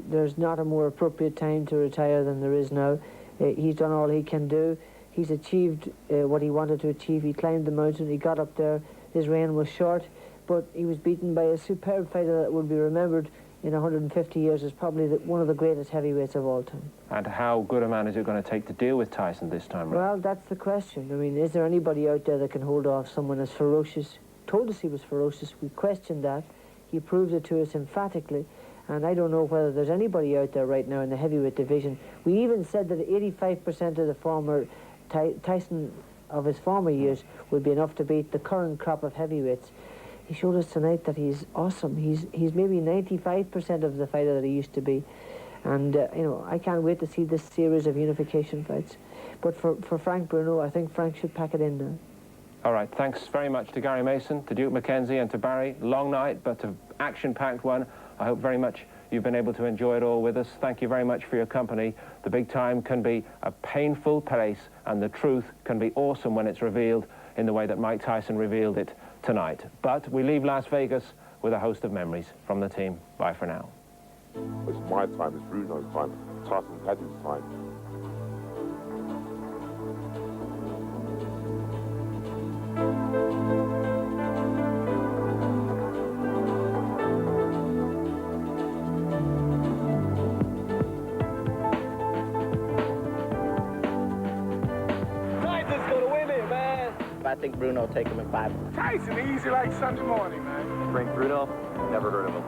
there's not a more appropriate time to retire than there is now. He's done all he can do. He's achieved what he wanted to achieve. He climbed the mountain, he got up there. His reign was short, but he was beaten by a superb fighter that will be remembered in 150 years as probably one of the greatest heavyweights of all time. And how good a man is it going to take to deal with Tyson this time around? Well, that's the question. I mean, is there anybody out there that can hold off someone as ferocious? Told us he was ferocious. We questioned that. He proved it to us emphatically, and I don't know whether there's anybody out there right now in the heavyweight division. We even said that 85% of the former Tyson of his former years would be enough to beat the current crop of heavyweights. He showed us tonight that he's awesome. He's maybe 95% of the fighter that he used to be, and you know, I can't wait to see this series of unification fights. But for Frank Bruno, I think Frank should pack it in now. All right, thanks very much to Gary Mason, to Duke McKenzie, and to Barry. Long night, but an action-packed one. I hope very much you've been able to enjoy it all with us. Thank you very much for your company. The big time can be a painful place, and the truth can be awesome when it's revealed in the way that Mike Tyson revealed it tonight. But we leave Las Vegas with a host of memories from the team. Bye for now. It's my time, it's Bruno's time. Tyson's had his time. I think Bruno will take him in 5. Tyson, easy like Sunday morning, man. Frank Bruno, never heard of him.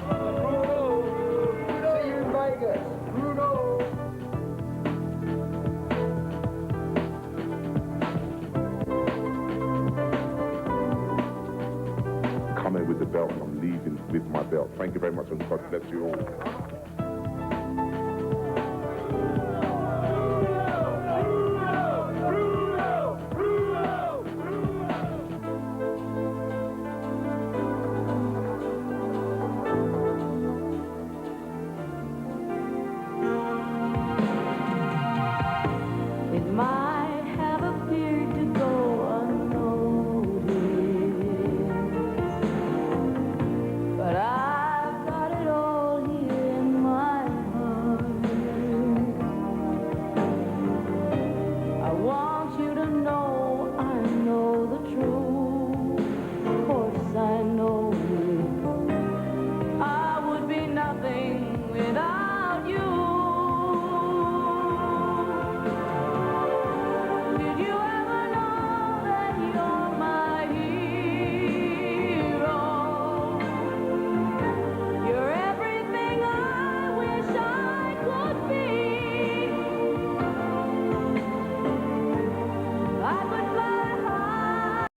Bruno, see you in Vegas. Bruno. Come here with the belt and I'm leaving with my belt. Thank you very much and God bless you all.